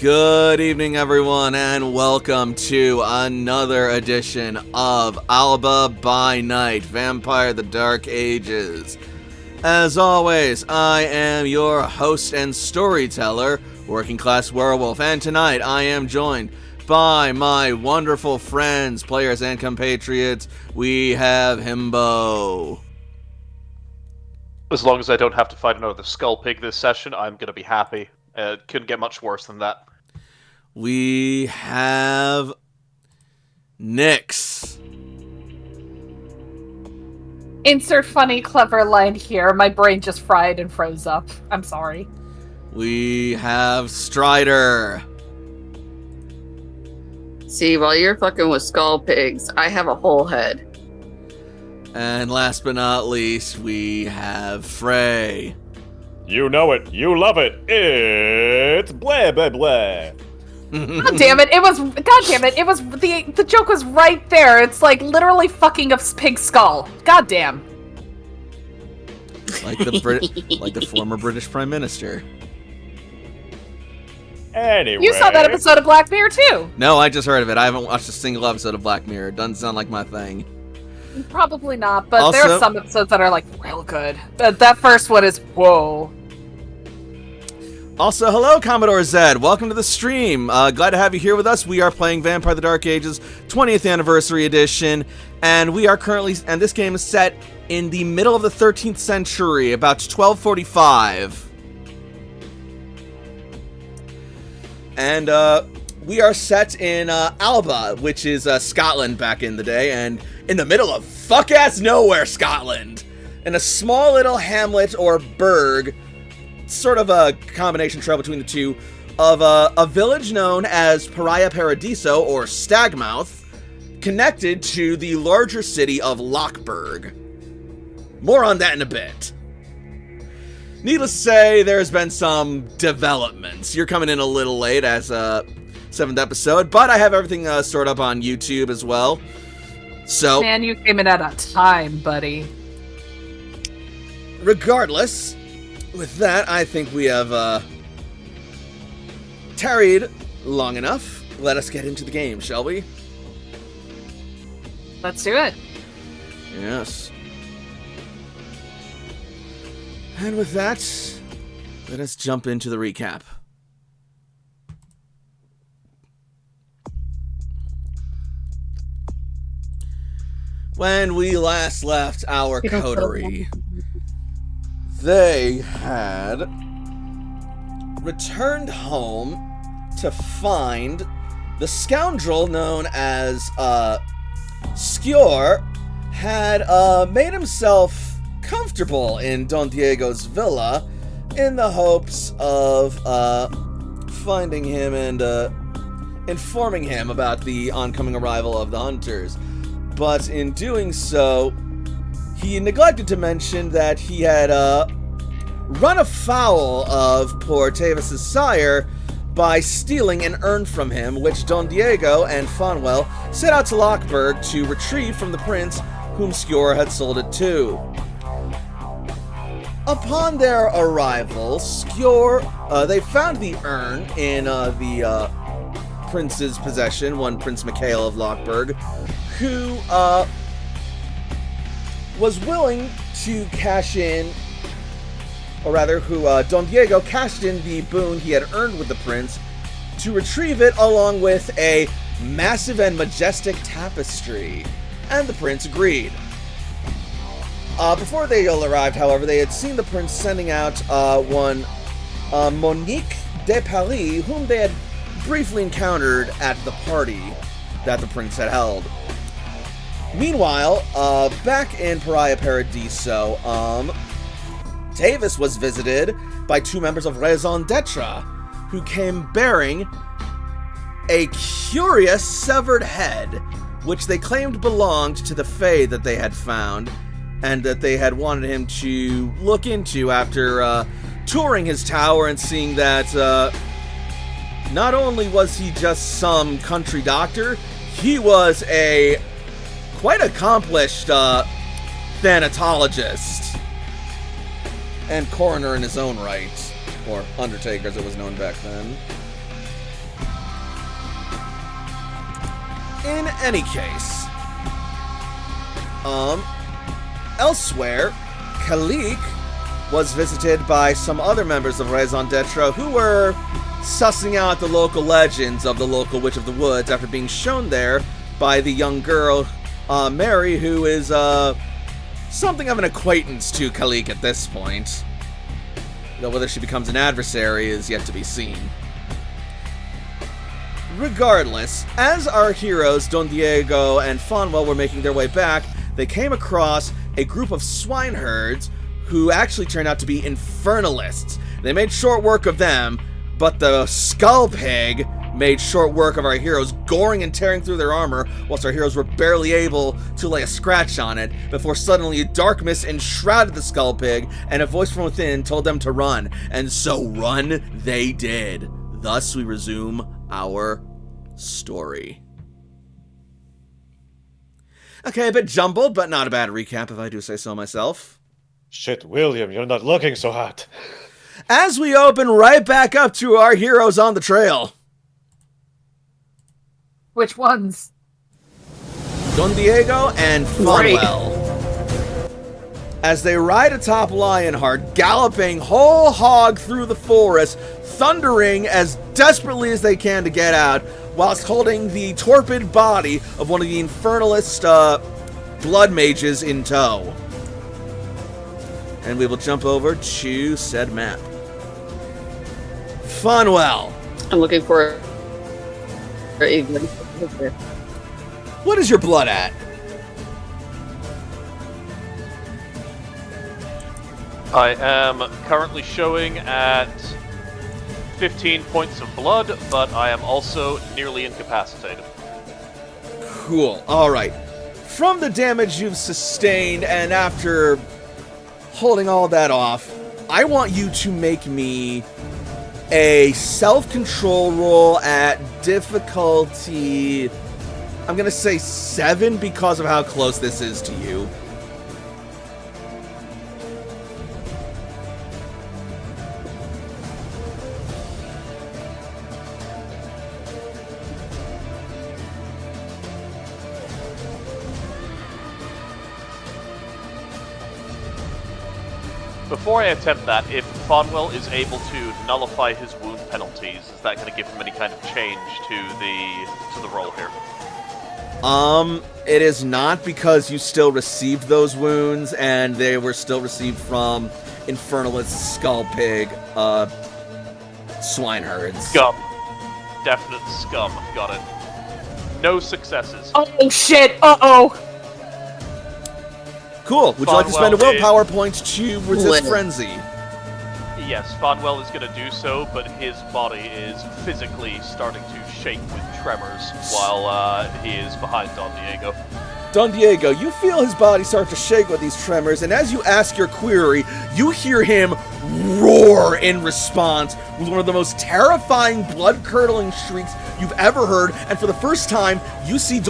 Good evening, everyone, and welcome to another edition of Alba by Night, Vampire the Dark Ages. As always, I am your host and storyteller, Working Class Werewolf, and tonight I am joined by my wonderful friends, players, and compatriots. We have Himbo. As long as I don't have to fight another skull pig this session, I'm going to be happy. Couldn't get much worse than that. We have Nyx. Insert funny, clever line here. My brain just fried and froze up. I'm sorry. We have Strider. See, while you're fucking with skull pigs, I have a whole head. And last but not least, we have Frey. You know it. You love it. It's blah, blah, blah. God damn it! It was. God damn it! It was the joke was right there. It's like literally fucking a pig skull. God damn. Like the former British Prime Minister. Anyway. You saw that episode of Black Mirror too. No, I just heard of it. I haven't watched a single episode of Black Mirror. It doesn't sound like my thing. Probably not, but Also, there are some episodes that are like real good. That first one is whoa. Also, hello, Commodore Zed. Welcome to the stream. Glad to have you here with us. We are playing Vampire the Dark Ages 20th Anniversary Edition, and we are currently, and this game is set in the middle of the 13th century, about 1245. And we are set in Alba, which is Scotland back in the day, and in the middle of fuck-ass nowhere, Scotland. In a small little hamlet or burg, sort of a combination trail between the two, of a village known as Pariah Paradiso, or Stagmouth, connected to the larger city of Lockburg. More on that in a bit. Needless to say, there's been some developments. You're coming in a little late as a 7th episode, but I have everything stored up on YouTube as well. So, Man, you came in at a time, buddy. regardless, with that, I think we have tarried long enough. Let us get into the game, shall we? Let's do it. Yes. And with that, let us jump into the recap. When we last left our coterie, they had returned home to find the scoundrel known as Skjor had made himself comfortable in Don Diego's villa in the hopes of finding him and informing him about the oncoming arrival of the hunters. But in doing so, he neglected to mention that he had run afoul of poor Tavis' sire by stealing an urn from him, which Don Diego and Fonwell set out to Lockburg to retrieve from the prince whom Skjor had sold it to. Upon their arrival, Skjor, they found the urn in the prince's possession, one Prince Mikhail of Lockburg, who was willing to cash in, or rather, who Don Diego cashed in the boon he had earned with the prince to retrieve it along with a massive and majestic tapestry, and the prince agreed. Before they all arrived, however, they had seen the prince sending out one Monique de Paris, whom they had briefly encountered at the party that the prince had held. Meanwhile, back in Pariah Paradiso, Tavis was visited by two members of Raison d'Etre, who came bearing a curious severed head, which they claimed belonged to the Fae that they had found, and that they had wanted him to look into after touring his tower and seeing that not only was he just some country doctor, he was a quite accomplished thanatologist and coroner in his own right, or undertaker as it was known back then. In any case, elsewhere, Kalik was visited by some other members of Raison d'etre who were sussing out the local legends of the local Witch of the Woods after being shown there by the young girl, Mary, who is, something of an acquaintance to Kalik at this point. Though whether she becomes an adversary is yet to be seen. Regardless, as our heroes, Don Diego and Fonwell, were making their way back, they came across a group of swineherds who actually turned out to be infernalists. They made short work of them, but the Skull Pig made short work of our heroes, goring and tearing through their armor, whilst our heroes were barely able to lay a scratch on it, before suddenly a dark mist enshrouded the Skull Pig, and a voice from within told them to run, and so run they did. Thus we resume our story. Okay, a bit jumbled, but not a bad recap if I do say so myself. Shit, William, you're not looking so hot. As we open right back up to our heroes on the trail. Which ones? Don Diego and Fonwell. As they ride atop Lionheart, galloping whole hog through the forest, thundering as desperately as they can to get out, whilst holding the torpid body of one of the infernalist blood mages in tow. And we will jump over to said map. Fonwell. I'm looking for England. What is your blood at? I am currently showing at 15 points of blood, but I am also nearly incapacitated. Cool. Alright. From the damage you've sustained, and after holding all that off, I want you to make me a self-control roll at difficulty, I'm gonna say 7 because of how close this is to you. Before I attempt that, if Fonwell is able to nullify his wound penalties, is that going to give him any kind of change to the roll here? It is not, because you still received those wounds, and they were still received from Infernalist, Skull Pig, Swineherds. Scum. Definite scum. Got it. No successes. Oh shit! Uh-oh! Cool. Would you like to spend a Fonwell willpower point to resist frenzy? Yes, Fonwell is going to do so, but his body is physically starting to shake with tremors while he is behind Don Diego. Don Diego, you feel his body start to shake with these tremors, and as you ask your query, you hear him roar in response with one of the most terrifying, blood-curdling shrieks you've ever heard, and for the first time, you see you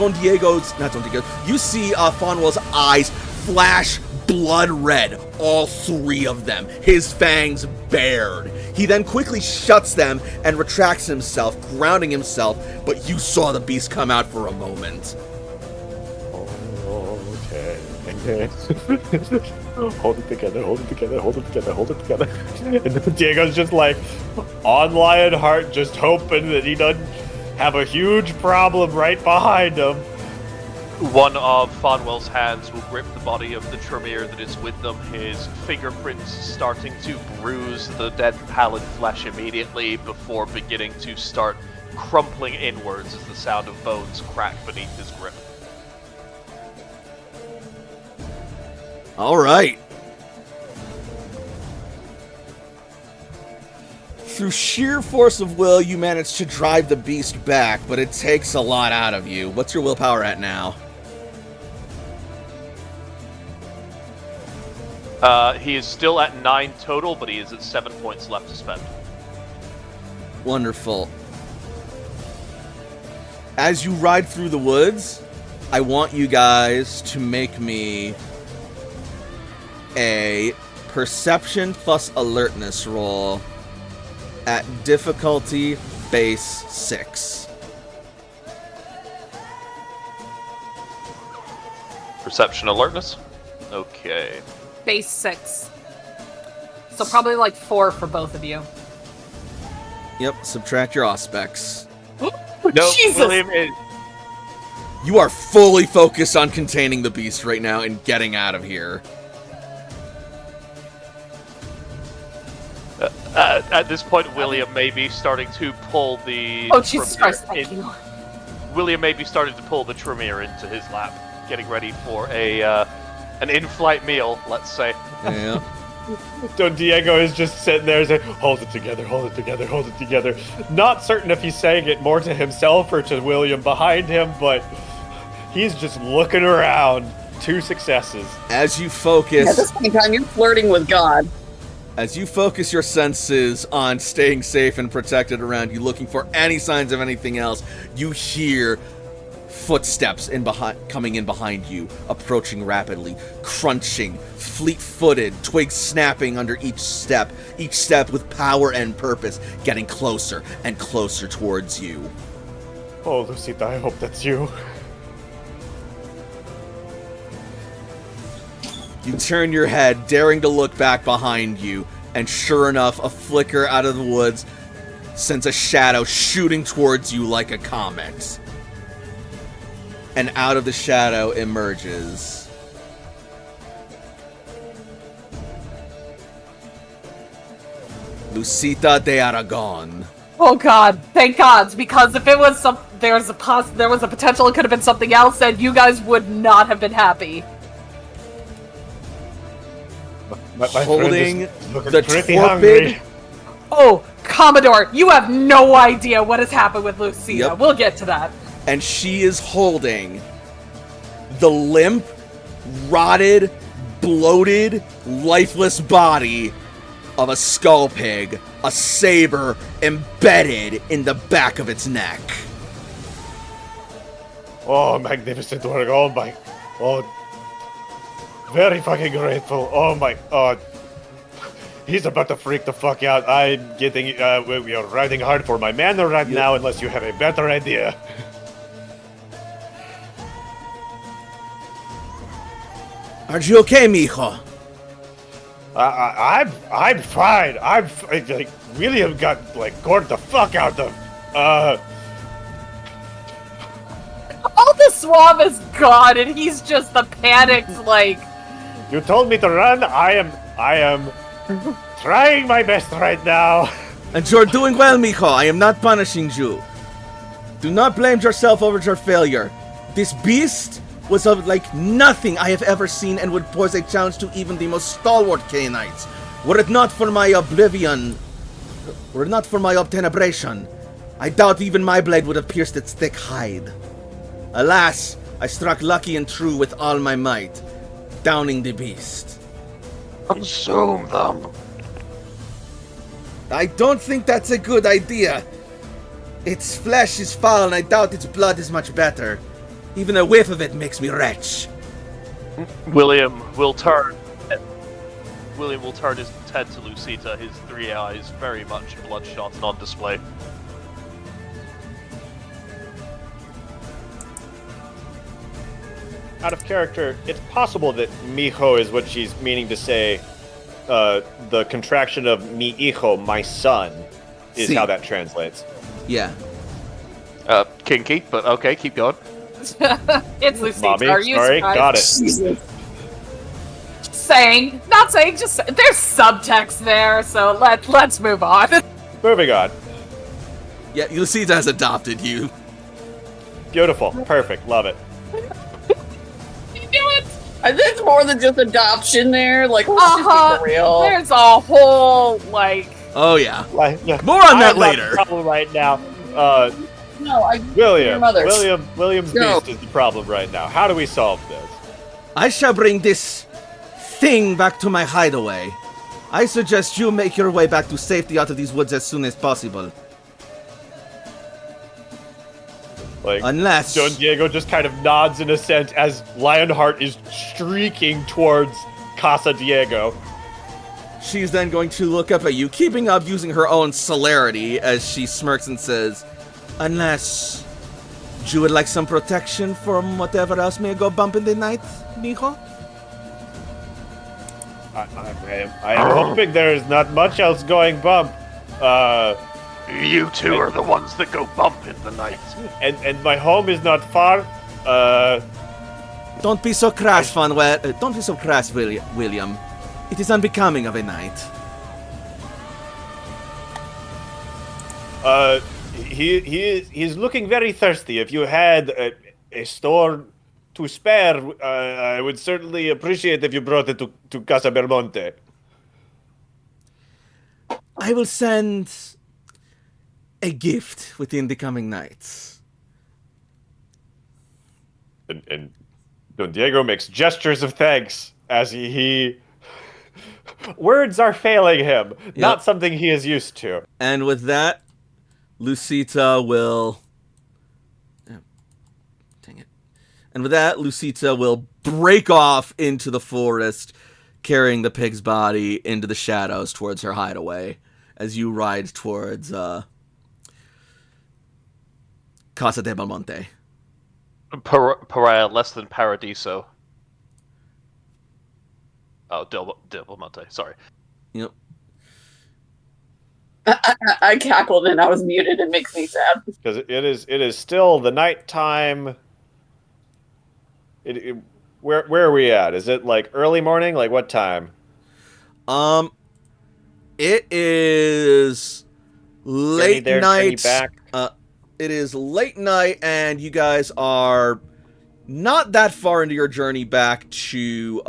see Fonwell's eyes flash blood red, all 3 of them, his fangs bared. He then quickly shuts them and retracts himself, grounding himself, but you saw the beast come out for a moment. Okay. Hold it together, hold it together, hold it together, hold it together. And then Diego's just like on Lionheart, just hoping that he doesn't have a huge problem right behind him. One of Fonwell's hands will grip the body of the Tremere that is with them, his fingerprints starting to bruise the dead pallid flesh immediately before beginning to start crumpling inwards as the sound of bones crack beneath his grip. Alright. Through sheer force of will, you manage to drive the beast back, but it takes a lot out of you. What's your willpower at now? He is still at 9 total, but he is at 7 points left to spend. Wonderful. As you ride through the woods, I want you guys to make me a perception plus alertness roll at difficulty base 6. Perception alertness. Okay. Base 6. So probably like 4 for both of you. Yep, subtract your aspects. No, Jesus! William is... You are fully focused on containing the beast right now and getting out of here. At this point, William may be starting to pull the... Oh, Jesus Christ, thank you. William may be starting to pull the Tremere into his lap, getting ready for an in-flight meal, let's say. Yeah. Don Diego is just sitting there saying, hold it together, hold it together, hold it together. Not certain if he's saying it more to himself or to William behind him, but he's just looking around. 2 successes. As you focus... At this point in time, you're flirting with God. As you focus your senses on staying safe and protected around you, looking for any signs of anything else, you hear footsteps coming in behind you, approaching rapidly, crunching, fleet-footed, twigs snapping under each step with power and purpose, getting closer and closer towards you. Oh, Lucita, I hope that's you. You turn your head, daring to look back behind you, and sure enough, a flicker out of the woods sends a shadow shooting towards you like a comet. And out of the shadow emerges Lucita de Aragon. Oh God, thank God, because if it was there was a potential it could have been something else, and you guys would not have been happy. My Holding looking the pretty torpid. hungry. Oh, Commodore, you have no idea what has happened with Lucita. Yep. We'll get to that. And she is holding the limp, rotted, bloated, lifeless body of a skull pig, a saber embedded in the back of its neck. Oh, magnificent work. Oh my. Oh. Very fucking grateful. Oh my. Oh. He's about to freak the fuck out. I'm getting. We are riding hard for my man right now, unless you have a better idea. Are you okay, mijo? I'm fine. Like, William got like gored the fuck out of. All the swab is gone, and he's just the panicked, like... You told me to run. I am trying my best right now. And you're doing well, mijo. I am not punishing you. Do not blame yourself over your failure. This beast was of like nothing I have ever seen and would pose a challenge to even the most stalwart Cainites. Were it not for my obtenebration, I doubt even my blade would have pierced its thick hide. Alas, I struck lucky and true with all my might, downing the beast. Consume them. I don't think that's a good idea. Its flesh is foul and I doubt its blood is much better. Even a whiff of it makes me retch. William will turn his head to Lucita, his 3 eyes very much bloodshot and on display. Out of character, it's possible that mijo is what she's meaning to say. The contraction of mi hijo, my son, is Sí. how that translates. Yeah. Kinky, but okay, keep going. It's Lucita. Mommy, Are you sorry, surprised? got it. Not saying, just there's subtext there, so let's move on. Moving on. Yeah, Lucita has adopted you. Beautiful. Perfect. Love it. You do it. I think it's more than just adoption there. Like, let's just be for real. There's a whole like. Oh yeah. Yeah. More on that I'm not later. the problem right now. No, I. William. Your mother's. William's No. beast is the problem right now. How do we solve this? I shall bring this thing back to my hideaway. I suggest you make your way back to safety out of these woods as soon as possible. Like, Unless... Don Diego just kind of nods in assent as Lionheart is streaking towards Casa Diego. She's then going to look up at you, keeping up using her own celerity as she smirks and says, Unless You would like some protection from whatever else may go bump in the night, mijo? I am hoping there is not much else going bump. You two are the ones that go bump in the night. And my home is not far. Don't be so crass, don't be so crass, William. It is unbecoming of a knight. He's looking very thirsty. If you had a store to spare, I would certainly appreciate if you brought it to Casa Belmonte. I will send a gift within the coming nights. And Don Diego makes gestures of thanks as he words are failing him. Yep. Not something he is used to. And with that, Lucita will... Oh, dang it. And with that, Lucita will break off into the forest, carrying the pig's body into the shadows towards her hideaway, as you ride towards Casa de Belmonte. Pariah less than Paradiso. Oh, Del Belmonte, sorry. Yep. I cackled and I was muted. It makes me sad. Because it is still the nighttime. Where are we at? Is it like early morning? Like what time? It is late there, night. back. It is late night, and you guys are not that far into your journey back to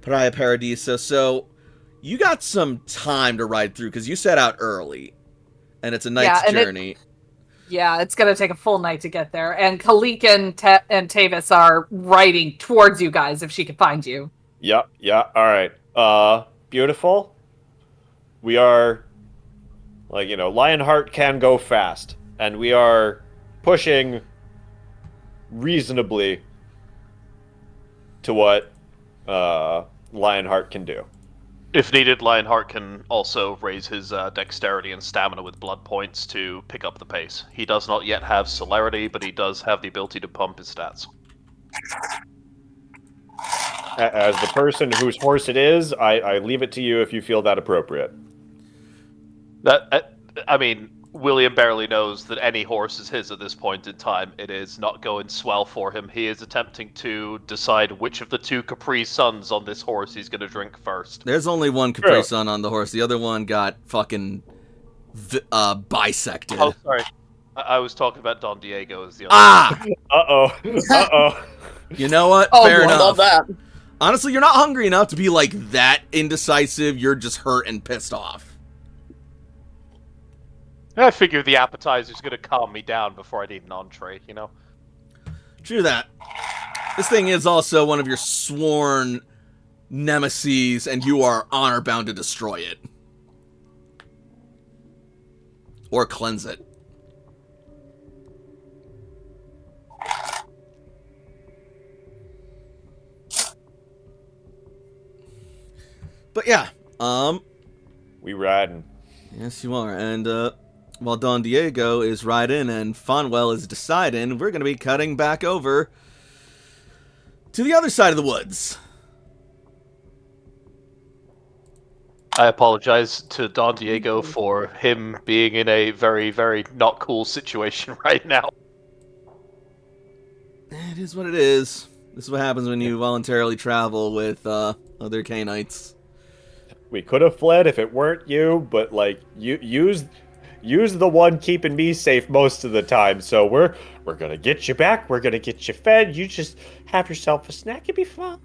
Praia Paradiso, so you got some time to ride through, because you set out early, and it's a night's journey. It's going to take a full night to get there, and Kalik and Tavis are riding towards you guys if she can find you. Yeah, all right. Beautiful. We are, Lionheart can go fast, and we are pushing reasonably to what Lionheart can do. If needed, Lionheart can also raise his dexterity and stamina with blood points to pick up the pace. He does not yet have celerity, but he does have the ability to pump his stats. As the person whose horse it is, I leave it to you if you feel that appropriate. William barely knows that any horse is his at this point in time. It is not going swell for him. He is attempting to decide which of the two Capri Suns on this horse he's going to drink first. There's only one Capri Sun on the horse. The other one got fucking bisected. Oh, sorry. I was talking about Don Diego as the other. Uh-oh. You know what? Oh, Fair enough. love that. Honestly, you're not hungry enough to be like that indecisive. You're just hurt and pissed off. I figure the appetizer's going to calm me down before I need an entree, you know? True that. This thing is also one of your sworn nemesis, and you are honor-bound to destroy it. Or cleanse it. But yeah, we riding. Yes, you are, and while Don Diego is riding and Fonwell is deciding, we're going to be cutting back over to the other side of the woods. I apologize to Don Diego for him being in a very, very not cool situation right now. It is what it is. This is what happens when you voluntarily travel with other Canaanites. We could have fled if it weren't you, but you use the one keeping me safe most of the time. So we're gonna get you back. We're gonna get you fed. You just have yourself a snack. It'll be fun.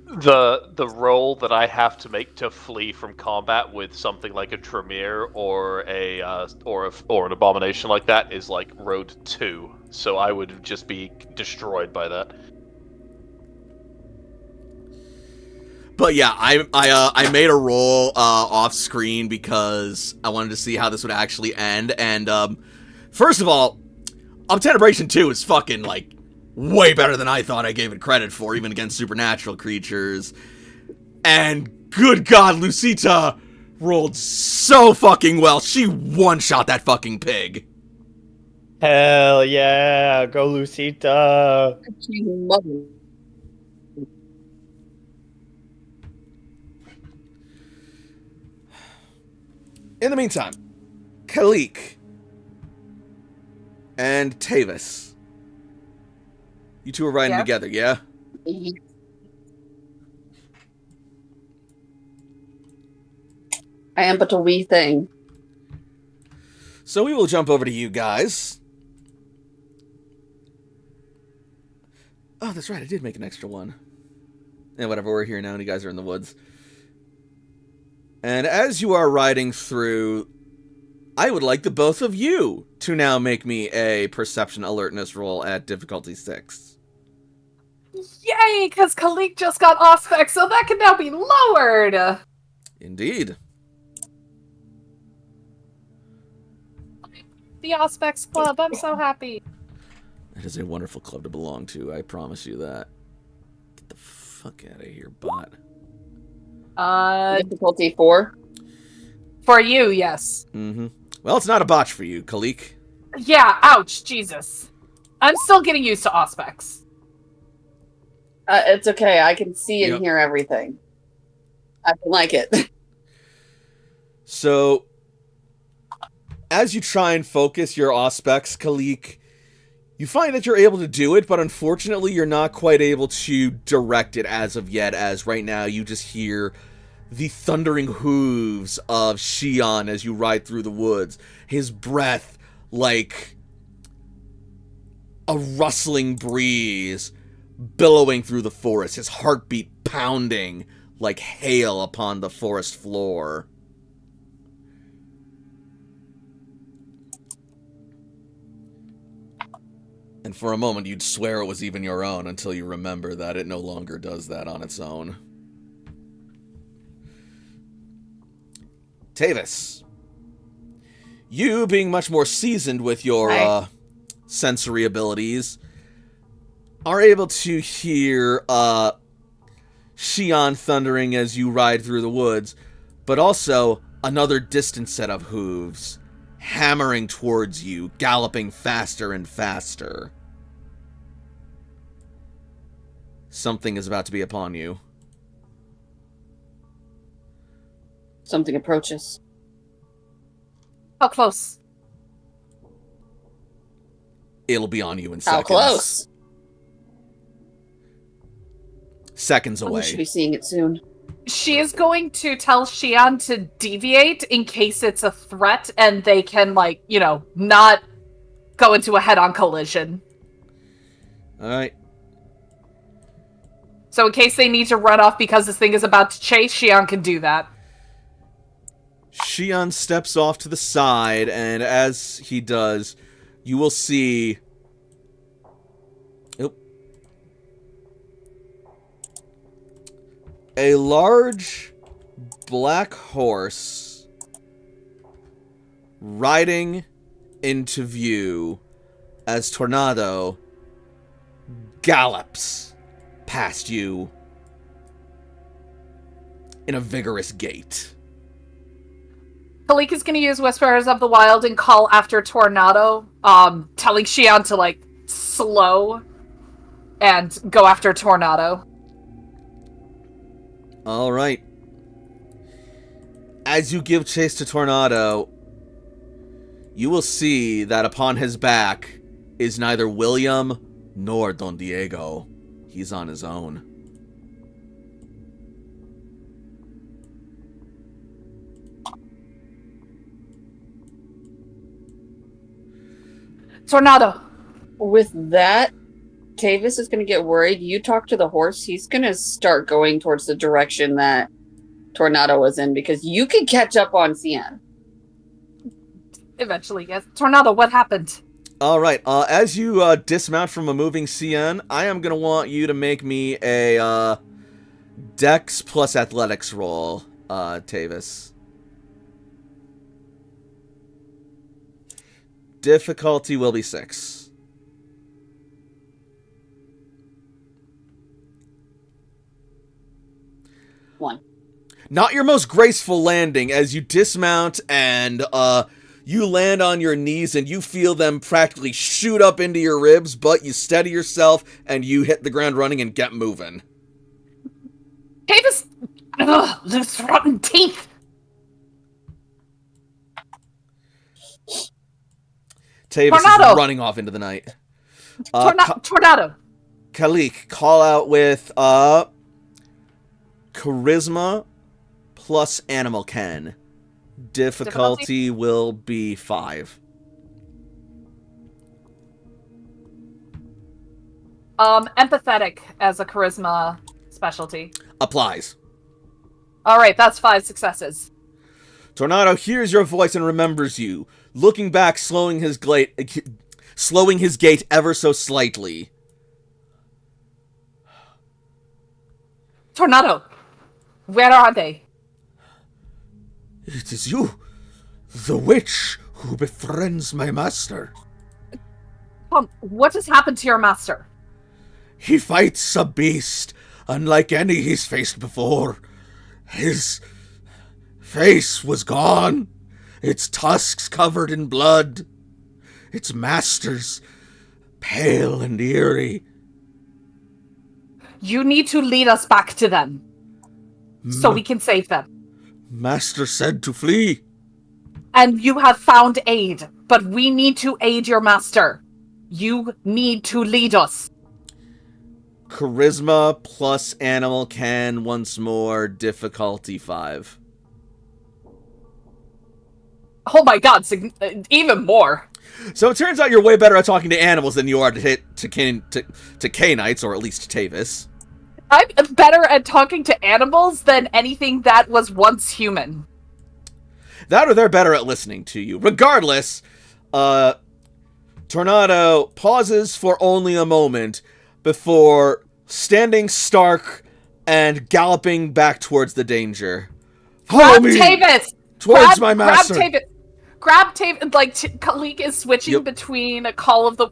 The role that I have to make to flee from combat with something like a Tremere or an abomination like that is like Road 2. So I would just be destroyed by that. But yeah, I made a roll off screen because I wanted to see how this would actually end. And first of all, Obtenebration 2 is fucking way better than I thought I gave it credit for, even against supernatural creatures. And good God, Lucita rolled so fucking well. She one-shot that fucking pig. Hell yeah, go Lucita. She's mother. In the meantime, Kalik and Tavis. You two are riding Yeah. together, yeah? I am but a wee thing. So we will jump over to you guys. Oh, that's right, I did make an extra one. Yeah, whatever, we're here now and you guys are in the woods. And as you are riding through, I would like the both of you to now make me a perception alertness roll at difficulty 6. Yay, because Kalik just got Auspex, so that can now be lowered. Indeed. The Auspex Club, I'm so happy. That is a wonderful club to belong to, I promise you that. Get the fuck out of here, bot. Difficulty 4. For you, yes. Mm-hmm. Well, it's not a botch for you, Kalik. Yeah, ouch, Jesus. I'm still getting used to Auspex. It's okay. I can see and Yep. hear everything. I can like it. So, as you try and focus your Auspex, Kalik, you find that you're able to do it, but unfortunately you're not quite able to direct it as of yet, as right now you just hear the thundering hooves of Xion as you ride through the woods. His breath like a rustling breeze billowing through the forest, his heartbeat pounding like hail upon the forest floor. And for a moment, you'd swear it was even your own until you remember that it no longer does that on its own. Tavis, you being much more seasoned with your sensory abilities, are able to hear Xion thundering as you ride through the woods, but also another distant set of hooves hammering towards you, galloping faster and faster. Something is about to be upon you. Something approaches. How close? It'll be on you in How seconds. close? Seconds We should away. be seeing it soon. She is going to tell Xion to deviate in case it's a threat and they can, like, you know, not go into a head-on collision. Alright. So in case they need to run off because this thing is about to chase, Xion can do that. Xion steps off to the side, and as he does, you will see... Oop. A large black horse riding into view as Tornado gallops past you in a vigorous gait. Kalik is going to use Whisperers of the Wild and call after Tornado, telling Xion to, like, slow and go after Tornado. All right. As you give chase to Tornado, you will see that upon his back is neither William nor Don Diego. He's on his own. Tornado! With that, Tavis is going to get worried. You talk to the horse. He's going to start going towards the direction that Tornado was in because you can catch up on CN. Eventually, yes. Tornado, what happened? All right. As you dismount from a moving CN, I am going to want you to make me a Dex plus Athletics roll, Tavis. Difficulty will be 6. One. Not your most graceful landing as you dismount and You land on your knees and you feel them practically shoot up into your ribs, but you steady yourself and you hit the ground running and get moving. Tavis! Ugh, those rotten teeth! Tavis Tornado! is running off into the night. Tornado! Kalik, call out with charisma plus animal ken. Difficulty will be 5. Empathetic as a charisma specialty. Applies. Alright, that's 5 successes. Tornado hears your voice and remembers you. Looking back, slowing his gait ever so slightly. Tornado! Where are they? It is you, the witch who befriends my master. What has happened to your master? He fights a beast, unlike any he's faced before. His face was gone, its tusks covered in blood, its masters pale and eerie. You need to lead us back to them, so we can save them. Master said to flee. And you have found aid, but we need to aid your master. You need to lead us. Charisma plus animal ken once more, difficulty 5. Oh my god, even more. So it turns out you're way better at talking to animals than you are to K-Knights, or at least Tavis. I'm better at talking to animals than anything that was once human. That or they're better at listening to you. Regardless, Tornado pauses for only a moment before standing stark and galloping back towards the danger. Follow me! Tavis! Towards my master! Grab Tavis! Like, Kalik is switching between a Call of the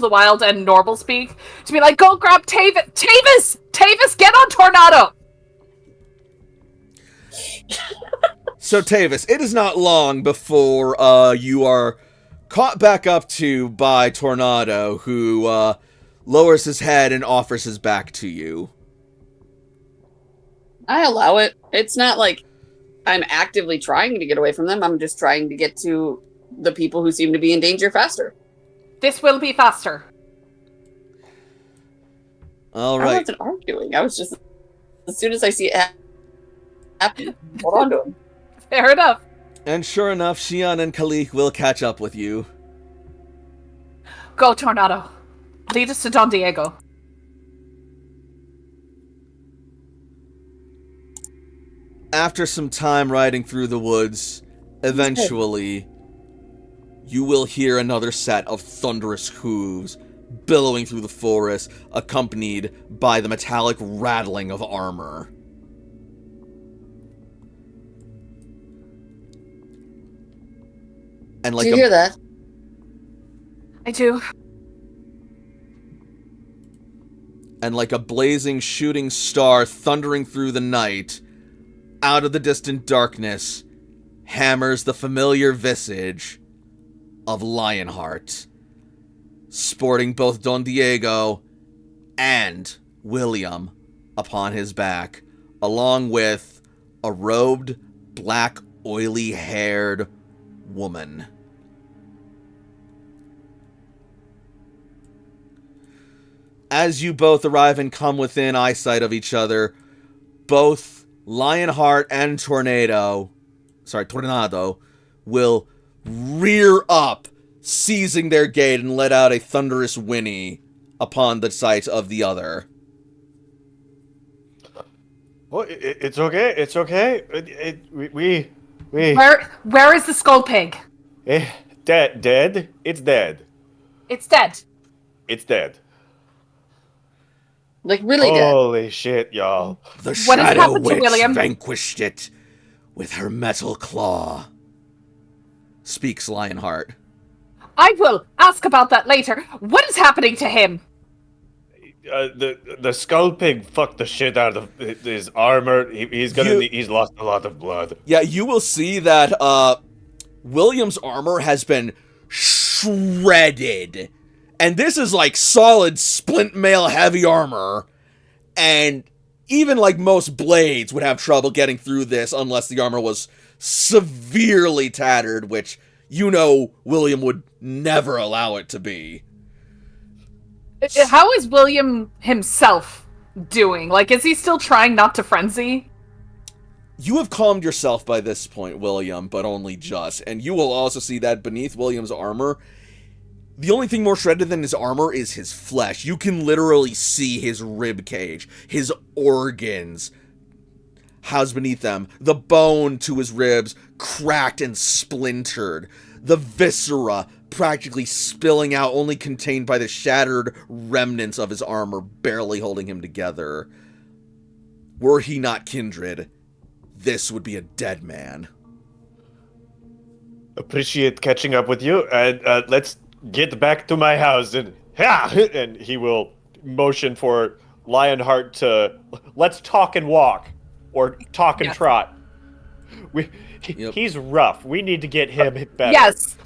Wild and normal speak to be like, go grab Tavis! Tavis, get on Tornado! So, Tavis, it is not long before you are caught back up to by Tornado, who lowers his head and offers his back to you. I allow it. It's not like I'm actively trying to get away from them. I'm just trying to get to the people who seem to be in danger faster. This will be faster. All right. I wasn't arguing. I was just, as soon as I see it happen, hold on to him. Fair enough. And sure enough, Shion and Kalik will catch up with you. Go, Tornado. Lead us to Don Diego. After some time riding through the woods, eventually, you will hear another set of thunderous hooves billowing through the forest, accompanied by the metallic rattling of armor. And like Do you hear that? I do. And like a blazing shooting star thundering through the night, out of the distant darkness, hammers the familiar visage of Lionheart, sporting both Don Diego and William upon his back, along with a robed, black, oily-haired woman. As you both arrive and come within eyesight of each other, both Lionheart and Tornado will rear up, seizing their gait, and let out a thunderous whinny upon the sight of the other. Well, it's okay. It's okay. We. Where is the skull pig? Dead. It's dead. It's dead. It's dead. Like, really dead. Holy shit, y'all. The What has Shadow happened to Witch William? vanquished it with her metal claw, speaks Lionheart. I will ask about that later. What is happening to him? The skull pig fucked the shit out of his armor. He's lost a lot of blood. Yeah, you will see that William's armor has been shredded. And this is like solid splint mail heavy armor. And even like most blades would have trouble getting through this unless the armor was severely tattered, which William would never allow it to be. How is William himself doing? Like, is he still trying not to frenzy? You have calmed yourself by this point, William, but only just. And you will also see that beneath William's armor, the only thing more shredded than his armor is his flesh. You can literally see his rib cage, his organs housed beneath them, the bone to his ribs cracked and splintered, the viscera practically spilling out, only contained by the shattered remnants of his armor barely holding him together. Were he not kindred, this would be a dead man. Appreciate catching up with you, and let's get back to my house. And he will motion for Lionheart to let's talk and walk, or talk and trot. He's rough. We need to get him better. Yes.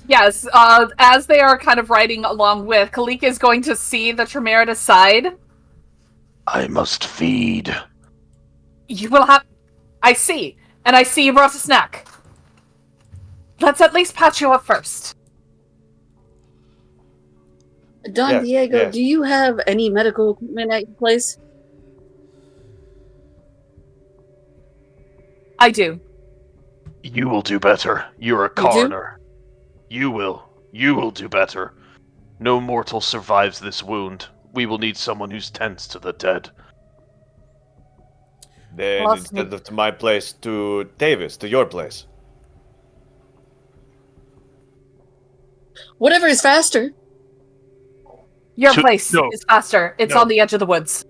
As they are kind of riding along with, Kalik is going to see the Tremere at his side. I must feed. You will have... I see. And I see you brought a snack. Let's at least patch you up first. Don Diego, do you have any medical equipment at your place? I do. You will do better. You're a coroner. You will do better. No mortal survives this wound. We will need someone who tends to the dead. Then instead of to my place, to Davis, to your place. Whatever is faster. Your place is faster. It's on the edge of the woods.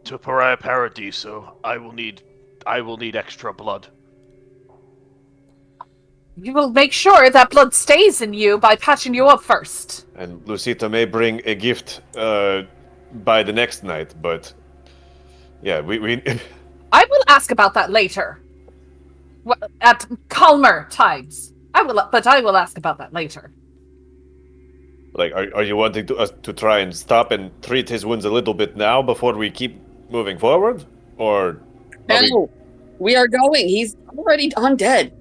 To Pariah Paradiso, I will need extra blood. You will make sure that blood stays in you by patching you up first. And Lucita may bring a gift by the next night, but yeah, we I will ask about that later. At calmer times. I will ask about that later. Like, are you wanting us to try and stop and treat his wounds a little bit now before we keep moving forward? Or... No, we are going. He's already undead.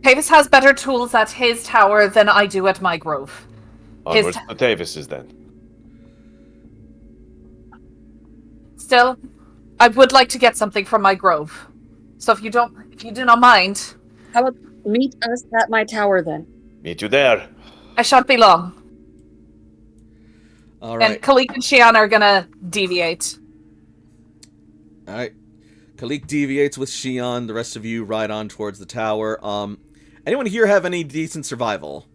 Tavis has better tools at his tower than I do at my grove. Onwards to Tavis's then. Still, I would like to get something from my grove. So if you do not mind... How about meet us at my tower then? Meet you there. I shan't be long. All right. And Kalik and Shion are gonna deviate. All right. Kalik deviates with Shion. The rest of you ride on towards the tower. Anyone here have any decent survival?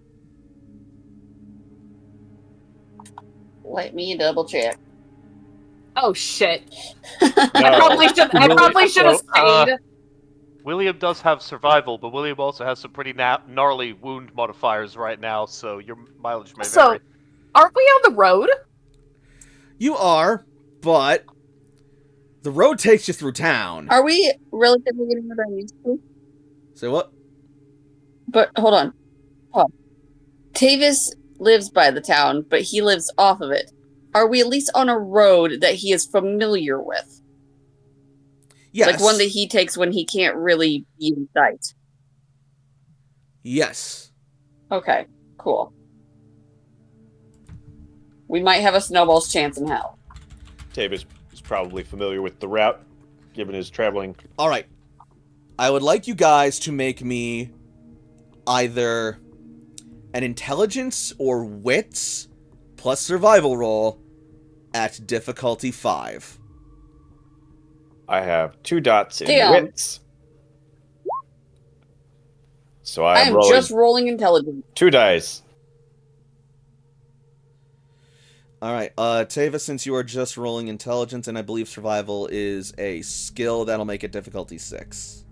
Let me double check. Oh shit! No. I probably should have stayed. William does have survival, but William also has some pretty gnarly wound modifiers right now, so your mileage may vary. So, aren't we on the road? You are, but the road takes you through town. Are we relatively getting what I'm used to? Say what? But hold on. Tavis lives by the town, but he lives off of it. Are we at least on a road that he is familiar with? Yes. Like one that he takes when he can't really be in sight. Yes. Okay, cool. We might have a snowball's chance in hell. Tavis is probably familiar with the route, given his traveling. All right. I would like you guys to make me either an intelligence or wits plus survival roll at difficulty 5. I have 2 dots in Damn. wits. So I am just rolling intelligence. 2 dice. All right, Tava, since you are just rolling intelligence, and I believe survival is a skill, that'll make it difficulty 6.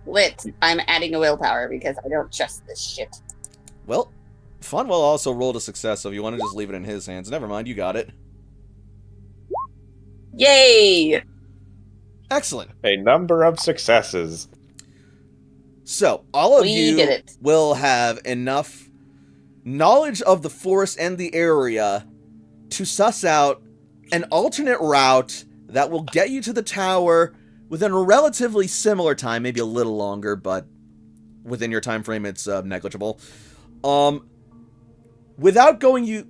Lit. I'm adding a willpower because I don't trust this shit. Well, Funwell also rolled a success, so if you want to just leave it in his hands, never mind, you got it. Yay! Excellent. A number of successes. So, all of We you did it. will have enough knowledge of the forest and the area to suss out an alternate route that will get you to the tower within a relatively similar time, maybe a little longer, but within your time frame, it's negligible. Without going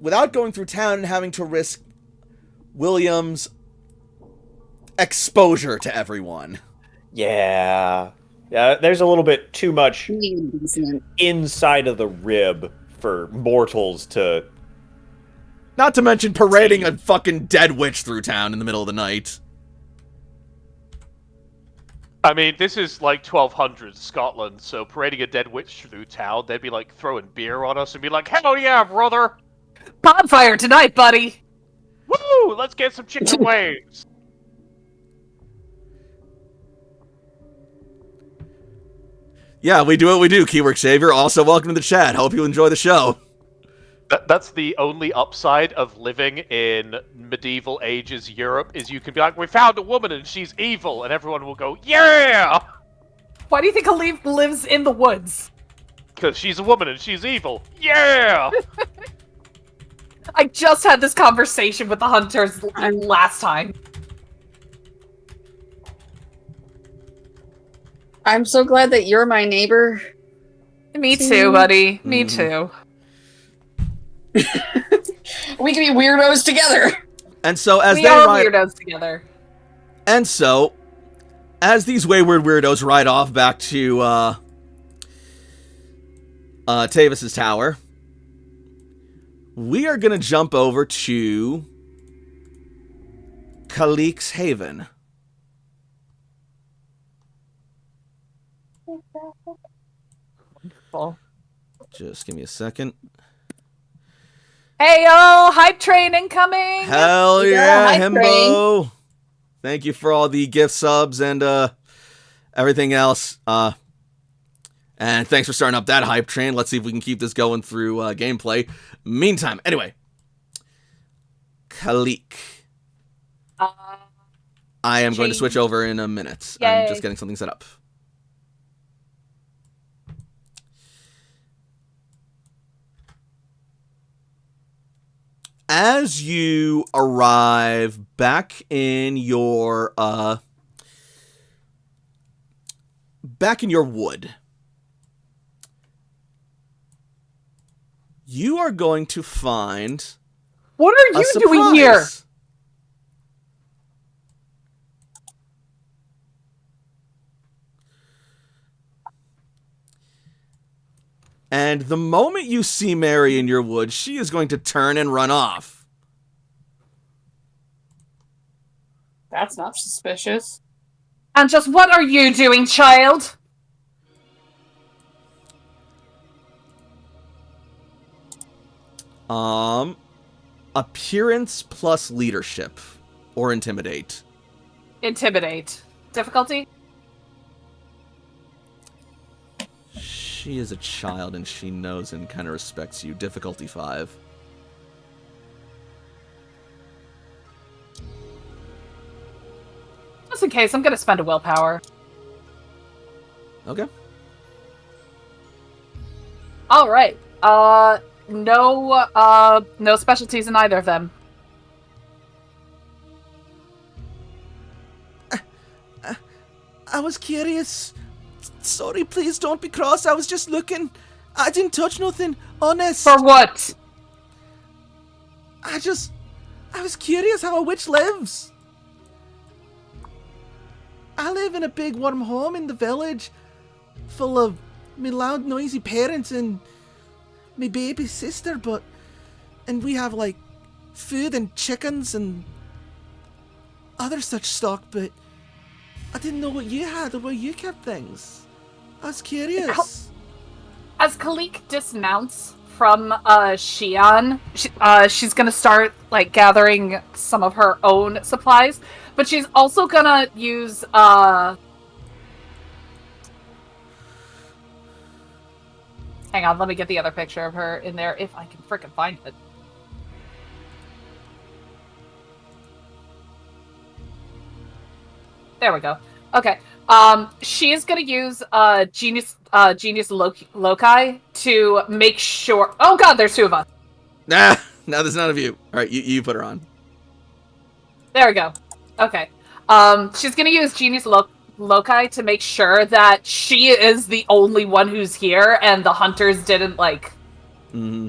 through town and having to risk William's exposure to everyone. Yeah. Yeah, there's a little bit too much Decent. inside of the rib for mortals to... Not to mention parading a fucking dead witch through town in the middle of the night. I mean, this is like 1200 Scotland, so parading a dead witch through town, they'd be like throwing beer on us and be like, hell yeah, brother! Bonfire tonight, buddy! Woo! Let's get some chicken wings! Yeah, we do what we do, Keywork Savior. Also, welcome to the chat. Hope you enjoy the show. That's the only upside of living in medieval ages Europe, is you can be like, we found a woman and she's evil, and everyone will go, yeah! Why do you think Alif lives in the woods? Because she's a woman and she's evil. Yeah! I just had this conversation with the hunters last time. I'm so glad that you're my neighbor. Me too, buddy. Me too. We can be weirdos together. And so as We they are ride, weirdos together. and so as these wayward weirdos ride off back to Tavis's tower, we are gonna jump over to Kalik's Haven. Well. Just give me a second. Hey yo, hype train incoming! Hell Yeah, yeah, hi, Himbo! Thank you for all the gift subs and everything else. And thanks for starting up that hype train. Let's see if we can keep this going through gameplay. Meantime, anyway. Kalik. I am going to switch over in a minute. Yay. I'm just getting something set up. As you arrive back in your wood, you are going to find What are a you doing here? surprise. And the moment you see Mary in your wood, she is going to turn and run off. That's not suspicious. And just what are you doing, child? Appearance plus leadership or intimidate. Intimidate. Difficulty? She is a child and she knows and kind of respects you. Difficulty 5. Just in case, I'm gonna spend a willpower. Okay. Alright. No specialties in either of them. I was curious. Sorry, please don't be cross. I was just looking. I didn't touch nothing. Honest. For what? I was curious how a witch lives. I live in a big warm home in the village, full of me loud noisy parents and me baby sister, and we have like food and chickens and other such stock, but I didn't know what you had or where you kept things. I was curious. As Kalik dismounts from Xi'an, she's gonna start like gathering some of her own supplies, but she's also gonna use hang on, let me get the other picture of her in there if I can frickin' find it. There we go. Okay. She is gonna use genius loci to make sure. Oh God, there's two of us. Nah, now there's none of you. All right, you put her on. There we go. Okay. She's gonna use genius loci to make sure that she is the only one who's here, and the hunters didn't like. Mm-hmm.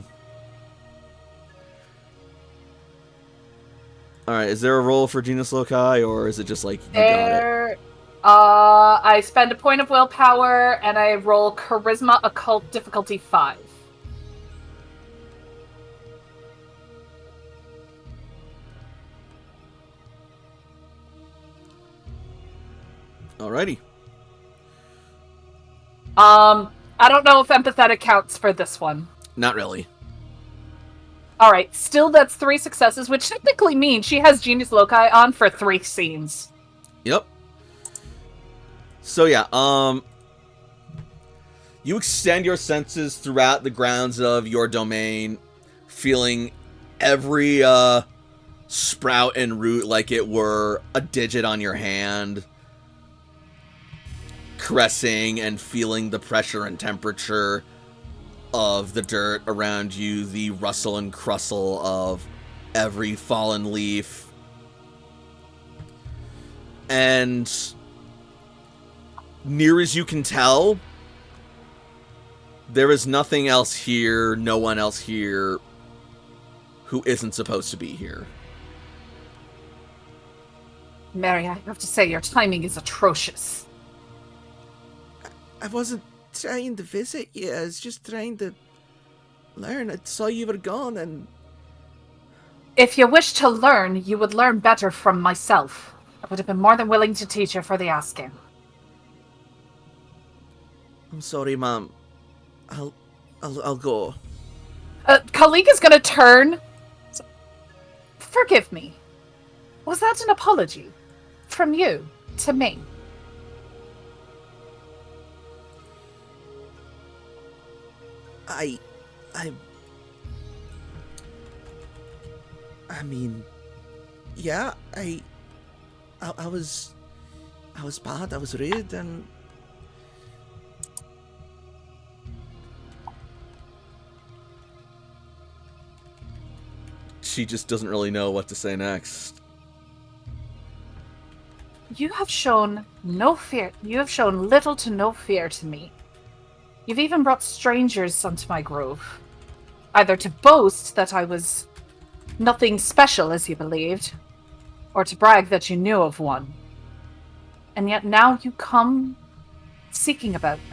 All right, is there a roll for Genius Loci, or is it just like you got it? I spend a point of willpower, and I roll Charisma Occult difficulty 5. Alrighty. I don't know if empathetic counts for this one. Not really. Alright, still that's 3 successes, which technically means she has Genius Loci on for 3 scenes. Yep. So yeah, you extend your senses throughout the grounds of your domain, feeling every sprout and root like it were a digit on your hand, caressing and feeling the pressure and temperature of the dirt around you, the rustle and crustle of every fallen leaf. And near as you can tell, there is nothing else here, no one else here who isn't supposed to be here. Mary, I have to say, your timing is atrocious. I wasn't trying to visit you, I was just trying to learn. I saw you were gone and... If you wish to learn, you would learn better from myself. I would have been more than willing to teach you for the asking. I'm sorry, Mom. I'll go. Kalika's gonna turn. Forgive me. Was that an apology? From you to me? I mean, yeah, I was bad, I was rude, and she just doesn't really know what to say next. You have shown no fear. You have shown little to no fear to me. You've even brought strangers onto my grove, either to boast that I was nothing special as you believed, or to brag that you knew of one. And yet now you come seeking about me.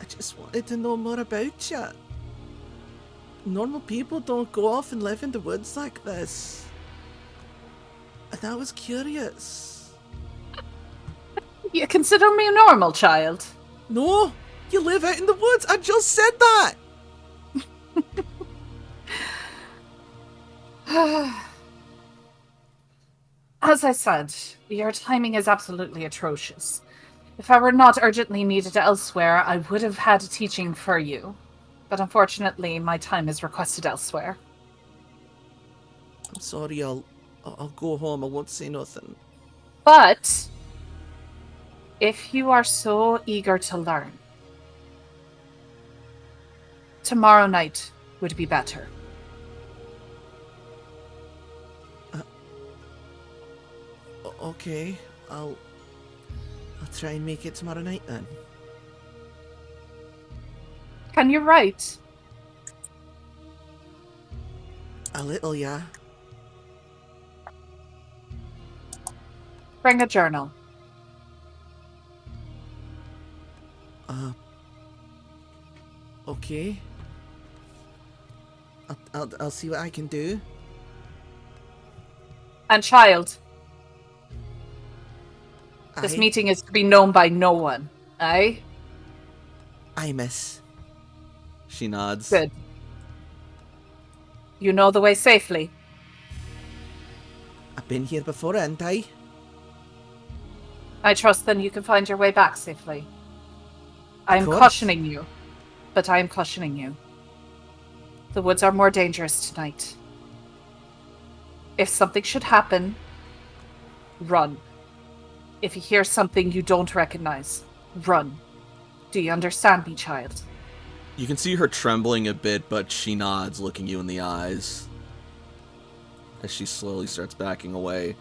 I just wanted to know more about you. Normal people don't go off and live in the woods like this. And I was curious. You consider me normal, child? No, you live out in the woods. I just said that. As I said, your timing is absolutely atrocious. If I were not urgently needed elsewhere, I would have had a teaching for you. But unfortunately, my time is requested elsewhere. I'm sorry, I'll go home. I won't say nothing. But if you are so eager to learn, tomorrow night would be better. Okay, I'll try and make it tomorrow night then. Can you write? A little, yeah. Bring a journal. Okay. I'll see what I can do. And child, this Aye. meeting is to be known by no one, eh? Aye, miss. She nods. Good. You know the way safely. I've been here before, haven't I? I trust then you can find your way back safely. I am course. cautioning you, but I am cautioning you. The woods are more dangerous tonight. If something should happen, run. If you hear something you don't recognize, run. Do you understand me, child? You can see her trembling a bit, but she nods, looking you in the eyes as she slowly starts backing away.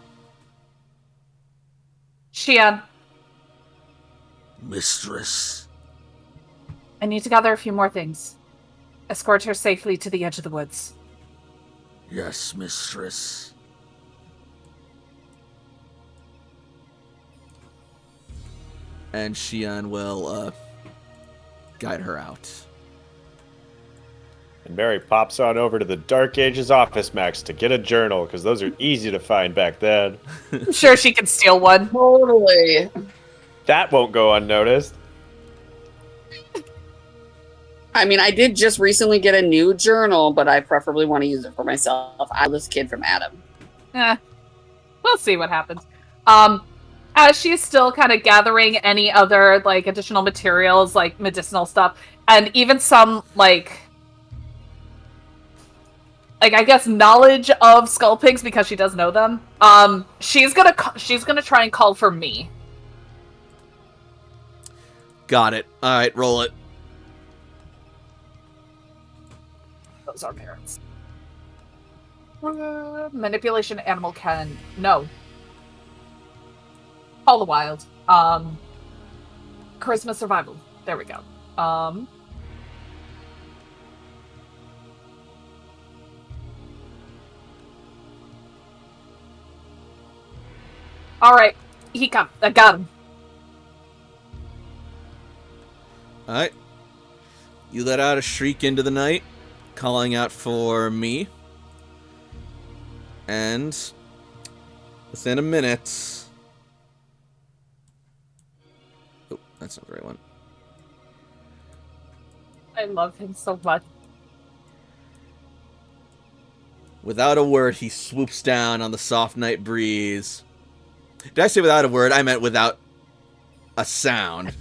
Xian, Mistress. I need to gather a few more things. Escort her safely to the edge of the woods. Yes, mistress. And Xian will guide her out. And Mary pops on over to the Dark Ages office, Max, to get a journal, because those are easy to find back then. I'm sure she can steal one. Totally. That won't go unnoticed. I mean, I did just recently get a new journal, but I preferably want to use it for myself. I'm this kid from Adam. We'll see what happens. As she's still kind of gathering any other, like, additional materials, like medicinal stuff, and even some, like, I guess, knowledge of skull pigs because she does know them. She's gonna try and call for me. Got it. All right, roll it. Those are parents. Manipulation animal can no. Call the wild. Charisma survival. There we go. All right, he come. I got him. All right. You let out a shriek into the night, calling out for me. And within a minute... Oh, that's not the right one. I love him so much. Without a word, he swoops down on the soft night breeze. Did I say without a word? I meant without a sound.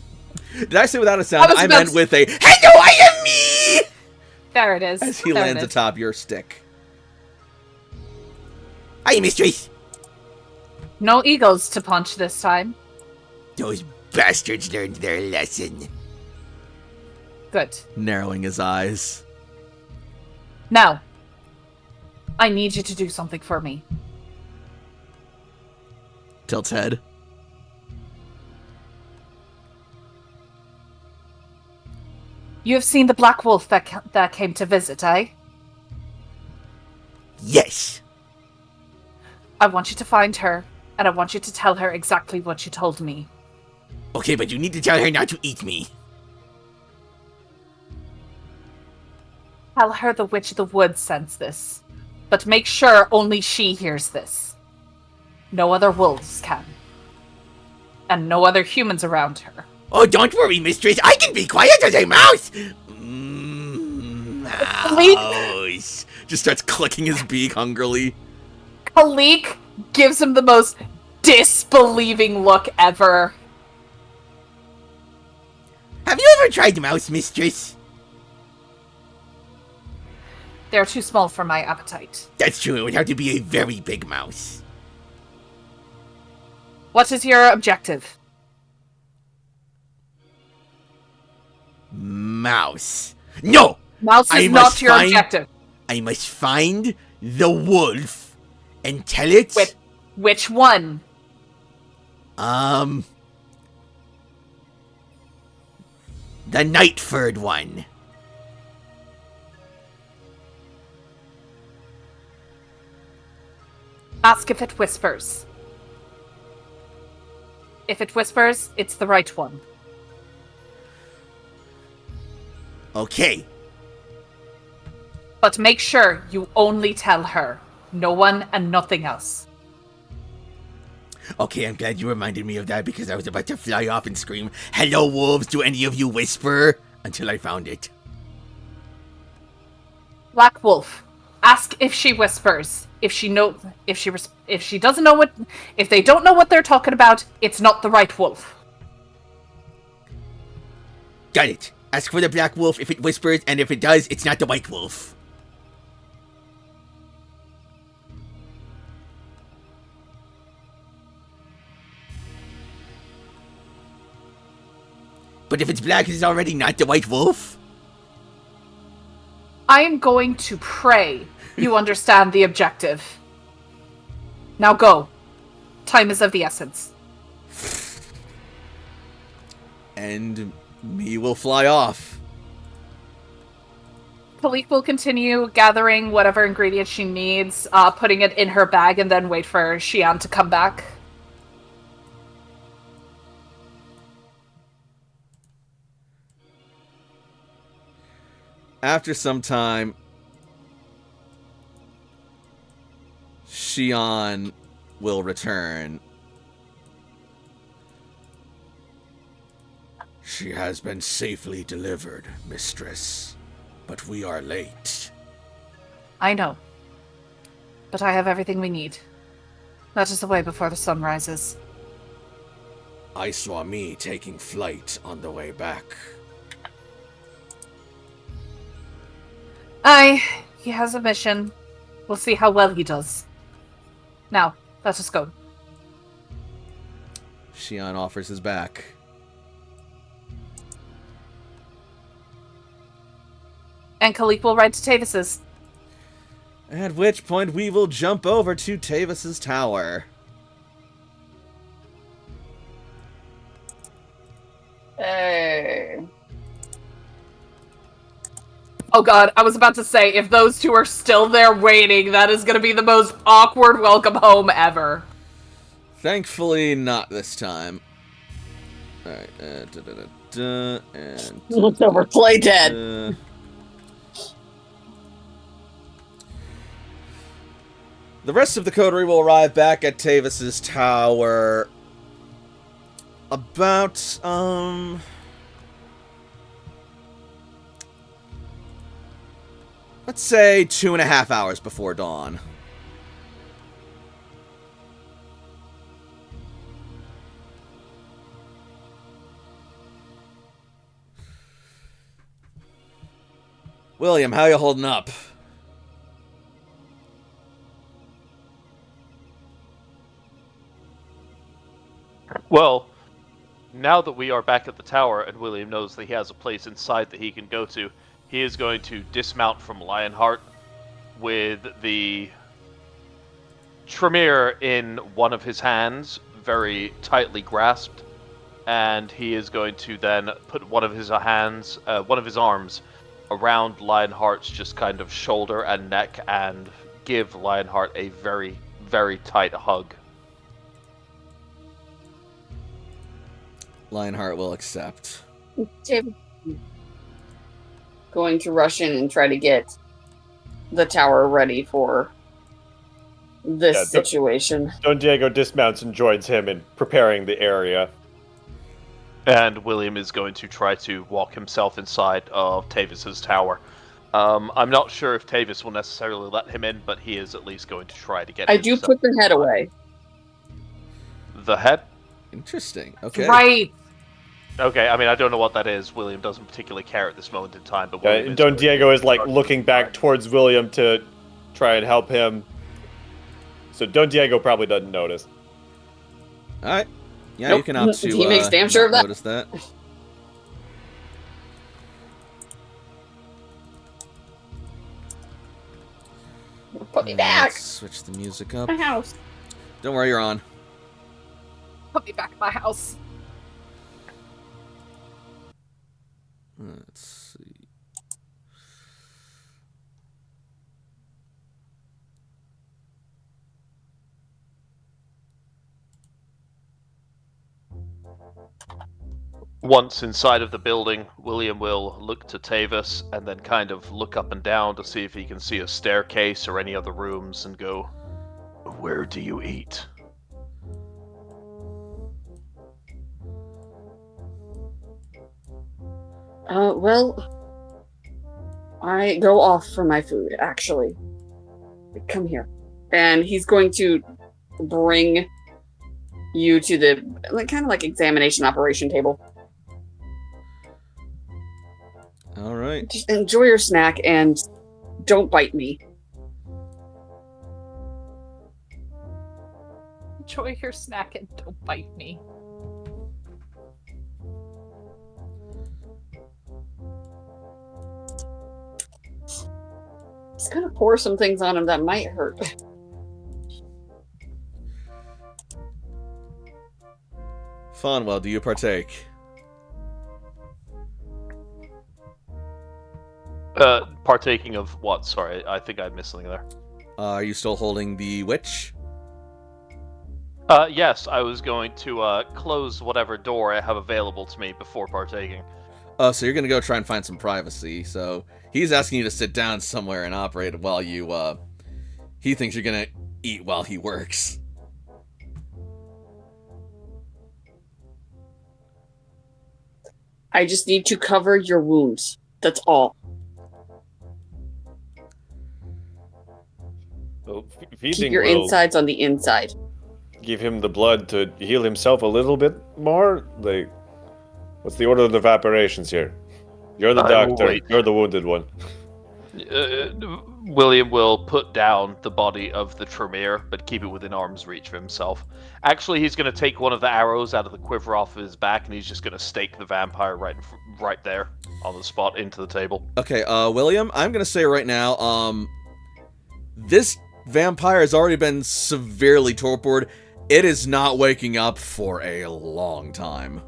Did I say without a sound? I meant with a, "Hello, I am me!" There it is. As he There lands it is. atop your stick. Hi, mistress. No egos to punch this time. Those bastards learned their lesson. Good. Narrowing his eyes. Now, I need you to do something for me. Tilts head. You have seen the Black Wolf that came to visit, eh? Yes. I want you to find her, and I want you to tell her exactly what you told me. Okay, but you need to tell her not to eat me. Tell her the Witch of the Woods sends this, but make sure only she hears this. No other wolves can. And no other humans around her. Oh, don't worry, mistress. I can be quiet as a mouse. Mouse. Just starts clicking his beak hungrily. Kalik gives him the most disbelieving look ever. Have you ever tried mouse, mistress? They're too small for my appetite. That's true. It would have to be a very big mouse. What is your objective? Mouse. No! Mouse is not your objective. I must find the wolf and tell it... Which one? The night-furred one. Ask if it whispers. If it whispers, it's the right one. Okay. But make sure you only tell her. No one and nothing else. Okay, I'm glad you reminded me of that because I was about to fly off and scream, "Hello, wolves, do any of you whisper?" until I found it. Black Wolf. Ask if she whispers. If she doesn't know what, if they don't know what they're talking about, it's not the right wolf. Got it. Ask for the black wolf if it whispers, and if it does, it's not the white wolf. But if it's black, it's already not the white wolf? I am going to pray you understand the objective. Now go. Time is of the essence. And me will fly off. Kalik will continue gathering whatever ingredients she needs, putting it in her bag, and then wait for Xian to come back. After some time, Xian will return. She has been safely delivered, mistress, but we are late. I know. But I have everything we need. Let us away before the sun rises. I saw me taking flight on the way back. Aye, he has a mission. We'll see how well he does. Now, let us go. Xian offers his back. And Kalik will ride to Tavis's. At which point we will jump over to Tavis's tower. Hey. Oh god, I was about to say, if those two are still there waiting, that is going to be the most awkward welcome home ever. Thankfully, not this time. Alright, and... Looked over, play dead. The rest of the coterie will arrive back at Tavis's tower about, let's say 2.5 hours before dawn. William, how you holding up? Well, now that we are back at the tower and William knows that he has a place inside that he can go to, he is going to dismount from Lionheart with the Tremere in one of his hands, very tightly grasped, and he is going to then put one of his arms around Lionheart's just kind of shoulder and neck and give Lionheart a very, very tight hug. Lionheart will accept. Going to rush in and try to get the tower ready for this situation. Don Diego dismounts and joins him in preparing the area. And William is going to try to walk himself inside of Tavis's tower. I'm not sure if Tavis will necessarily let him in, but he is at least going to try to get I do put the head away. The head? Interesting. Okay. Right. Okay, I mean, I don't know what that is. William doesn't particularly care at this moment in time, but Don Diego is like looking back towards William to try and help him. So Don Diego probably doesn't notice. Alright. Yeah, Nope. you can opt to He makes damn sure of that. notice that. Put me back. Let's switch the music up. My house. Don't worry, you're on. Put me back in my house. Let's see. Once inside of the building, William will look to Tavis and then kind of look up and down to see if he can see a staircase or any other rooms and go, "Where do you eat?" Well, I go off for my food, actually. Come here. And he's going to bring you to the kind of like examination operation table. All right. Just enjoy your snack and don't bite me. Enjoy your snack and don't bite me. Just gonna pour some things on him that might hurt. Fonwell, do you partake? Partaking of what? Sorry, I think I missed something there. Are you still holding the witch? Yes, I was going to close whatever door I have available to me before partaking. Oh, so you're gonna go try and find some privacy. So he's asking you to sit down somewhere and operate while you, he thinks you're gonna eat while he works. I just need to cover your wounds. That's all. Well, Keep feeding your will insides on the inside. give him the blood to heal himself a little bit more. Like, what's the order of the evaporations here? You're the doctor. wait. You're the wounded one. William will put down the body of the Tremere, but keep it within arm's reach of himself. Actually, he's going to take one of the arrows out of the quiver off of his back, and he's just going to stake the vampire right there on the spot into the table. Okay, William, I'm gonna say right now, this vampire has already been severely torpoured. It is not waking up for a long time.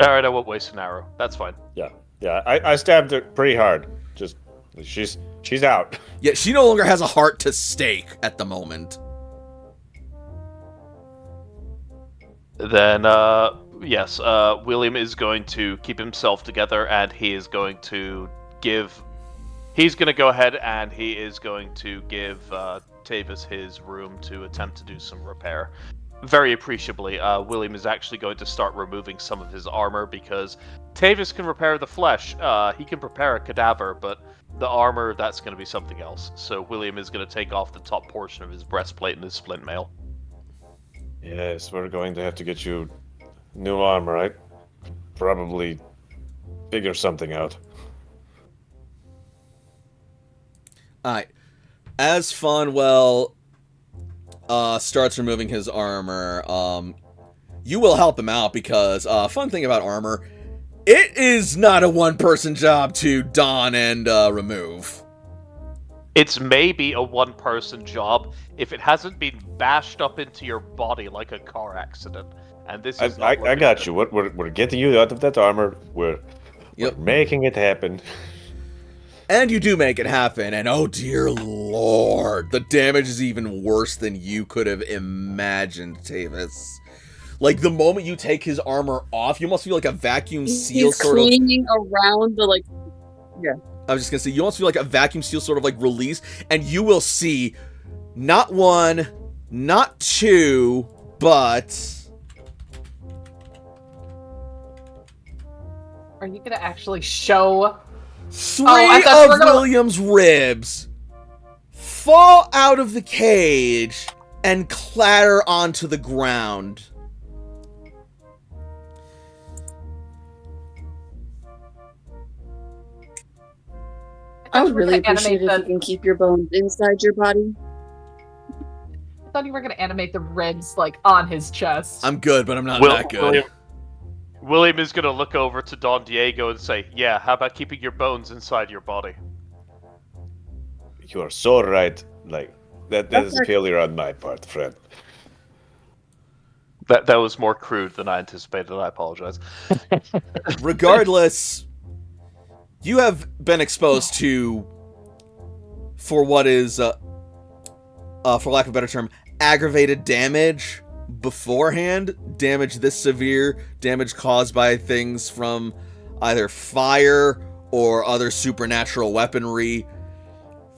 Alright, I won't waste an arrow. That's fine. Yeah. I stabbed her pretty hard. Just she's out. Yeah, she no longer has a heart to stake at the moment. Then, yes, William is going to keep himself together, and he is going to give... He's going to go ahead and he is going to give Tavis his room to attempt to do some repair. Very appreciably, William is actually going to start removing some of his armor, because Tavis can repair the flesh. He can prepare a cadaver, but the armor, that's going to be something else. So William is going to take off the top portion of his breastplate and his splint mail. Yes, we're going to have to get you new armor. I probably figure something out. Alright. As Fonwell starts removing his armor, you will help him out because, fun thing about armor, it is not a one-person job to don and remove. It's maybe a one-person job if it hasn't been bashed up into your body like a car accident. And this is I got you. We're getting you out of that armor. We're making it happen. And you do make it happen, and oh dear lord, the damage is even worse than you could have imagined, Tavis. Like, the moment you take his armor off, you almost feel like a vacuum seal He's sort of... clinging around the, like... Yeah. I was just gonna say, you almost feel like a vacuum seal sort of, like, release, and you will see not one, not two, but... Are you gonna actually show... Three of William's ribs fall out of the cage and clatter onto the ground. I would really appreciate it if you can keep your bones inside your body. I thought you were gonna animate the ribs, like, on his chest. I'm good, but I'm not that good. William is going to look over to Don Diego and say, yeah, how about keeping your bones inside your body? You are so right. Like, that is a failure on my part, friend. That was more crude than I anticipated. I apologize. Regardless, you have been exposed to, for what is, for lack of a better term, aggravated damage beforehand. Damage this severe, damage caused by things from either fire or other supernatural weaponry.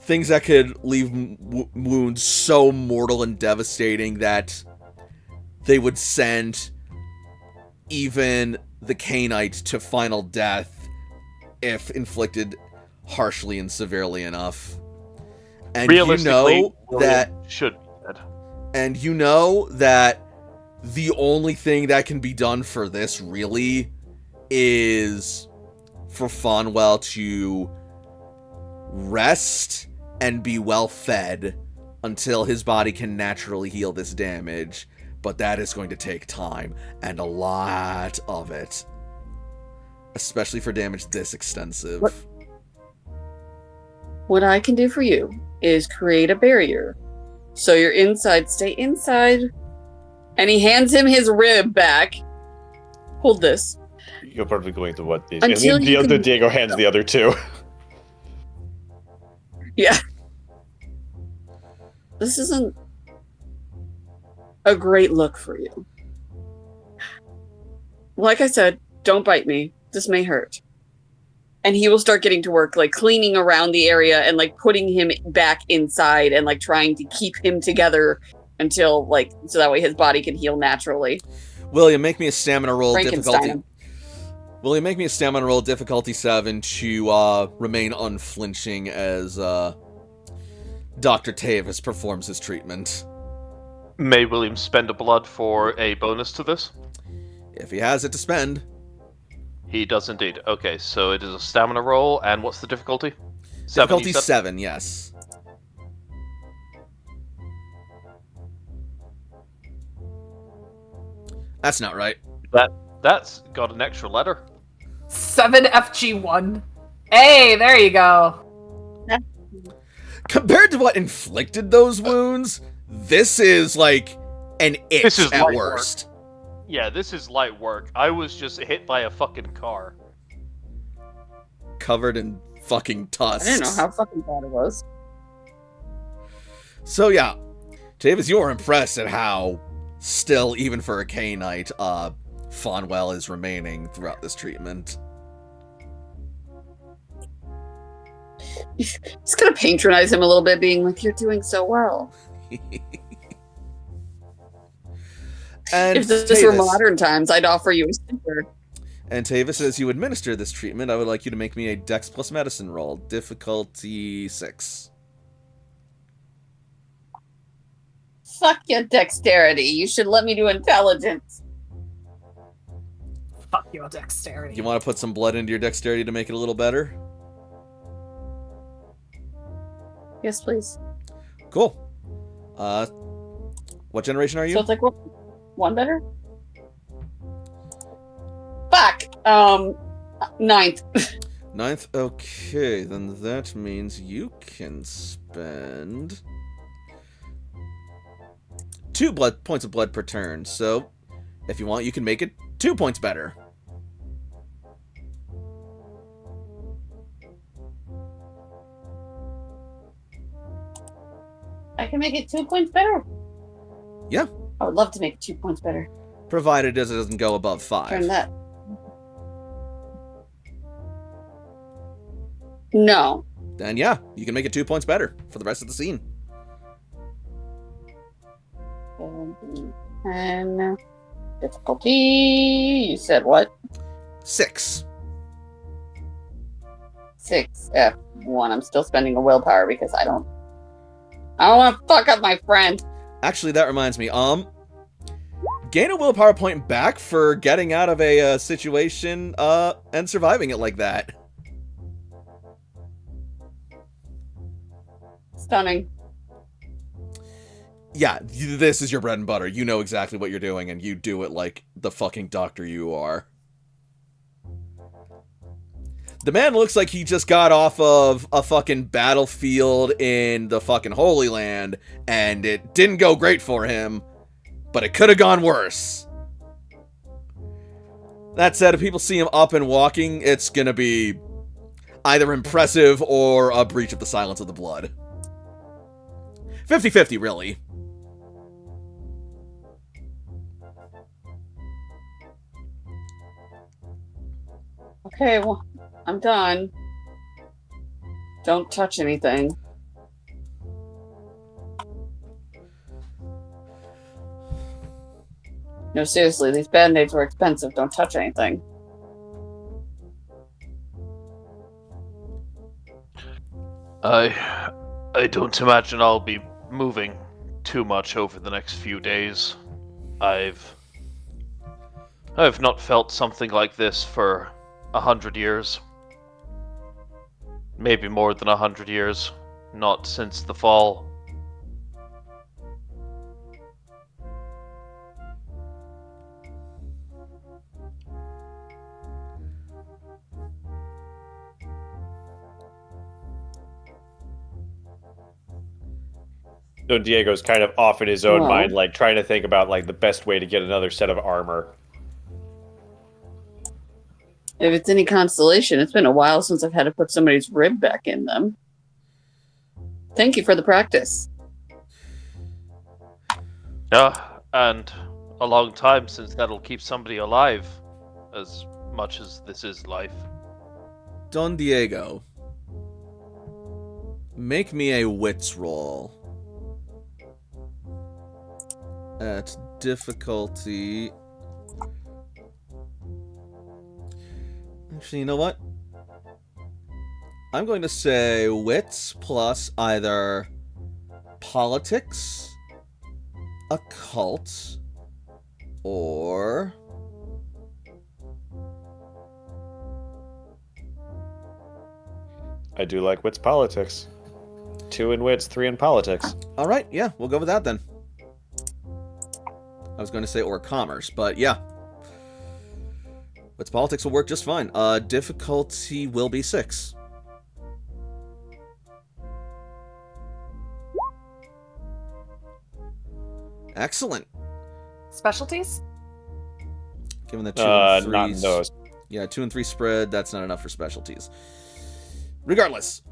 Things that could leave wounds so mortal and devastating that they would send even the Cainite to final death if inflicted harshly and severely enough. And you know that should be dead. And you know that the only thing that can be done for this really is for Fonwell to rest and be well fed until his body can naturally heal this damage. But that is going to take time, and a lot of it. Especially for damage this extensive. What I can do for you is create a barrier. So you're inside. Stay inside. And he hands him his rib back. Hold this. You're probably going to want these. Until and you then the can- Diego hands the other two. Yeah. This isn't a great look for you. Like I said, don't bite me. This may hurt. And he will start getting to work, like cleaning around the area and like putting him back inside and like trying to keep him together until like so that way his body can heal naturally. William, make me a stamina roll Frankenstein difficulty. him. William, make me a stamina roll difficulty 7 to remain unflinching as Dr. Tavis performs his treatment. May William spend a blood for a bonus to this? If he has it to spend. He does indeed. Okay, so it is a stamina roll, and what's the difficulty? Difficulty you said? 7, yes. That's not right. That's got an extra letter. 7FG1. Hey, there you go. Compared to what inflicted those wounds, this is like an itch This is at light worst. Yeah, this is light work. I was just hit by a fucking car. Covered in fucking tusks. I didn't know how fucking bad it was. So yeah, Tavis, you are impressed at how still, even for a K-Knight, Fonwell is remaining throughout this treatment. He's gonna patronize him a little bit, being like, "You're doing so well." And If this were Tavis- modern times, I'd offer you a sticker. And Tavis, as you administer this treatment, I would like you to make me a Dex plus Medicine roll. Difficulty 6. Fuck your dexterity. You should let me do intelligence. Fuck your dexterity. You want to put some blood into your dexterity to make it a little better? Yes, please. Cool. What generation are you? So it's like one better. Fuck. Ninth. 9th? Okay, then that means you can spend 2 points of blood per turn. So, if you want, you can make it 2 points better. I can make it 2 points better. Yeah. I would love to make it 2 points better. Provided it doesn't go above 5. Turn that. No. Then yeah, you can make it 2 points better for the rest of the scene. 10. Difficulty. You said what? 6. 6. F1. I'm still spending a willpower because I don't want to fuck up my friend. Actually, that reminds me. Gain a willpower point back for getting out of a situation and surviving it like that. Stunning. Yeah, this is your bread and butter. You know exactly what you're doing, and you do it like the fucking doctor you are. The man looks like he just got off of a fucking battlefield in the fucking Holy Land, and it didn't go great for him, but it could have gone worse. That said, if people see him up and walking, it's gonna be either impressive or a breach of the silence of the blood. 50-50, really. Okay, well, I'm done. Don't touch anything. No, seriously, these band-aids were expensive. Don't touch anything. I don't imagine I'll be moving too much over the next few days. I've not felt something like this for 100 years. Maybe more than 100 years. Not since the fall. So Diego's kind of off in his own Well. mind, like trying to think about like the best way to get another set of armor. If it's any consolation, it's been a while since I've had to put somebody's rib back in them. Thank you for the practice. Yeah, and a long time since that'll keep somebody alive, as much as this is life. Don Diego, make me a wits roll. At difficulty... Actually, you know what? I'm going to say wits plus either politics, occult, or... I do like wits politics. 2 in wits, 3 in politics. All right, yeah, we'll go with that then. I was going to say or commerce, but yeah. Wits politics will work just fine. Difficulty will be 6. Excellent. Specialties? Given the 2 and 3... not in those. Yeah, 2 and 3 spread, that's not enough for specialties. Regardless,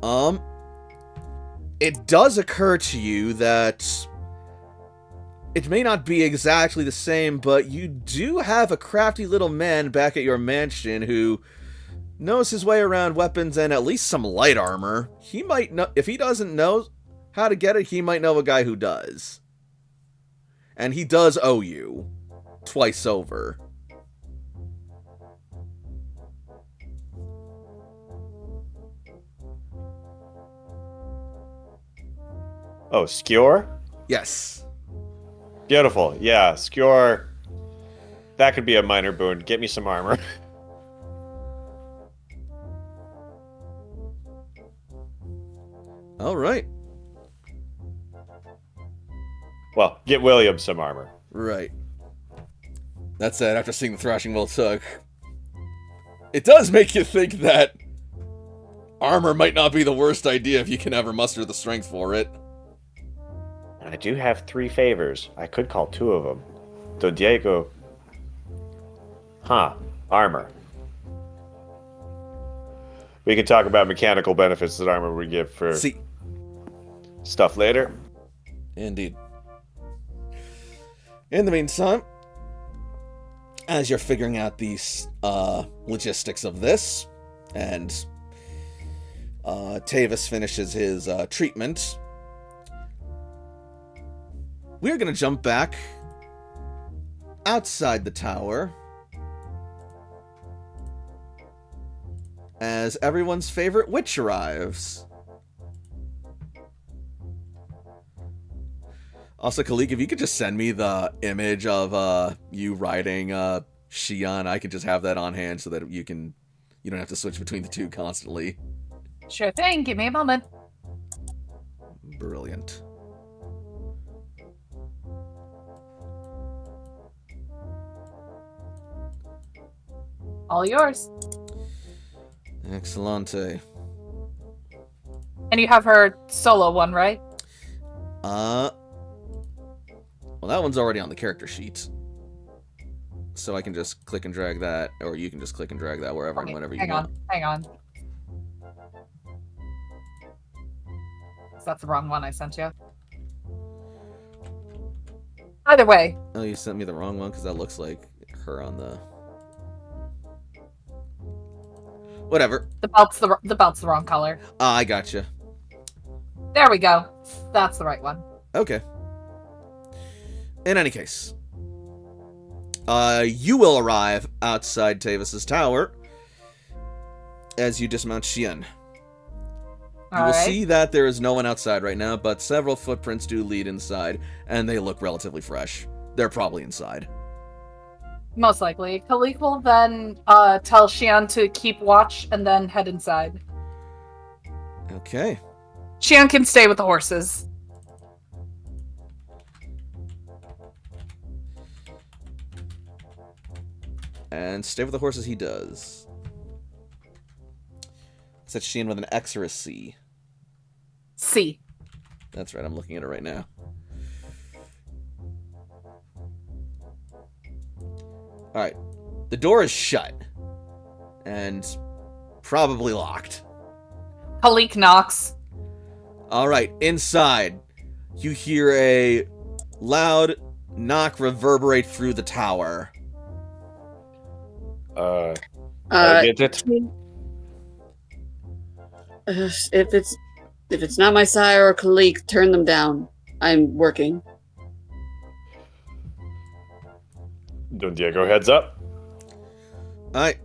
it does occur to you that it may not be exactly the same, but you do have a crafty little man back at your mansion who knows his way around weapons and at least some light armor. He might know, if he doesn't know how to get it, he might know a guy who does. And he does owe you twice over. Oh, Skewer? Yes. Beautiful. Yeah, Skewer. That could be a minor boon. Get me some armor. All right. Well, get William some armor. Right. That said, after seeing the thrashing Will took, it does make you think that armor might not be the worst idea if you can ever muster the strength for it. I do have 3 favors. I could call 2 of them. So Diego... Huh. Armor. We can talk about mechanical benefits that armor would give for stuff later. Indeed. In the meantime, as you're figuring out these logistics of this, and Tavis finishes his treatment, we're going to jump back outside the tower as everyone's favorite witch arrives. Also, Khalik, if you could just send me the image of you riding Shion, I could just have that on hand so that you don't have to switch between the two constantly. Sure thing. Give me a moment. Brilliant. All yours. Excellente. And you have her solo one, right? Well, that one's already on the character sheet. So I can just click and drag that, or you can just click and drag that wherever and whenever you want. Hang on. So that's the wrong one I sent you. Either way. Oh, you sent me the wrong one because that looks like her on the... Whatever. The belt's the wrong color. I gotcha. There we go. That's the right one. Okay. In any case, you will arrive outside Tavis's tower as you dismount Xian. You will see that there is no one outside right now, but several footprints do lead inside, and they look relatively fresh. They're probably inside. Most likely. Khalik will then tell Xian to keep watch and then head inside. Okay. Xian can stay with the horses. And stay with the horses he does. Is that Xian with an X or a C? C. That's right, I'm looking at it right now. Alright. The door is shut. And probably locked. Halik knocks. Alright, inside. You hear a loud knock reverberate through the tower. I Uh, get it. if it's not my sire or colleague, turn them down. I'm working. Don Diego heads up. Alright.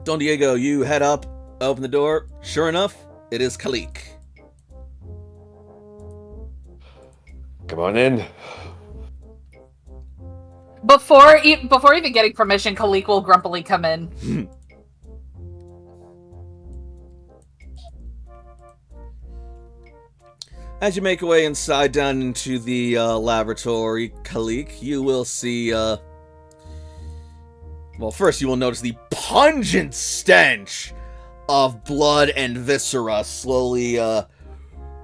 Don Diego, you head up, open the door. Sure enough, it is Khalik. Come on in. Before even getting permission, Khalik will grumpily come in. As you make your way inside down into the laboratory, Khalik, you will see, well, first you will notice the pungent stench of blood and viscera slowly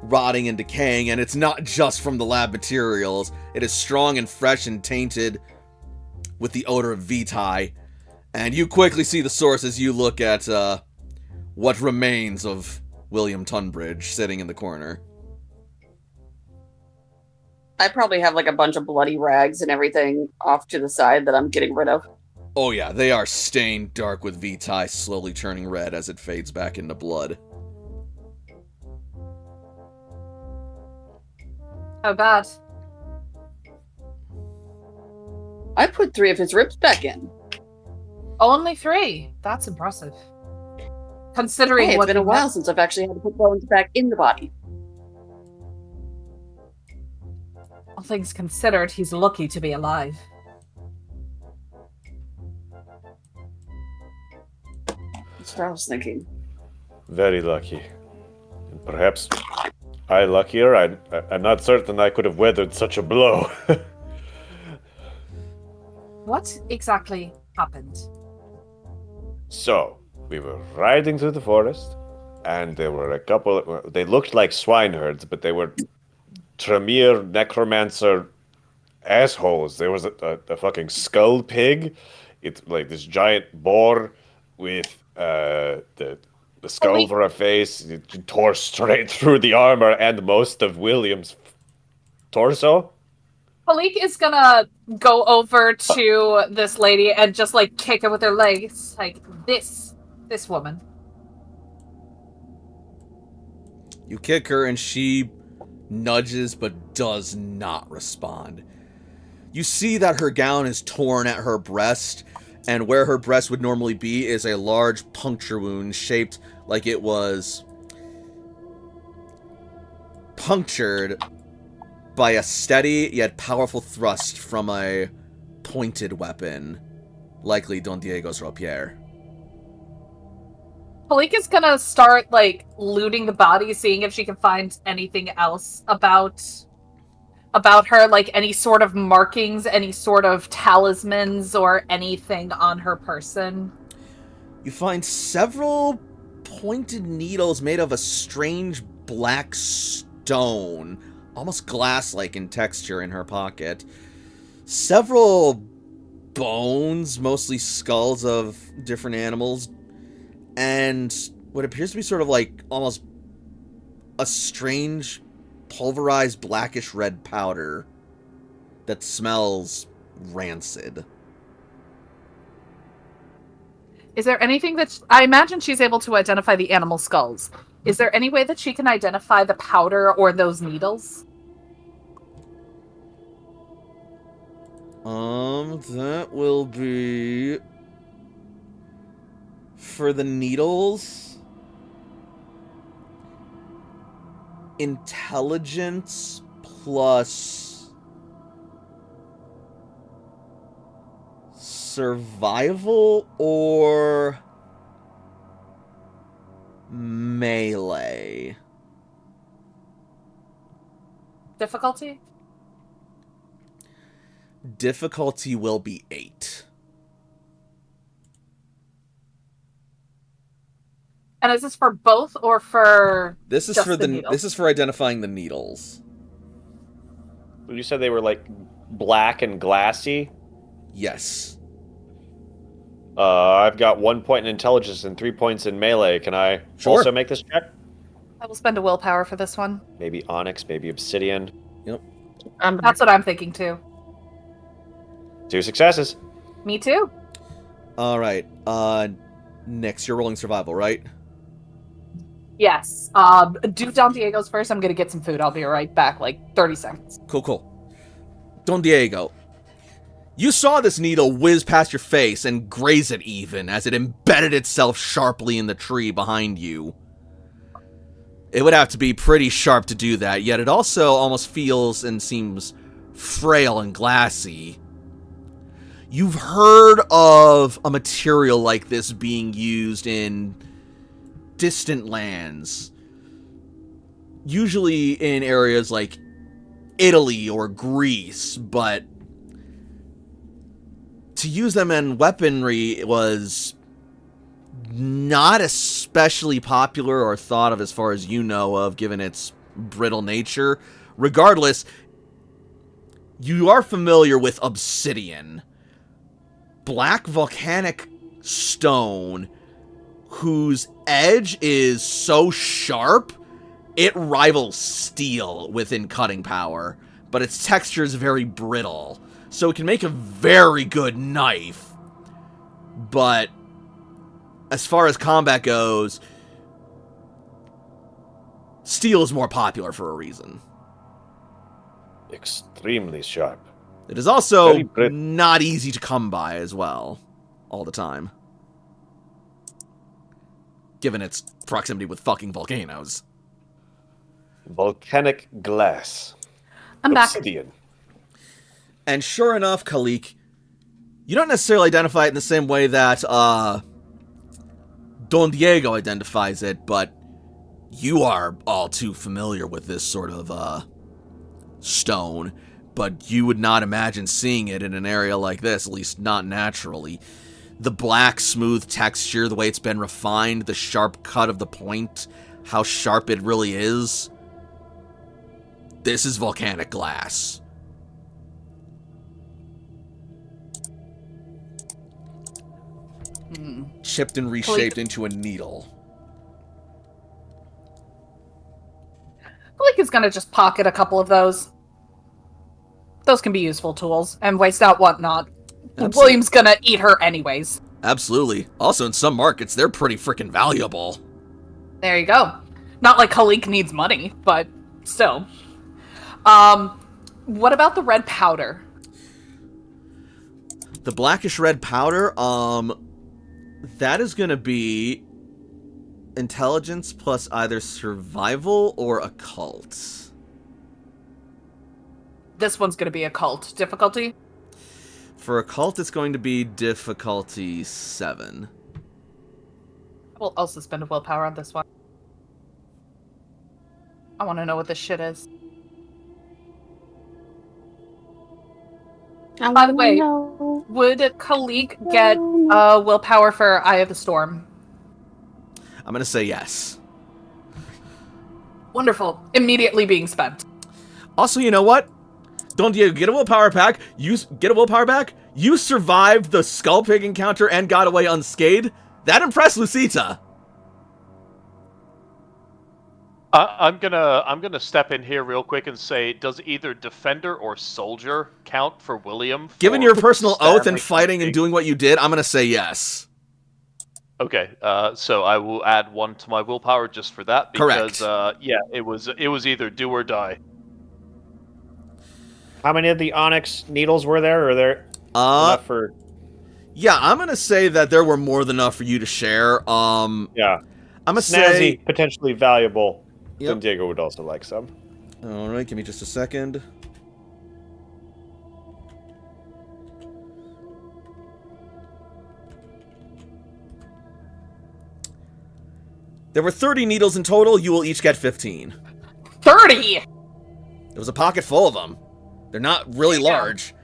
rotting and decaying, and it's not just from the lab materials. It is strong and fresh and tainted with the odor of vitae, and you quickly see the source as you look at what remains of William Tunbridge sitting in the corner. I probably have like a bunch of bloody rags and everything off to the side that I'm getting rid of. Oh yeah, they are stained dark with vitae, slowly turning red as it fades back into blood. How bad? I put 3 of his ribs back in. Only 3. That's impressive. Considering Hey, it's what been a you while have- since I've actually had to put bones back in the body. All things considered, he's lucky to be alive. That's what I was thinking. Very lucky. And perhaps I luckier. I'm not certain I could have weathered such a blow. What exactly happened? So, we were riding through the forest, and there were a couple. They looked like swineherds, but they were Tremere necromancer assholes. There was a fucking skull pig. It's like this giant boar with the skull wait. for a face. It tore straight through the armor and most of William's torso. Khalik is gonna go over to this lady and just like kick her with her legs, like this woman. You kick her and she nudges but does not respond. You see that her gown is torn at her breast, and where her breast would normally be is a large puncture wound shaped like it was punctured by a steady yet powerful thrust from a pointed weapon, likely Don Diego's rapier. Khalik is gonna start like looting the body, seeing if she can find anything else about her, like any sort of markings, any sort of talismans, or anything on her person. You find several pointed needles made of a strange black stone, almost glass-like in texture, in her pocket. Several bones, mostly skulls of different animals, and what appears to be sort of like almost a strange pulverized blackish red powder that smells rancid. Is there anything that I imagine she's able to identify the animal skulls? Is there any way that she can identify the powder or those needles? That will be for the needles. Intelligence plus survival or melee. Difficulty? Difficulty will be 8. And is this for both or for This is just for the needle? this is for identifying the needles. You said they were like black and glassy. Yes. I've got 1 point in intelligence and 3 points in melee. Can I Sure. also make this check? I will spend a willpower for this one. Maybe onyx, maybe obsidian. That's what I'm thinking too. 2 successes. Me too. All right. Nix, you're rolling survival, right? Yes. Do Don Diego's first. I'm gonna get some food. I'll be right back. Like 30 seconds. Cool. Don Diego, you saw this needle whiz past your face and graze it even as it embedded itself sharply in the tree behind you. It would have to be pretty sharp to do that, yet it also almost feels and seems frail and glassy. You've heard of a material like this being used in distant lands, usually in areas like Italy or Greece, but to use them in weaponry was not especially popular or thought of as far as you know of, given its brittle nature. Regardless, you are familiar with obsidian. Black volcanic stone whose edge is so sharp it rivals steel within cutting power, but its texture is very brittle, so it can make a very good knife. But as far as combat goes, steel is more popular for a reason. Extremely sharp. It is also Very brittle. not easy to come by as well, all the time. Given its proximity with fucking volcanoes. Volcanic glass. I'm back. Obsidian. And sure enough, Khalik, you don't necessarily identify it in the same way that Don Diego identifies it, but you are all too familiar with this sort of stone. But you would not imagine seeing it in an area like this, at least not naturally. The black, smooth texture, the way it's been refined, the sharp cut of the point, how sharp it really is. This is volcanic glass. Chipped and reshaped into a needle. Blake is gonna just pocket a couple of those. Those can be useful tools, and waste out whatnot. Absolutely. William's gonna eat her anyways. Absolutely. Also, in some markets, they're pretty freaking valuable. There you go. Not like Khalik needs money, but still. What about the red powder? The blackish red powder, that is gonna be intelligence plus either survival or occult. This one's gonna be occult. Difficulty? For occult, it's going to be difficulty 7. I will also spend a willpower on this one. I want to know what this shit is. By the way, would Khalik get willpower for Eye of the Storm? I'm gonna say yes. Wonderful. Immediately being spent. Also, you know what? Don Diego, get a willpower back. Get a willpower back. You survived the skull pig encounter and got away unscathed. That impressed Lucita. I'm gonna step in here real quick and say, does either defender or soldier count for William? Given for your personal oath and standing fighting and doing what you did, I'm gonna say yes. Okay, so I will add 1 to my willpower just for that because, yeah, it was either do or die. How many of the onyx needles were there? Or there enough for? Yeah, I'm gonna say that there were more than enough for you to share. Yeah, I'm gonna snazzy, say potentially valuable. Yep. Don Diego would also like some. All right, give me just a second. There were 30 needles in total. You will each get 15. 30! There was a pocket full of them. They're not really large.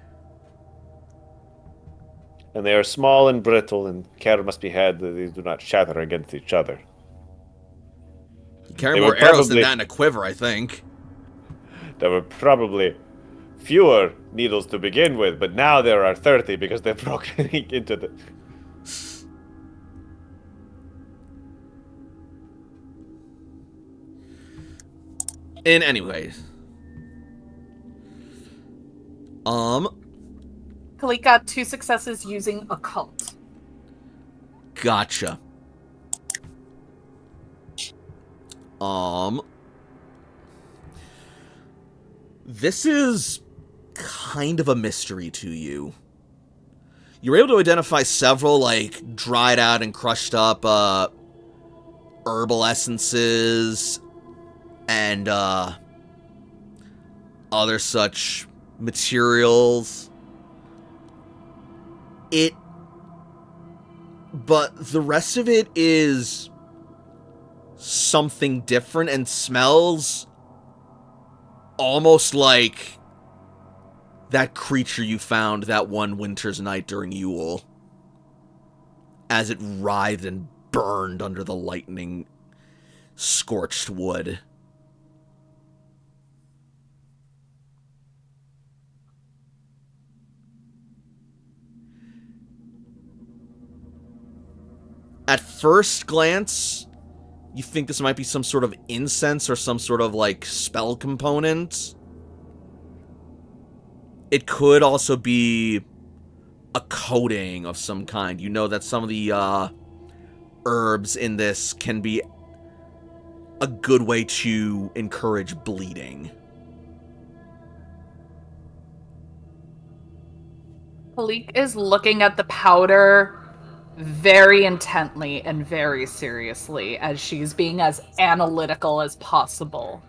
And they are small and brittle, and care must be had that they do not shatter against each other. You carry They more were arrows than probably- that in a quiver, I think. There were probably fewer needles to begin with, but now there are 30 because they're broken into the... In any ways. Kalik got 2 successes using occult. Gotcha. This is kind of a mystery to you. You're able to identify several, like, dried out and crushed up, herbal essences and, other such materials. But the rest of it is something different and smells almost like that creature you found that one winter's night during Yule, as it writhed and burned under the lightning scorched wood. At first glance, you think this might be some sort of incense or some sort of, like, spell component. It could also be a coating of some kind. You know that some of the herbs in this can be a good way to encourage bleeding. Kalik is looking at the powder very intently and very seriously as she's being as analytical as possible.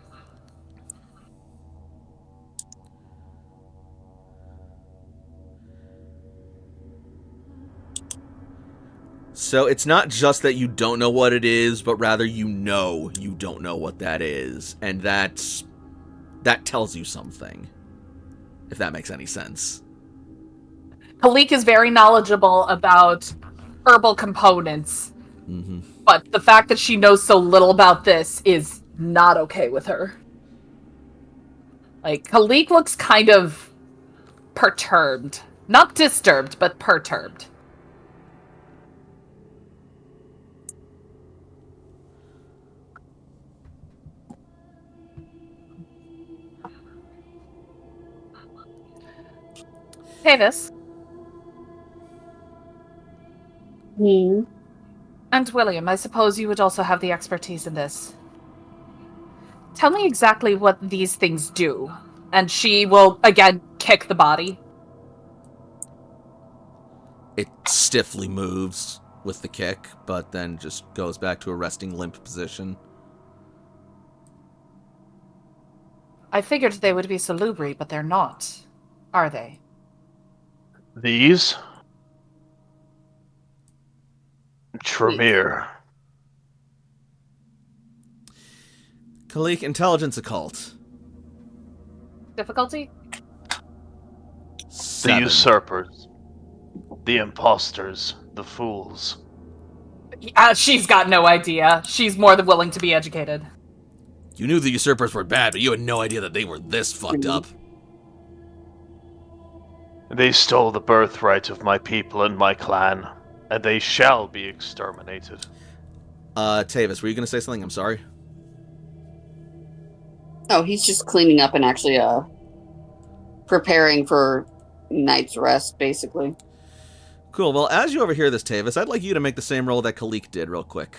So it's not just that you don't know what it is, but rather you don't know what that is. And that tells you something. If that makes any sense. Kalik is very knowledgeable about herbal components, but the fact that she knows so little about this is not okay with her. Like, Kalik looks kind of perturbed. Not disturbed, but perturbed. Tavis and William, I suppose you would also have the expertise in this. Tell me exactly what these things do. And she will, again, kick the body. It stiffly moves with the kick, but then just goes back to a resting limp position. I figured they would be salubri, but they're not. Are they? These? Tremere. Kalik, intelligence occult. Difficulty? The 7. usurpers. The imposters. The fools. She's got no idea. She's more than willing to be educated. You knew the usurpers were bad, but you had no idea that they were this fucked up. They stole the birthright of my people and my clan, and they shall be exterminated. Tavis, were you going to say something? I'm sorry. Oh, he's just cleaning up and actually preparing for night's rest, basically. Cool. Well, as you overhear this, Tavis, I'd like you to make the same roll that Kalik did real quick.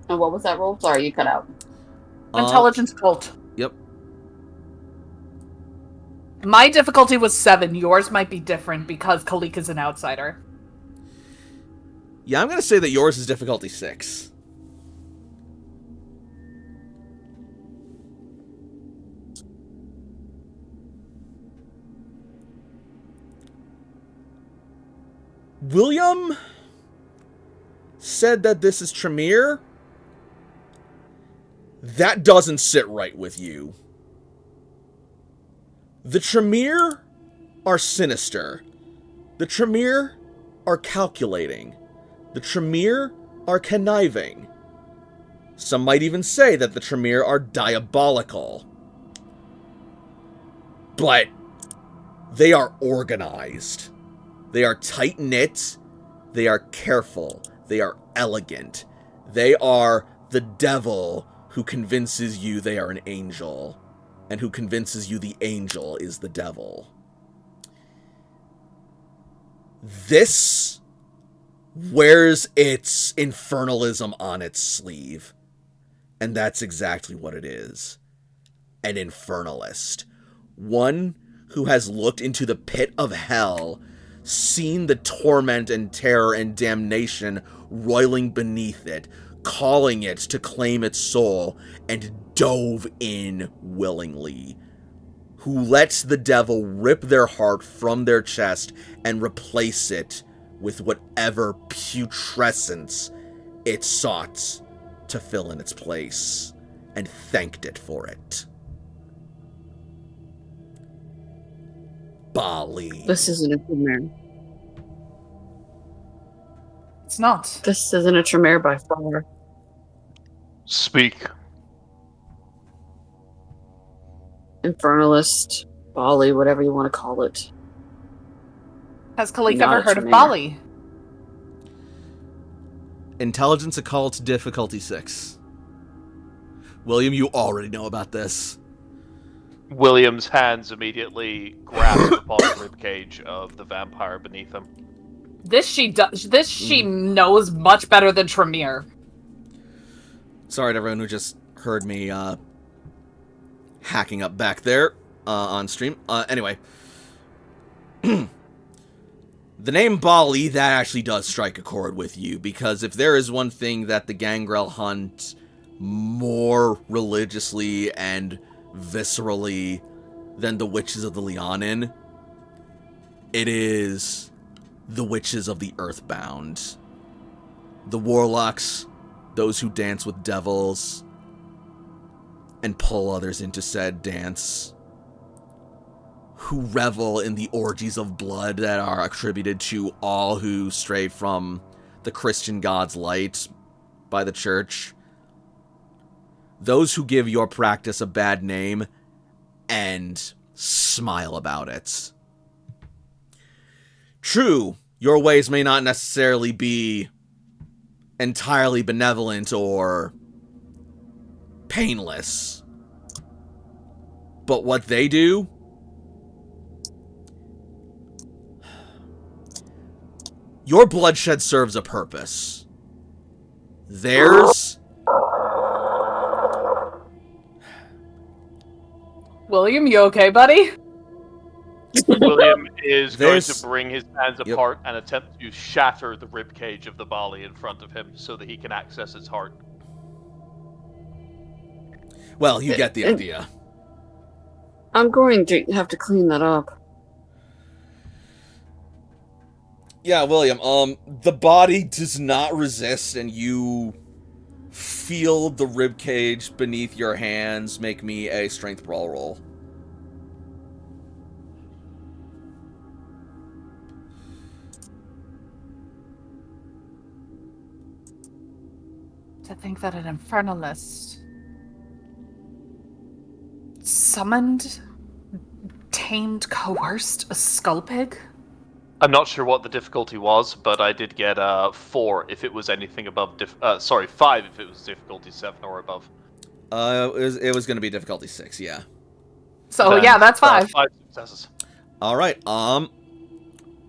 And what was that roll? Sorry, you cut out. Intelligence occult. Yep. My difficulty was 7. Yours might be different because Kalik is an outsider. Yeah, I'm going to say that yours is difficulty 6. William said that this is Tremere. That doesn't sit right with you. The Tremere are sinister. The Tremere are calculating. The Tremere are conniving. Some might even say that the Tremere are diabolical. But they are organized. They are tight-knit. They are careful. They are elegant. They are the devil who convinces you they are an angel, and who convinces you the angel is the devil. This wears its infernalism on its sleeve. And that's exactly what it is. An infernalist. One who has looked into the pit of hell, seen the torment and terror and damnation roiling beneath it, calling it to claim its soul, and dove in willingly. Who lets the devil rip their heart from their chest and replace it with whatever putrescence it sought to fill in its place, and thanked it for it. Bali. This isn't a Tremere. It's not. This isn't a Tremere by far. Speak. Infernalist, Bali, whatever you want to call it. Has Kalik Not ever a heard of Tremere. Bali? Intelligence occult difficulty 6. William, you already know about this. William's hands immediately grasp upon the ribcage of the vampire beneath him. This she does. This she knows much better than Tremere. Sorry to everyone who just heard me hacking up back there on stream. Anyway. The name Bali, that actually does strike a chord with you, because if there is one thing that the Gangrel hunt more religiously and viscerally than the witches of the Leonin, it is the witches of the Earthbound. The warlocks, those who dance with devils and pull others into said dance, who revel in the orgies of blood that are attributed to all who stray from the Christian God's light by the church. Those who give your practice a bad name and smile about it. True, your ways may not necessarily be entirely benevolent or painless, but what they do, your bloodshed serves a purpose. Theirs... William, you okay, buddy? William is going There's- to bring his hands Yep. apart and attempt to shatter the ribcage of the Bali in front of him so that he can access its heart. Well, you get the it- idea. I'm going to have to clean that up. Yeah, William, the body does not resist, and you feel the ribcage beneath your hands. Make me a strength brawl roll. To think that an infernalist summoned, tamed, coerced a skull pig? I'm not sure what the difficulty was, but I did get 4 if it was anything above 5 if it was difficulty 7 or above. It was going to be difficulty 6, yeah. So Then, yeah, that's 5. 5 successes. All right,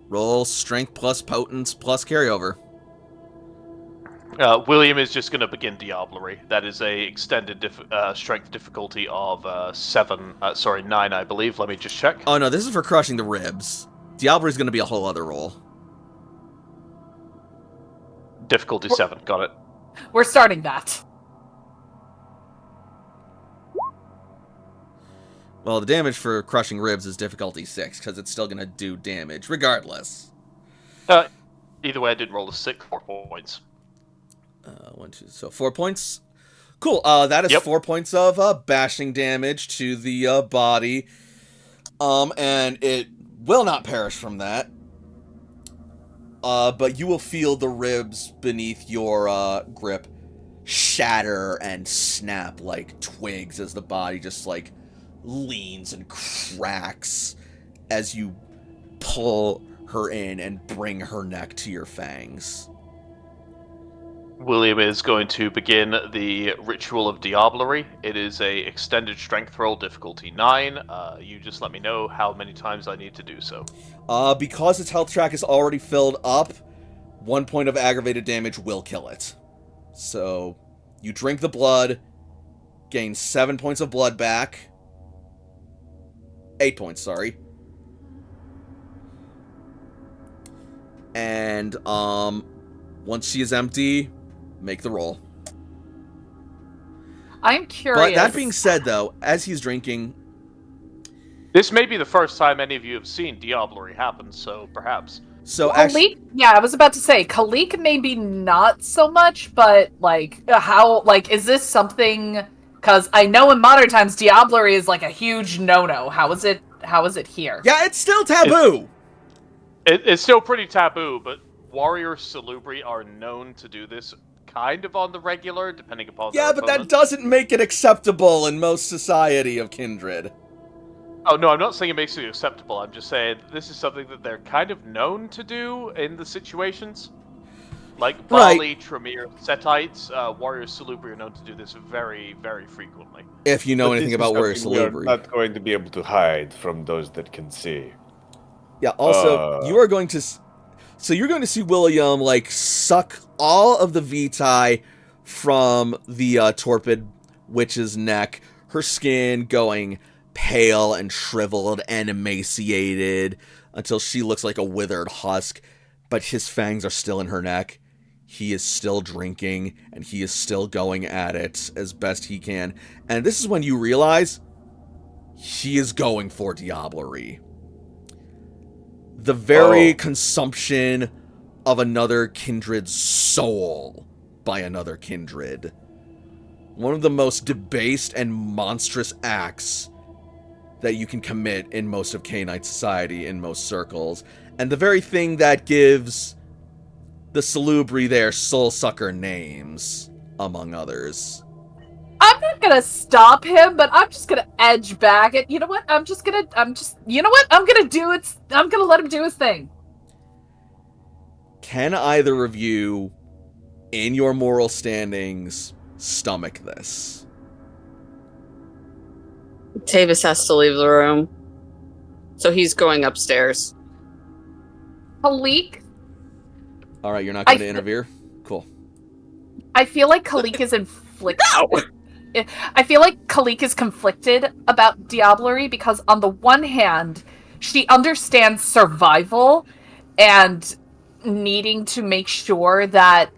roll strength plus potence plus carryover. William is just going to begin Diablerie. That is a extended strength difficulty of 9, I believe. Let me just check. Oh no, this is for crushing the ribs. Diablo is going to be a whole other roll. Difficulty 7, got it. We're starting that. Well, the damage for crushing ribs is difficulty 6, because it's still going to do damage, regardless. Either way, I did roll a 6, 4 points. So 4 points. Cool. That is Yep. 4 points of bashing damage to the body. And it will not perish from that. but you will feel the ribs beneath your grip shatter and snap like twigs as the body just like leans and cracks as you pull her in and bring her neck to your fangs. William is going to begin the Ritual of Diablerie. It is a extended strength roll, difficulty 9. You just let me know how many times I need to do so. Because its health track is already filled up, 1 point of aggravated damage will kill it. So, you drink the blood, gain 7 points of blood back. 8 points, sorry. And, once she is empty, make the roll. I'm curious. But that being said, though, as he's drinking... This may be the first time any of you have seen Diablerie happen, so perhaps. So actually... Kalik, yeah, I was about to say, Kalik maybe not so much, but, like, how, like, is this something... Because I know in modern times, Diablerie is, like, a huge no-no. How is it here? Yeah, it's still taboo! It's still pretty taboo, but warrior salubri are known to do this kind of on the regular, depending upon their Yeah, but that opponent. doesn't make it acceptable in most society of Kindred. Oh, no, I'm not saying it makes it acceptable. I'm just saying this is something that they're kind of known to do in the situations. Like Bali, Tremere, Setites, warrior salubri are known to do this very, very frequently. If you know But anything this is about warrior something we are salubri. not going to be able to hide from those that can see. Yeah, also, you are going to... So you're going to see William, like, suck all of the vitae from the torpid witch's neck, her skin going pale and shriveled and emaciated until she looks like a withered husk, but his fangs are still in her neck. He is still drinking, and he is still going at it as best he can. And this is when you realize he is going for Diablerie. The very consumption of another kindred's soul by another kindred. One of the most debased and monstrous acts that you can commit in most of Cainite society, in most circles. And the very thing that gives the Salubri their soul-sucker names, among others. I'm not gonna stop him, but I'm just gonna edge back and you know what? I'm gonna let him do his thing. Can either of you, in your moral standings, stomach this? Tavis has to leave the room. So he's going upstairs. Kalik, Alright, you're not going to interfere? Cool. I feel like Kalik is inflicted. I feel like Kalik is conflicted about Diablerie because on the one hand, she understands survival and needing to make sure that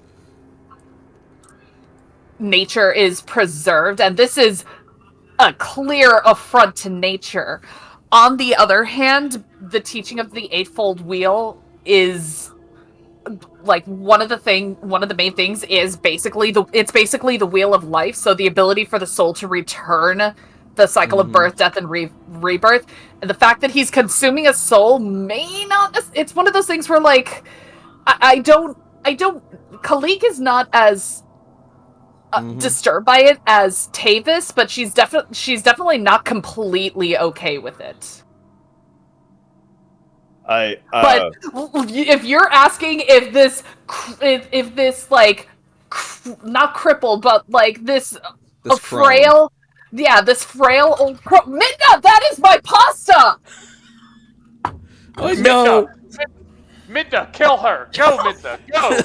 nature is preserved, and this is a clear affront to nature. On the other hand, the teaching of the Eightfold Wheel is like one of the main things is basically the wheel of life, so the ability for the soul to return the cycle of birth, death, and rebirth. And the fact that he's consuming a soul may not, it's one of those things where like I don't Kalik is not as disturbed by it as Tavis, but she's definitely not completely okay with it. But if you're asking if this like not crippled, but like this frail, this frail old Midna, that is my pasta. Oh no! Midna, kill her! Go, Midna, go!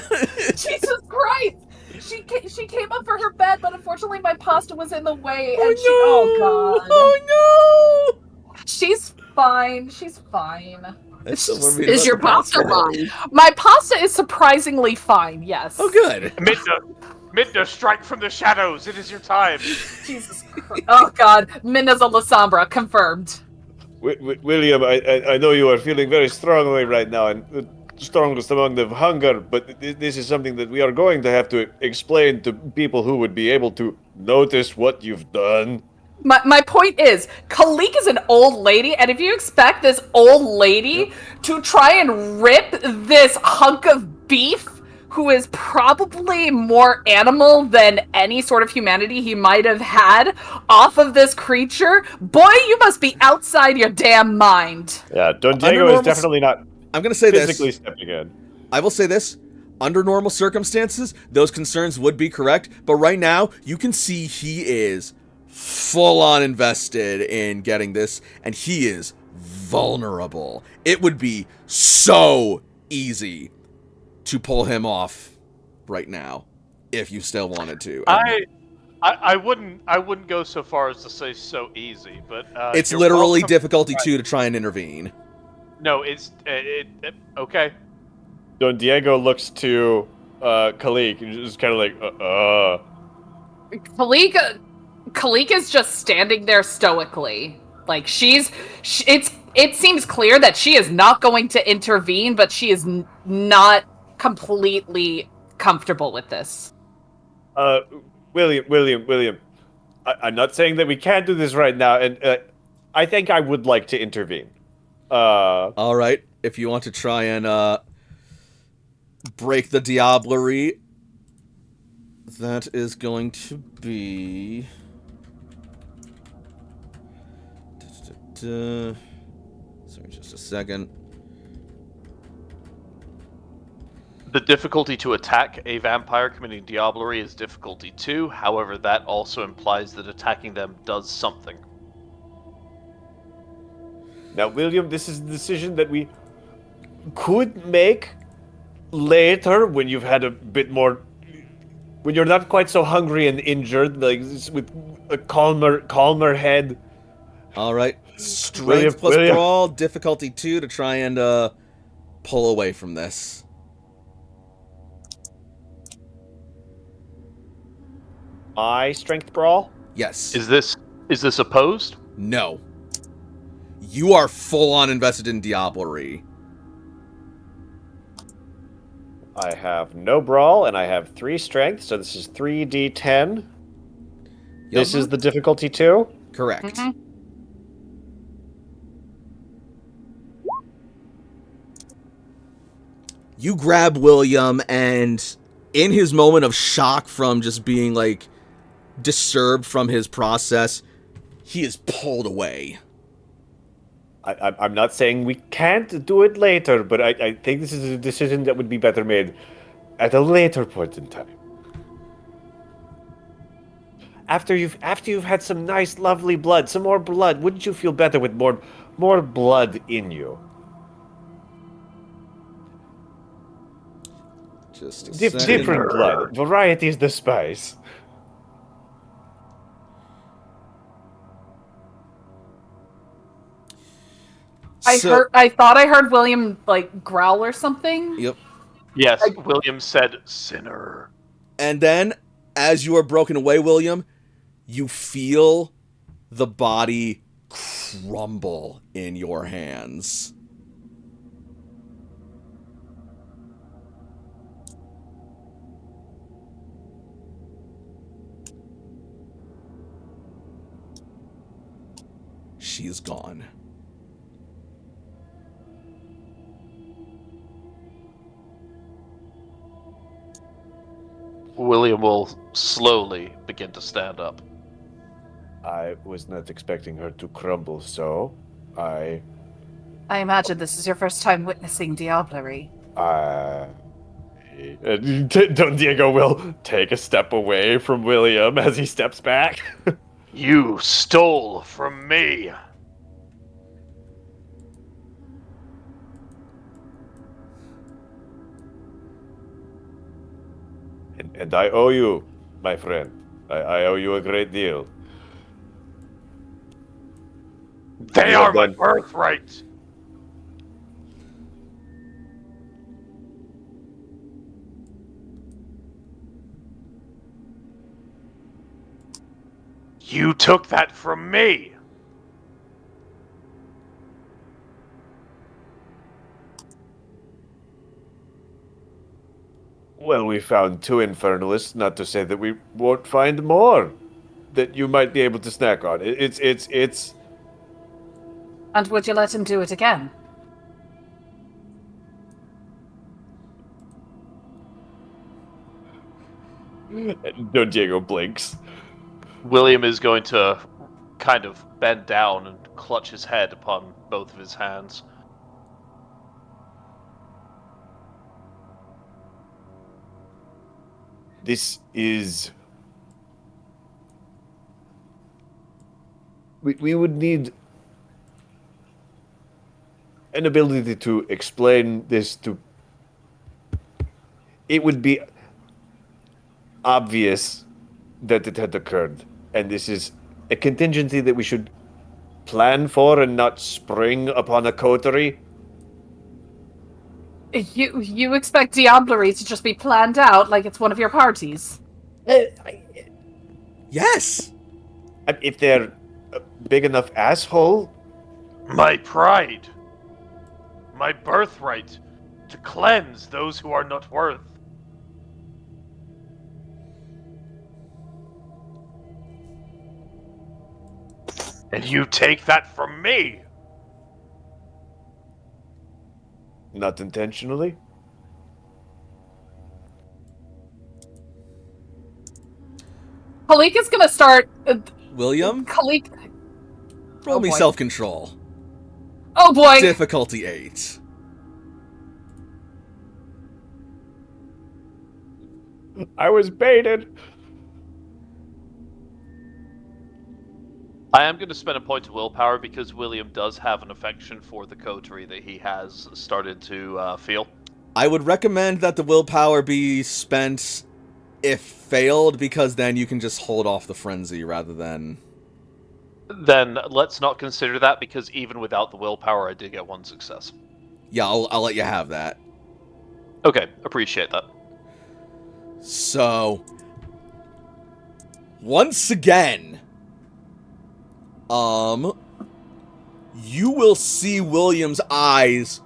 Jesus Christ! She came up for her bed, but unfortunately my pasta was in the way, and Oh no! She's fine. She's fine. Is your pasta fine? My pasta is surprisingly fine, yes. Oh, good. Midna, strike from the shadows. It is your time. Jesus Christ. Oh, God. Minna's on La Sombra. Confirmed. William, I know you are feeling very strongly right now, and the strongest among the hunger, but this is something that we are going to have to explain to people who would be able to notice what you've done. My point is, Kalik is an old lady, and if you expect this old lady to try and rip this hunk of beef, who is probably more animal than any sort of humanity he might have had, off of this creature, boy, you must be outside your damn mind. Yeah, Don Under Diego is normal definitely not I'm gonna say physically this. stepping in. I will say this. Under normal circumstances, those concerns would be correct, but right now, you can see he is full on invested in getting this, and he is vulnerable. It would be so easy to pull him off right now, if you still wanted to. I wouldn't go so far as to say so easy, but It's you're literally welcome. difficulty 2 to try and intervene. No, it's okay. Don Diego looks to Kalik and just kind of like, Kalik is just standing there stoically. Like it seems clear that she is not going to intervene, but she is not completely comfortable with this. William. I'm not saying that we can't do this right now, and I think I would like to intervene. All right, if you want to try and break the diablerie, that is going to be. Sorry, just a second. The difficulty to attack a vampire committing diablerie is difficulty 2. However, that also implies that attacking them does something. Now, William, this is a decision that we could make later when you've had a bit more, when you're not quite so hungry and injured, like with a calmer head. All right, strength plus William. brawl, difficulty 2 to try and pull away from this. My strength brawl? Yes. Is this opposed? No. You are full on invested in diablerie. I have no brawl, and I have 3 strength, so this is 3d10. Yep. This is the difficulty 2? Correct. Mm-hmm. You grab William, and in his moment of shock from just being, like, disturbed from his process, he is pulled away. I'm not saying we can't do it later, but I think this is a decision that would be better made at a later point in time. After you've had some nice, lovely blood, some more blood, wouldn't you feel better with more blood in you? Just a second. Different blood. Variety is the spice. I thought I heard William like growl or something. Yep. Yes, William said sinner. And then, as you are broken away, William, you feel the body crumble in your hands. She's gone. William will slowly begin to stand up. I was not expecting her to crumble, so I imagine this is your first time witnessing diablerie. Don Diego will take a step away from William as he steps back. You stole from me. And I owe you, my friend. I owe you a great deal. They are my birthright. You took that from me. Well, we found 2 infernalists, not to say that we won't find more. that you might be able to snack on. It's. And would you let him do it again? Don Diego blinks. William is going to kind of bend down and clutch his head upon both of his hands. This is. We would need an ability to explain this to. It would be obvious that it had occurred, and this is a contingency that we should plan for and not spring upon a coterie. You expect Diablerie to just be planned out like it's one of your parties? Yes! If they're a big enough asshole. My pride, my birthright, to cleanse those who are not worth. And you take that from me! Not intentionally. Khalik is gonna start. William, Khalik. roll Oh me boy. self-control. Oh boy! Difficulty 8. I was baited. I am going to spend a point of willpower because William does have an affection for the coterie that he has started to feel. I would recommend that the willpower be spent if failed, because then you can just hold off the frenzy rather than... Then let's not consider that, because even without the willpower, I did get one success. Yeah, I'll let you have that. Okay, appreciate that. So, once again, you will see William's eyes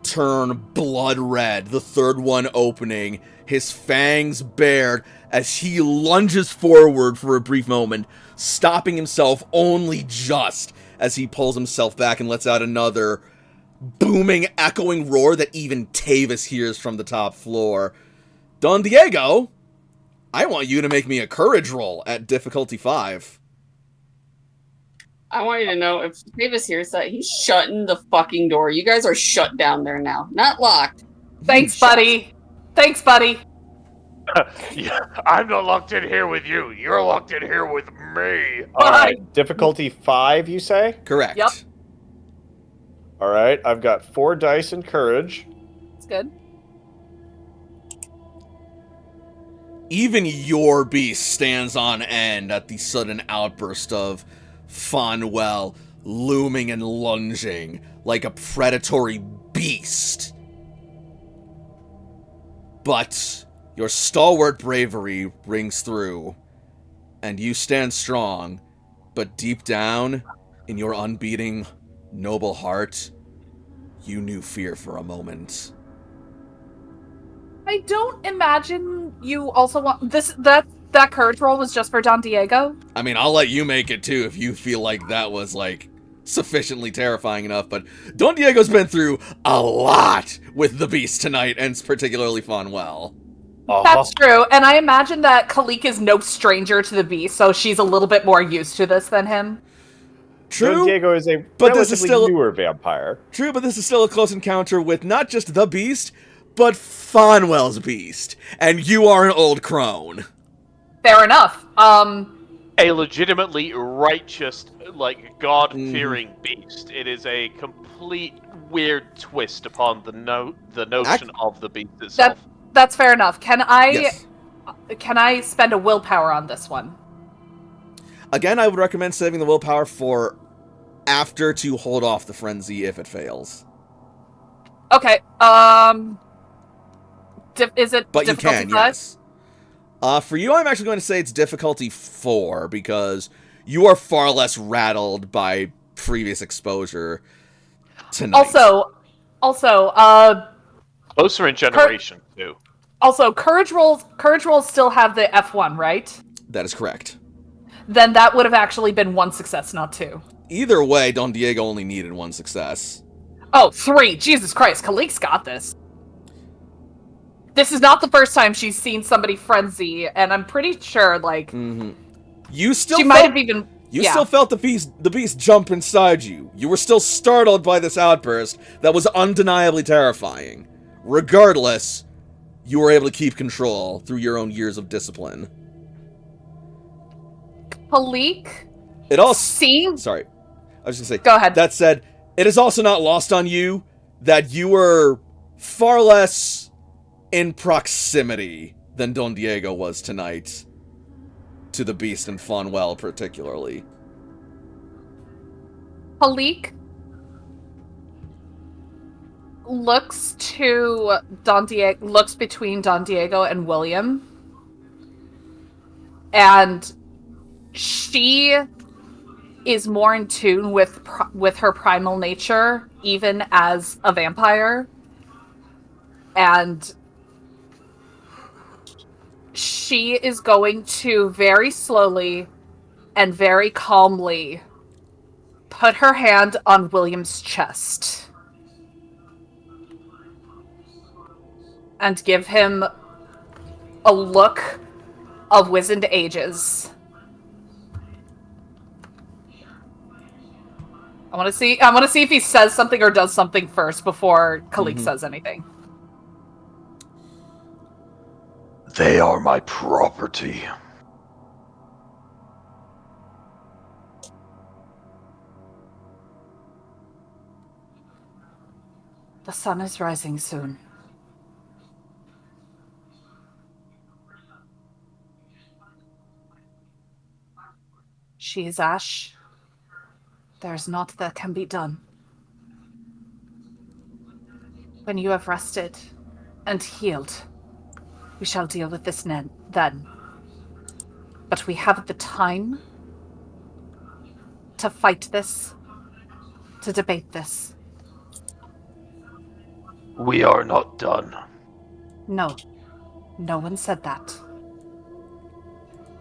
turn blood red, the third one opening, his fangs bared as he lunges forward for a brief moment, stopping himself only just as he pulls himself back and lets out another booming, echoing roar that even Tavis hears from the top floor. Don Diego, I want you to make me a courage roll at difficulty 5. I want you to know, if Davis hears that, he's shutting the fucking door. You guys are shut down there now. Not locked. Thanks, buddy. Thanks, buddy. Yeah, I'm not locked in here with you. You're locked in here with me. All right, difficulty 5, you say? Correct. Yep. All right, I've got 4 dice in courage. It's good. Even your beast stands on end at the sudden outburst of Fonwell looming and lunging like a predatory beast. But your stalwart bravery rings through, and you stand strong, but deep down, in your unbeating, noble heart, you knew fear for a moment. I don't imagine you also want this. That courage roll was just for Don Diego. I mean, I'll let you make it too if you feel like that was like sufficiently terrifying enough, but Don Diego's been through a lot with the beast tonight, and particularly Fonwell. That's true, and I imagine that Khalik is no stranger to the beast, so she's a little bit more used to this than him. True, Don Diego is a but this is still newer vampire. True, but this is still a close encounter with not just the beast, but Fonwell's beast, and you are an old crone. Fair enough. A legitimately righteous, like, God-fearing beast. It is a complete weird twist upon the notion of the beast itself. That's fair enough. Can I Yes. spend a willpower on this one? Again, I would recommend saving the willpower for after to hold off the frenzy if it fails. Okay. Is it But you difficulty can, 5? yes. For you, I'm actually going to say it's difficulty 4, because you are far less rattled by previous exposure tonight. Also, Closer in generation, too. also, courage rolls still have the F1, right? That is correct. then that would have actually been 1 success, not 2. Either way, Don Diego only needed 1 success. Oh, 3. Jesus Christ, Kalik's got this. This is not the first time she's seen somebody frenzy, and I'm pretty sure, like... You still she felt, might have even... You still felt the beast jump inside you. You were still startled by this outburst that was undeniably terrifying. Regardless, you were able to keep control through your own years of discipline. Kalik It also... seems... Sorry. I was going to say... Go ahead. That said, it is also not lost on you that you were far less in proximity than Don Diego was tonight to the beast and Fonwell particularly. Kalik looks between Don Diego and William, and she is more in tune with her primal nature, even as a vampire, and she is going to very slowly and very calmly put her hand on William's chest and give him a look of wizened ages. I want to see if he says something or does something first before Kalik says anything. They are my property. The sun is rising soon. She is ash. There is naught that can be done. When you have rested and healed, we shall deal with this then. But we have the time to fight this, to debate this. We are not done. No. No one said that.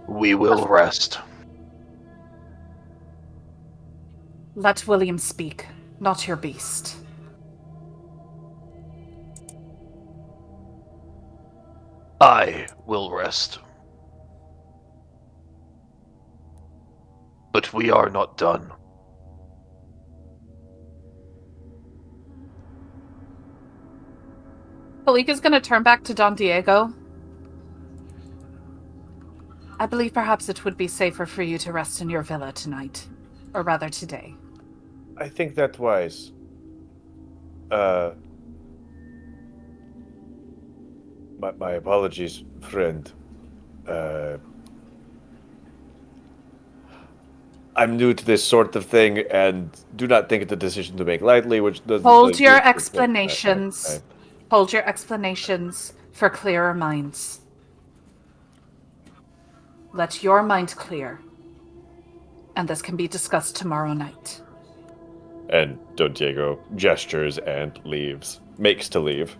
We will rest. Let William speak, not your beast. I will rest. But we are not done. Kalik is going to turn back to Don Diego. I believe perhaps it would be safer for you to rest in your villa tonight. Or rather today. I think that's wise. My apologies, friend. I'm new to this sort of thing and do not think it's a decision to make lightly, which doesn't... Hold your explanations. Hold your explanations for clearer minds. Let your mind clear. And this can be discussed tomorrow night. And Don Diego gestures and leaves. Makes to leave.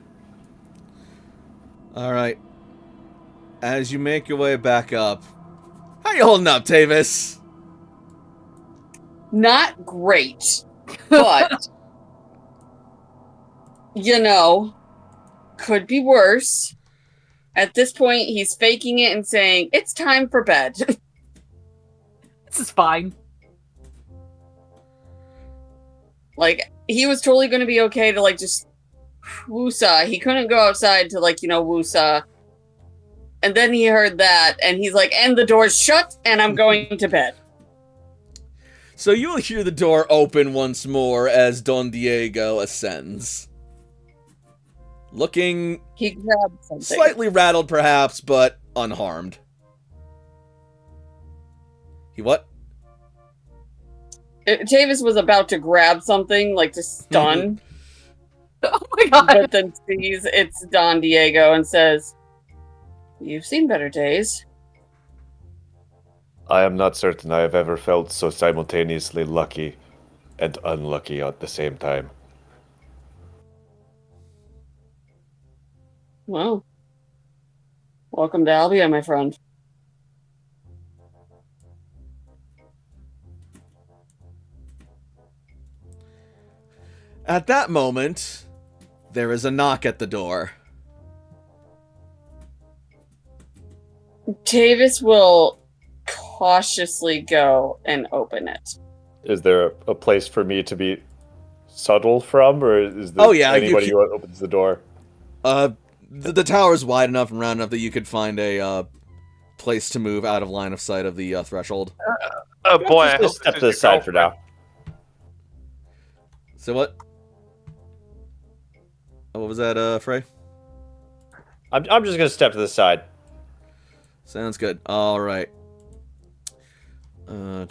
Alright. As you make your way back up, how you holding up, Tavis? Not great, but you know, could be worse. At this point, he's faking it and saying, "It's time for bed." This is fine. Like, he was totally going to be okay to, like, just woosah. He couldn't go outside to, like, woosah. And then he heard that, and he's like, and the door's shut, and I'm going to bed. So you will hear the door open once more as Don Diego ascends. Looking He grabbed something. slightly rattled, perhaps, but unharmed. He what? Tavis was about to grab something, like to stun, Oh my god. but then sees it's Don Diego and says, "You've seen better days." I am not certain I have ever felt so simultaneously lucky and unlucky at the same time. Well, welcome to Alba, my friend. At that moment, there is a knock at the door. Tavis will cautiously go and open it. Is there a place for me to be subtle from, or is there anybody who opens the door? The tower's wide enough and round enough that you could find a place to move out of line of sight of the threshold. Boy, I hope Just step to the side for now. So what? What was that, Frey? I'm just gonna step to the side. Sounds good. All right. So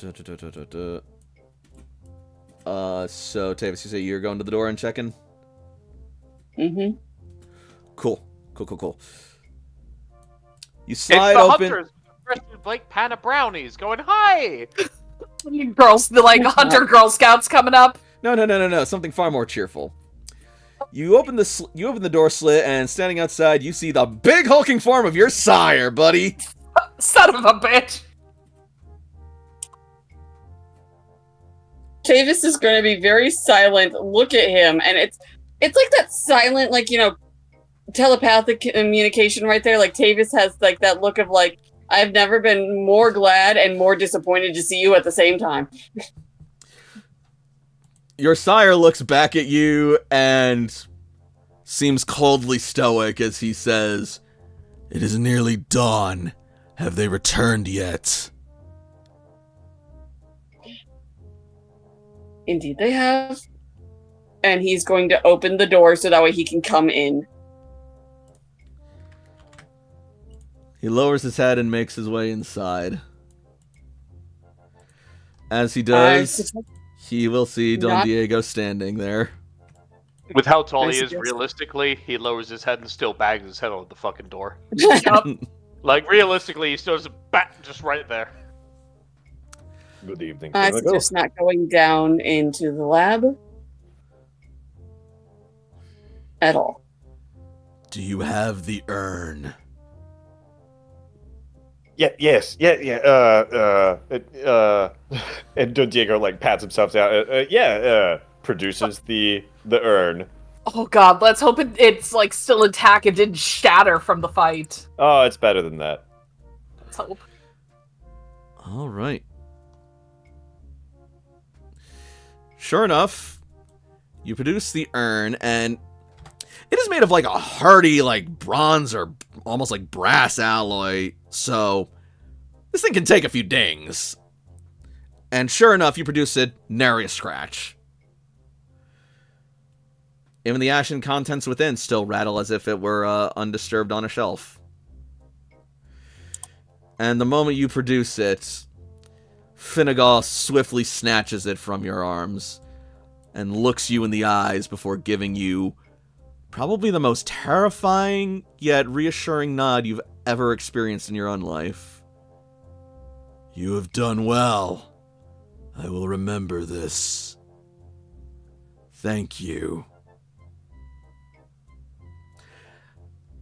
Tavis, you say you're going to the door and checking? Mm-hmm. Cool. You slide it's the open. Hunters dressed in Blake pan of brownies going, hi! Girls, the Hunter Girl Scouts coming up. No. Something far more cheerful. You open the door slit, and standing outside, you see the big hulking form of your sire, buddy. Son of a bitch. Tavis is going to be very silent, look at him, and it's like that silent, like, telepathic communication right there. Like, Tavis has, like, that look of, like, I've never been more glad and more disappointed to see you at the same time. Your sire looks back at you and seems coldly stoic as he says, "It is nearly dawn. Have they returned yet?" Indeed they have. And he's going to open the door so that way he can come in. He lowers his head and makes his way inside. As he does, he will see Don Diego standing there. With how tall he is, realistically, he lowers his head and still bangs his head on the fucking door. Like, realistically, he still has a bat just right there. Good evening. I suggest not going down into the lab at all. Do you have the urn? Yes. And Don Diego, like, pats himself down. Produces the urn. Oh god, let's hope it's like still intact and didn't shatter from the fight. Oh, it's better than that. Let's hope. All right. Sure enough, you produce the urn, and it is made of like a hardy, like bronze or almost like brass alloy, so this thing can take a few dings. And sure enough, you produce it, nary a scratch. Even the ashen contents within still rattle as if it were undisturbed on a shelf. And the moment you produce it, Finnegal swiftly snatches it from your arms and looks you in the eyes before giving you probably the most terrifying yet reassuring nod you've ever experienced in your own life. You have done well. I will remember this. Thank you.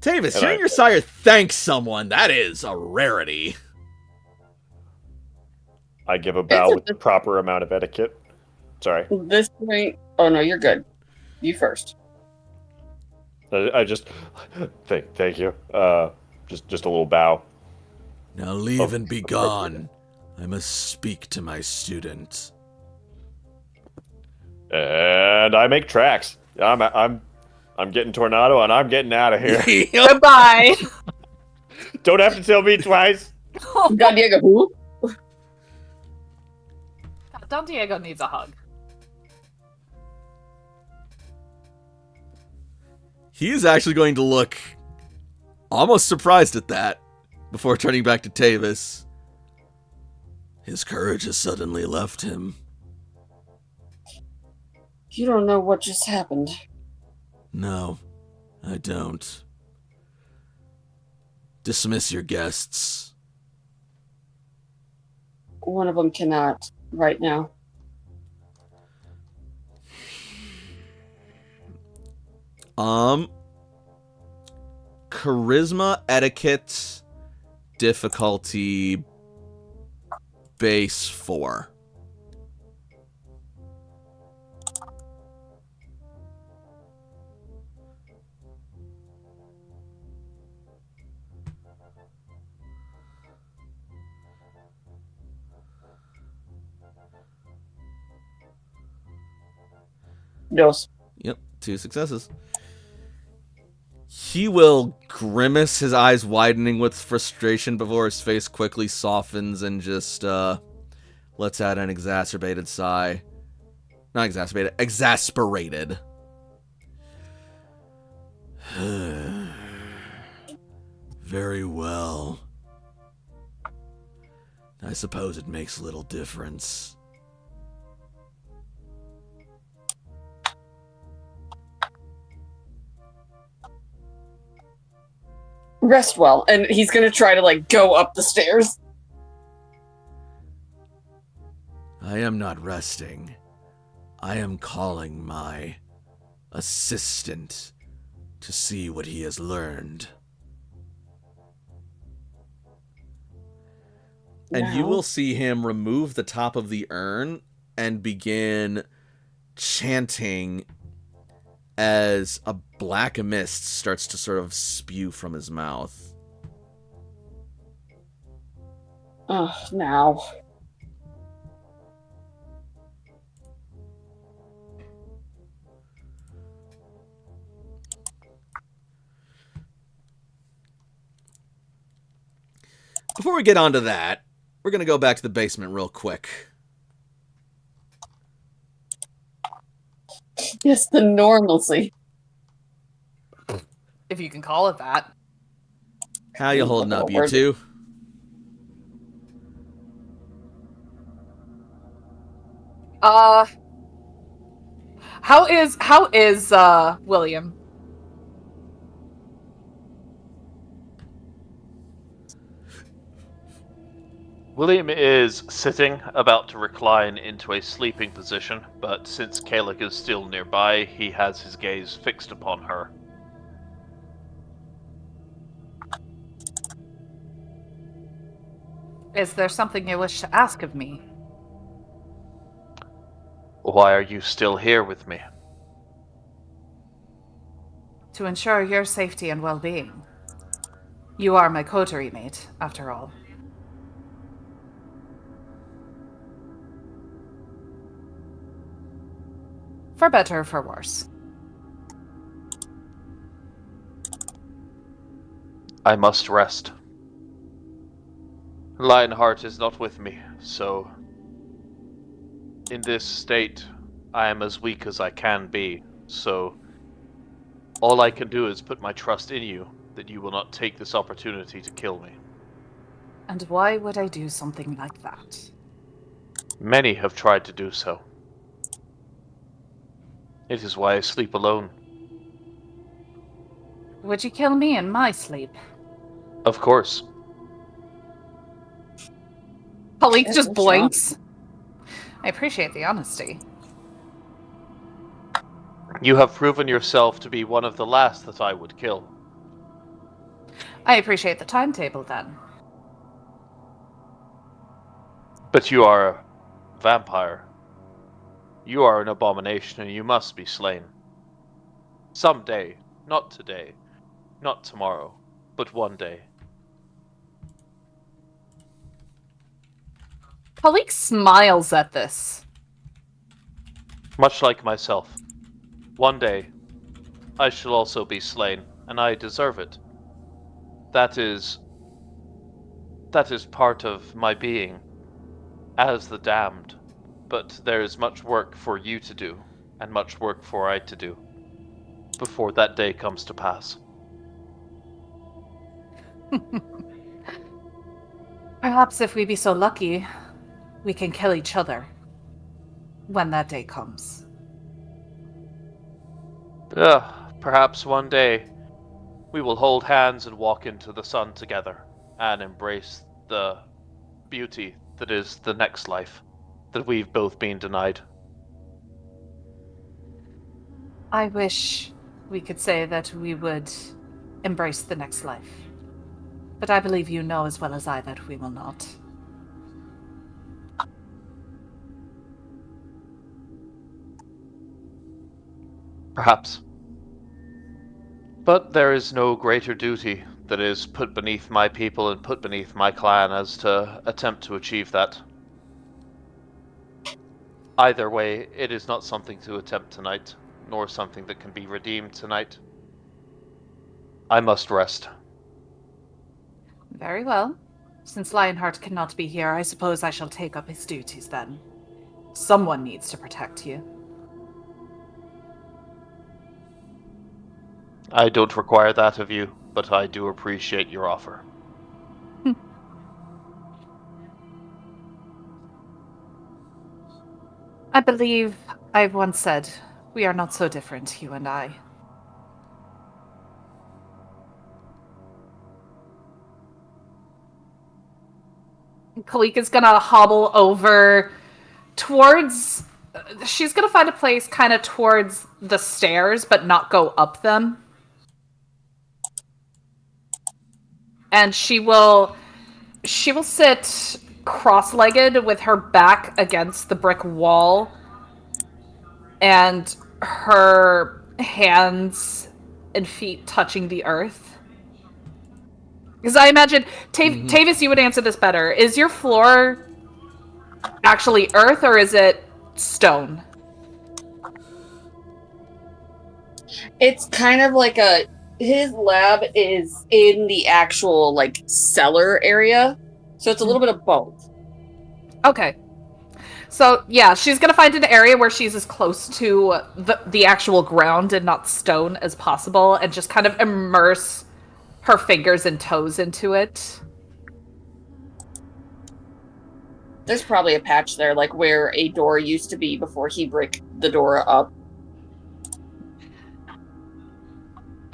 Tavis, hearing your sire thank someone, that is a rarity. I give a bow with the proper amount of etiquette. Sorry. This point... Oh, no, you're good. You first. I just... Thank you. Just a little bow. Now leave and be gone. I must speak to my student. And I make tracks. I'm getting Tornado, and I'm getting out of here. Goodbye. Don't have to tell me twice. Don Diego, who? Don Diego needs a hug. He's actually going to look almost surprised at that before turning back to Tavis. His courage has suddenly left him. You don't know what just happened. No, I don't. Dismiss your guests. One of them cannot right now. Charisma, etiquette, difficulty, base 4. Yes. Yep, 2 successes. He will grimace, his eyes widening with frustration before his face quickly softens and just lets out an exacerbated sigh. Not exacerbated, exasperated. Very well. I suppose it makes little difference. Rest well. And he's gonna try to, like, go up the stairs. I am not resting. I am calling my assistant to see what he has learned. And you Now? will see him remove the top of the urn and begin chanting as a black mist starts to sort of spew from his mouth. Now. Before we get on to that, we're going to go back to the basement real quick. Yes, the normalcy. If you can call it that. How you holding up, you two? How is William? William is sitting, about to recline into a sleeping position, but since Kalik is still nearby, he has his gaze fixed upon her. Is there something you wish to ask of me? Why are you still here with me? To ensure your safety and well-being. You are my coterie mate, after all. For better or for worse. I must rest. Lionheart is not with me, so in this state, I am as weak as I can be, so all I can do is put my trust in you that you will not take this opportunity to kill me. And why would I do something like that? Many have tried to do so. It is why I sleep alone. Would you kill me in my sleep? Of course. Palik Yes, just good blinks. I appreciate the honesty. You have proven yourself to be one of the last that I would kill. I appreciate the timetable then. But you are a vampire. You are an abomination and you must be slain. Someday, not today, not tomorrow, but one day. Palik smiles at this. Much like myself. One day, I shall also be slain, and I deserve it. That is part of my being, as the damned. But there is much work for you to do, and much work for I to do, before that day comes to pass. Perhaps if we be so lucky, we can kill each other when that day comes. Perhaps one day we will hold hands and walk into the sun together and embrace the beauty that is the next life that we've both been denied. I wish we could say that we would embrace the next life. But I believe you know as well as I that we will not. Perhaps. But there is no greater duty that is put beneath my people and put beneath my clan as to attempt to achieve that. Either way, it is not something to attempt tonight. nor something that can be redeemed tonight. I must rest. Very well. Since Lionheart cannot be here, I suppose I shall take up his duties then. Someone needs to protect you. I don't require that of you, but I do appreciate your offer. I believe I've once said, we are not so different, you and I. Kalik is gonna hobble over towards... She's gonna find a place kind of towards the stairs, but not go up them. And she will sit cross-legged with her back against the brick wall and her hands and feet touching the earth. Because I imagine, Tavis, you would answer this better. Is your floor actually earth or is it stone? It's kind of like his lab is in the actual, like, cellar area. So it's a little bit of both. Okay. So, yeah, she's gonna find an area where she's as close to the actual ground and not stone as possible, and just kind of immerse her fingers and toes into it. There's probably a patch there, like where a door used to be before he bricked the door up.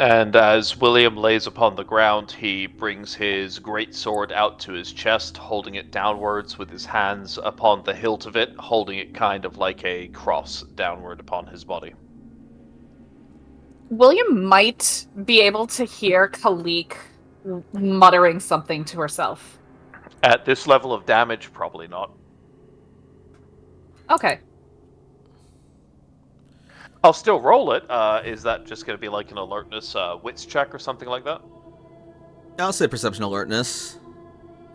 And as William lays upon the ground, he brings his great sword out to his chest, holding it downwards with his hands upon the hilt of it, holding it kind of like a cross downward upon his body. William might be able to hear Kalik muttering something to herself. At this level of damage, probably not. Okay. I'll still roll it. Is that just going to be like an alertness wits check or something like that? I'll say perception alertness.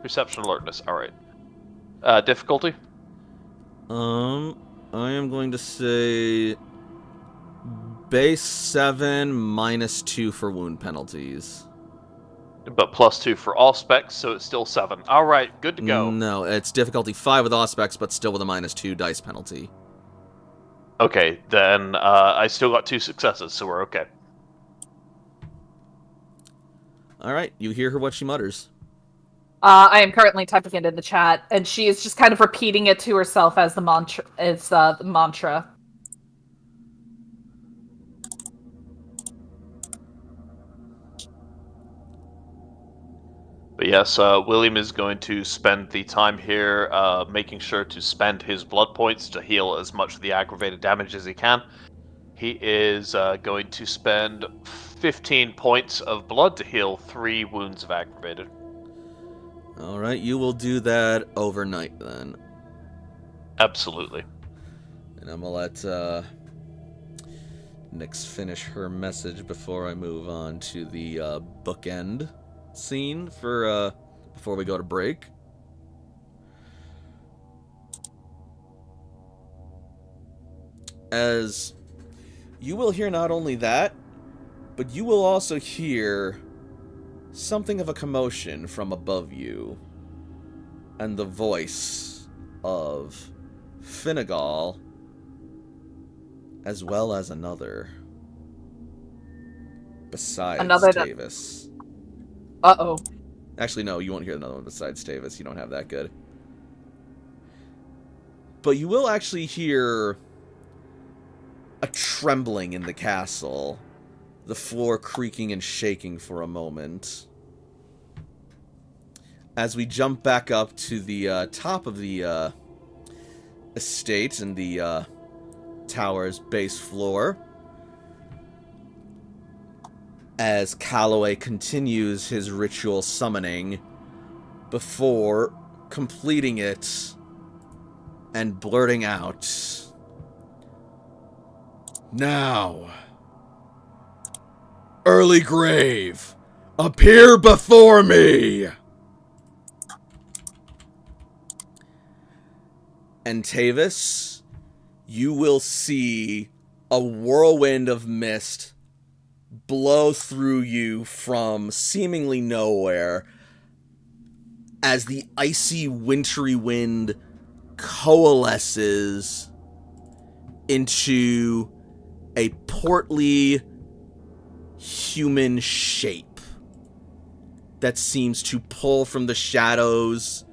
Perception alertness, alright. Difficulty? I am going to say base 7 minus 2 for wound penalties. But +2 for all specs, so it's still 7. Alright, good to go. No, it's difficulty 5 with aspects, but still with a -2 dice penalty. Okay, then I still got 2 successes, so we're okay. Alright, you hear her what she mutters. I am currently typing it in the chat, and she is just kind of repeating it to herself as the mantra. The mantra. But yes, William is going to spend the time here making sure to spend his blood points to heal as much of the aggravated damage as he can. He is going to spend 15 points of blood to heal 3 wounds of aggravated. Alright, you will do that overnight then. Absolutely. And I'm gonna let Nyx finish her message before I move on to the bookend scene for before we go to break. As you will hear not only that, but you will also hear something of a commotion from above you, and the voice of Finnegal, as well as another besides Tavis. Uh-oh. Actually, no, you won't hear another one besides Tavis. You don't have that good. But you will actually hear a trembling in the castle, the floor creaking and shaking for a moment. As we jump back up to the top of the estate and the tower's base floor, as Calloway continues his ritual summoning before completing it and blurting out, "Now, early grave, appear before me!" And Tavis, you will see a whirlwind of mist blow through you from seemingly nowhere as the icy, wintry wind coalesces into a portly human shape that seems to pull from the shadows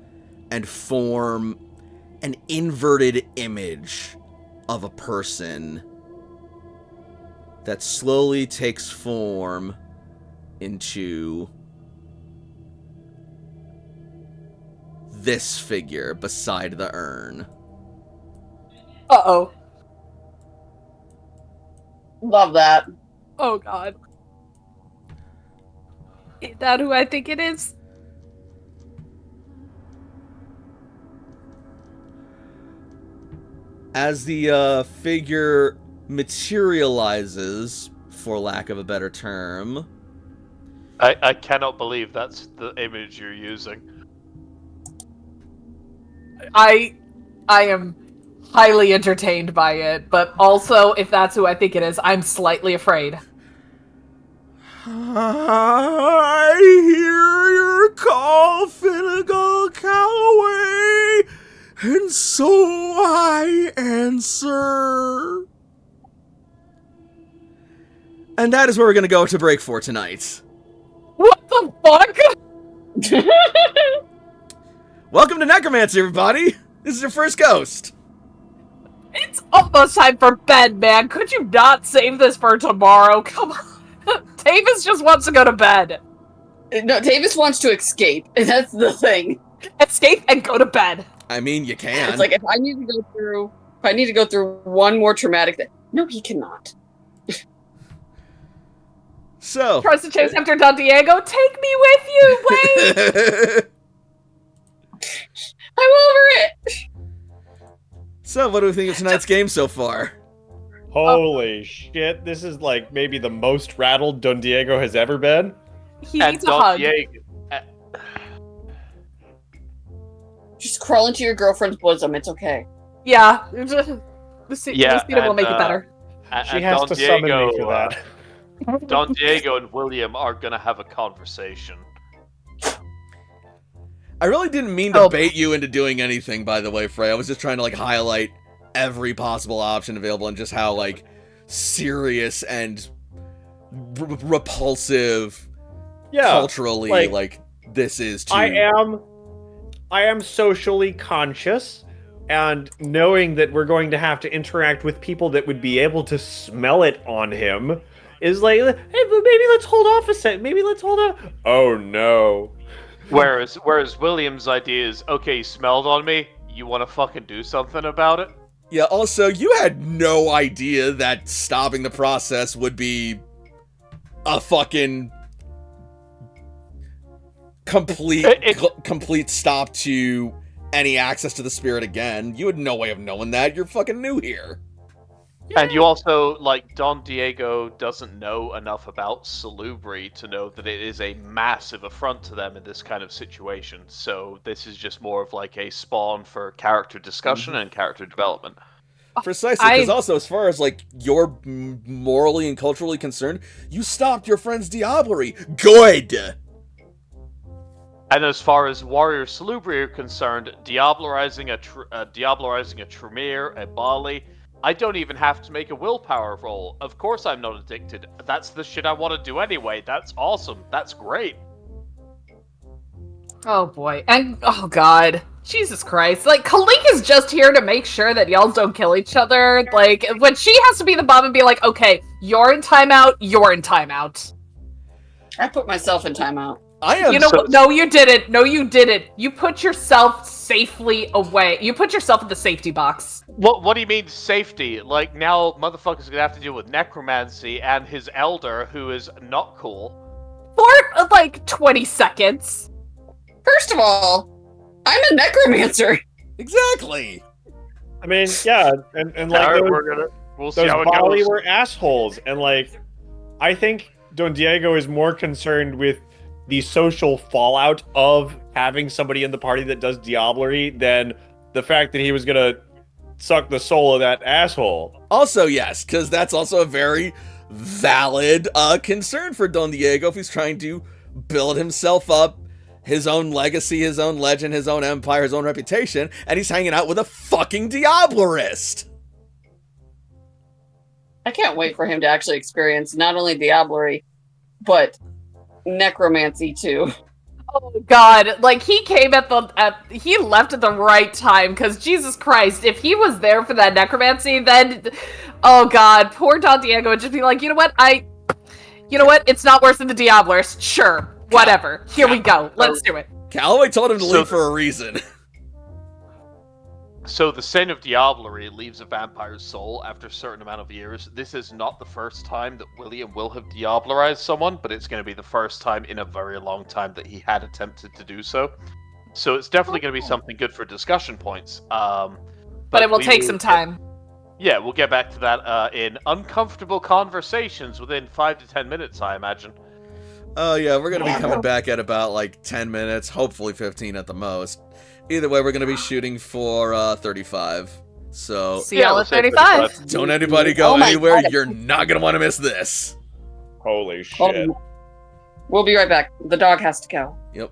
and form an inverted image of a person that slowly takes form into this figure beside the urn. Uh-oh. Love that. Oh, God. Is that who I think it is? As the figure materializes, for lack of a better term, I cannot believe that's the image you're using. I am highly entertained by it, but also, if that's who I think it is, I'm slightly afraid. I hear your call, Finnegal Calloway, and so I answer. And that is where we're going to go to break for tonight. What the fuck? Welcome to Necromancy, everybody. This is your first ghost. It's almost time for bed, man. Could you not save this for tomorrow? Come on. Tavis just wants to go to bed. No, Tavis wants to escape. That's the thing. Escape and go to bed. I mean, you can. It's like if I need to go through one more traumatic thing. No, he cannot. So. Tries to chase after Don Diego. Take me with you. Wait. I'm over it. So, what do we think of tonight's game so far? Holy shit, this is like maybe the most rattled Don Diego has ever been. He And needs a hug. Just crawl into your girlfriend's bosom. It's okay. Yeah. The Cena will make it better. She has to summon me for that. Don Diego and William are gonna have a conversation. I really didn't mean to bait you into doing anything, by the way, Frey. I was just trying to, like, highlight every possible option available and just how, like, serious and repulsive culturally, like, this is to... I am socially conscious, and knowing that we're going to have to interact with people that would be able to smell it on him is like, hey, but maybe let's hold off a sec. Maybe let's hold off. Oh, no. Whereas William's idea is, okay, you smelled on me, you want to fucking do something about it? Yeah, also, you had no idea that stopping the process would be a fucking complete stop to any access to the spirit again. You had no way of knowing that. You're fucking new here. And you also, like, Don Diego doesn't know enough about Salubri to know that it is a massive affront to them in this kind of situation. So this is just more of like a spawn for character discussion and character development. Precisely, because also, as far as, like, you're morally and culturally concerned, you stopped your friend's diablerie. Good! And as far as Warrior Salubri are concerned, diablerizing a Tremere, a Bali, I don't even have to make a willpower roll. Of course I'm not addicted. That's the shit I want to do anyway. That's awesome. That's great. Oh boy. And, oh god. Jesus Christ. Like, Kalik is just here to make sure that y'all don't kill each other. Like, when she has to be the bomb and be like, okay, you're in timeout, you're in timeout. I put myself in timeout. I am. You know what? No, you didn't. No, you didn't. You put yourself safely away. You put yourself in the safety box. What do you mean safety? Like, now motherfucker's gonna have to deal with necromancy and his elder, who is not cool. For, like, 20 seconds. First of all, I'm a necromancer. Exactly. I mean, yeah, and like Alright, we'll see those how it Bali goes. were assholes, and like, I think Don Diego is more concerned with the social fallout of having somebody in the party that does diablerie than the fact that he was gonna suck the soul of that asshole. Also, yes, because that's also a very valid concern for Don Diego if he's trying to build himself up, his own legacy, his own legend, his own empire, his own reputation, and he's hanging out with a fucking Diablerist. I can't wait for him to actually experience not only Diablerie, but necromancy too. Oh God! Like he came he left at the right time because Jesus Christ, if he was there for that necromancy, then oh God, poor Don Diego would just be like, you know what, it's not worse than the Diablerist. Sure, whatever. Here we go. Let's do it. Calloway told him to leave for a reason. So the sin of Diablerie leaves a vampire's soul after a certain amount of years. This is not the first time that William will have Diablerized someone, but it's going to be the first time in a very long time that he had attempted to do so. So it's definitely going to be something good for discussion points. But it will take some time. Yeah, we'll get back to that in uncomfortable conversations within 5 to 10 minutes, I imagine. Oh yeah, we're going to be coming back at about like 10 minutes, hopefully 15 at the most. Either way, we're going to be shooting for 35. So see y'all at 35. Don't anybody go anywhere. God. You're not going to want to miss this. Holy shit. We'll be right back. The dog has to go. Yep.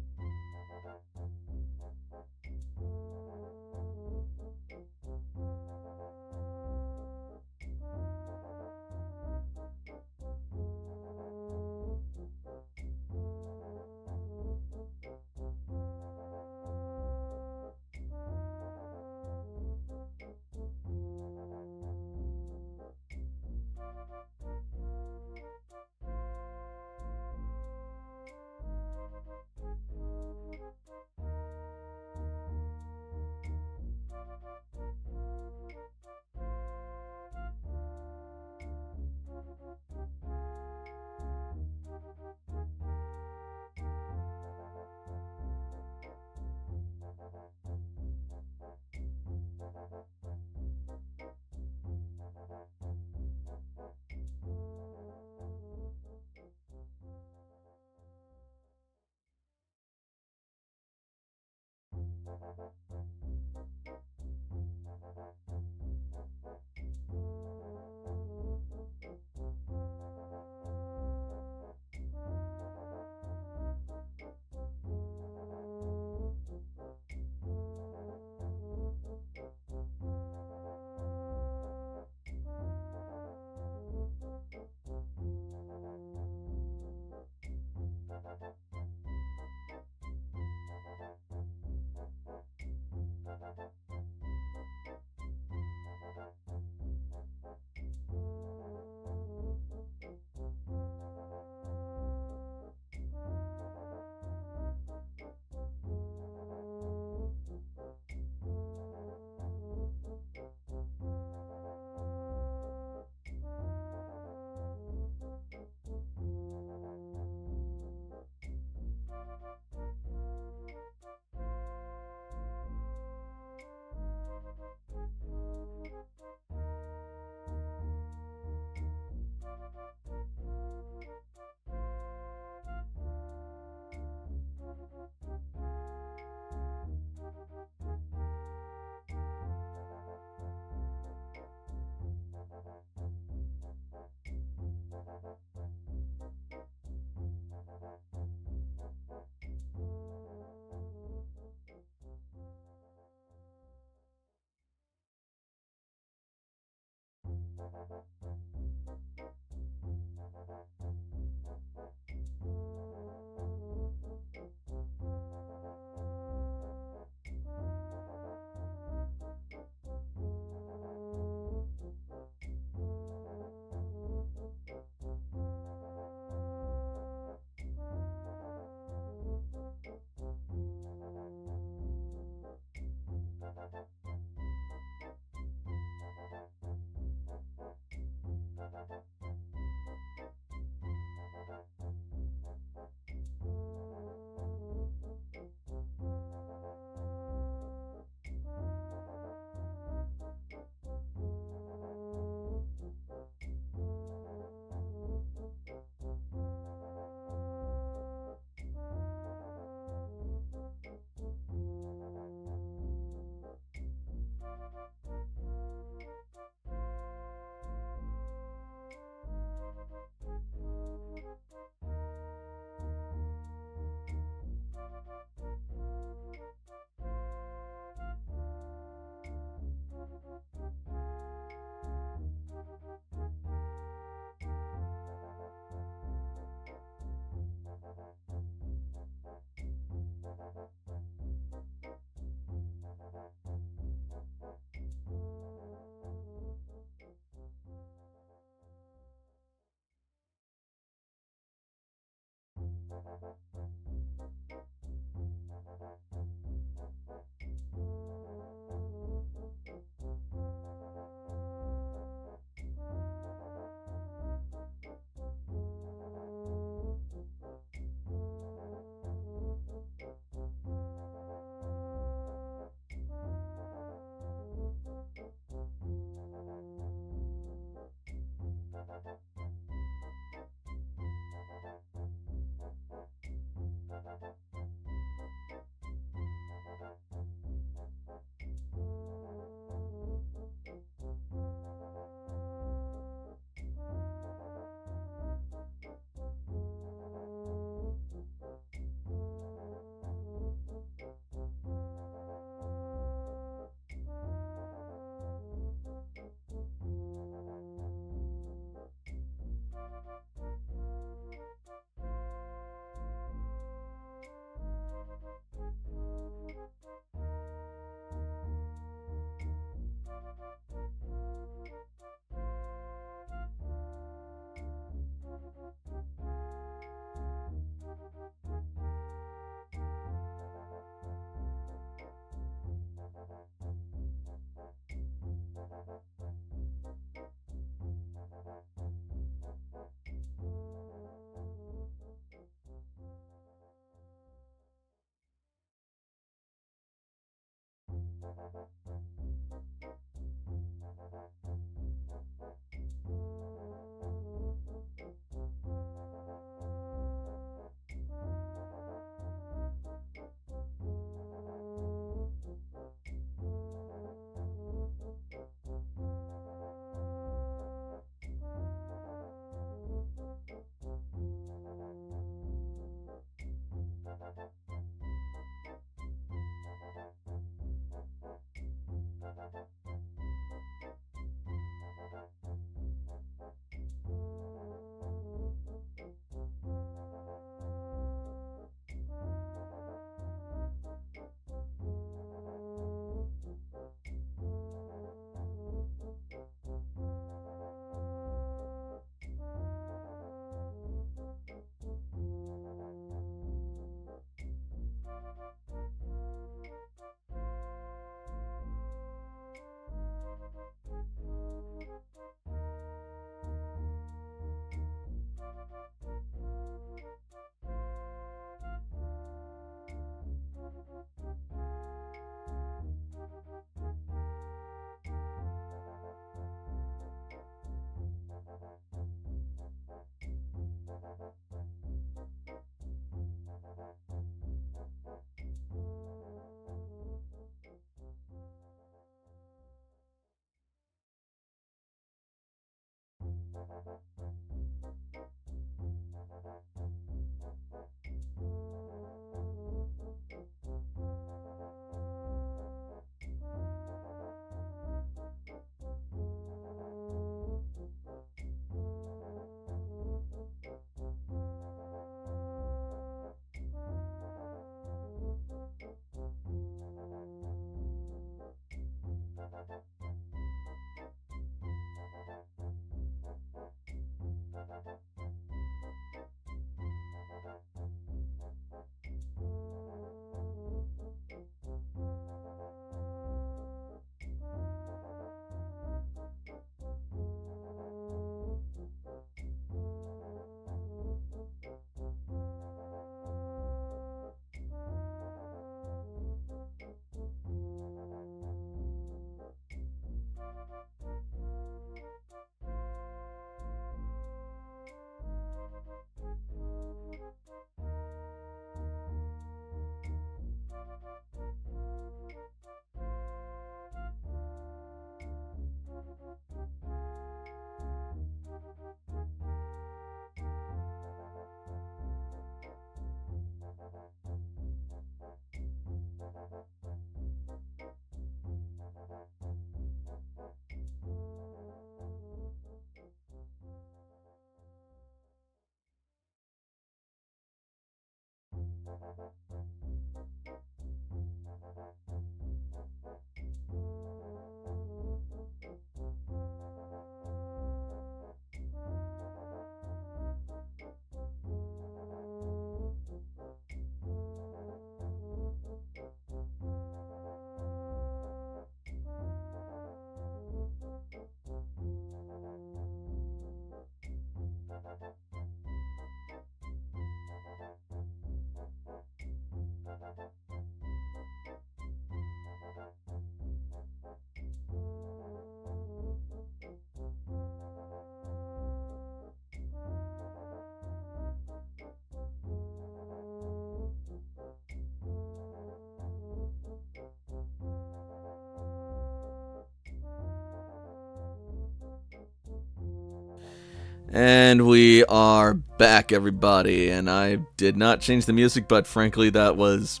And we are back, everybody. And I did not change the music, but frankly, that was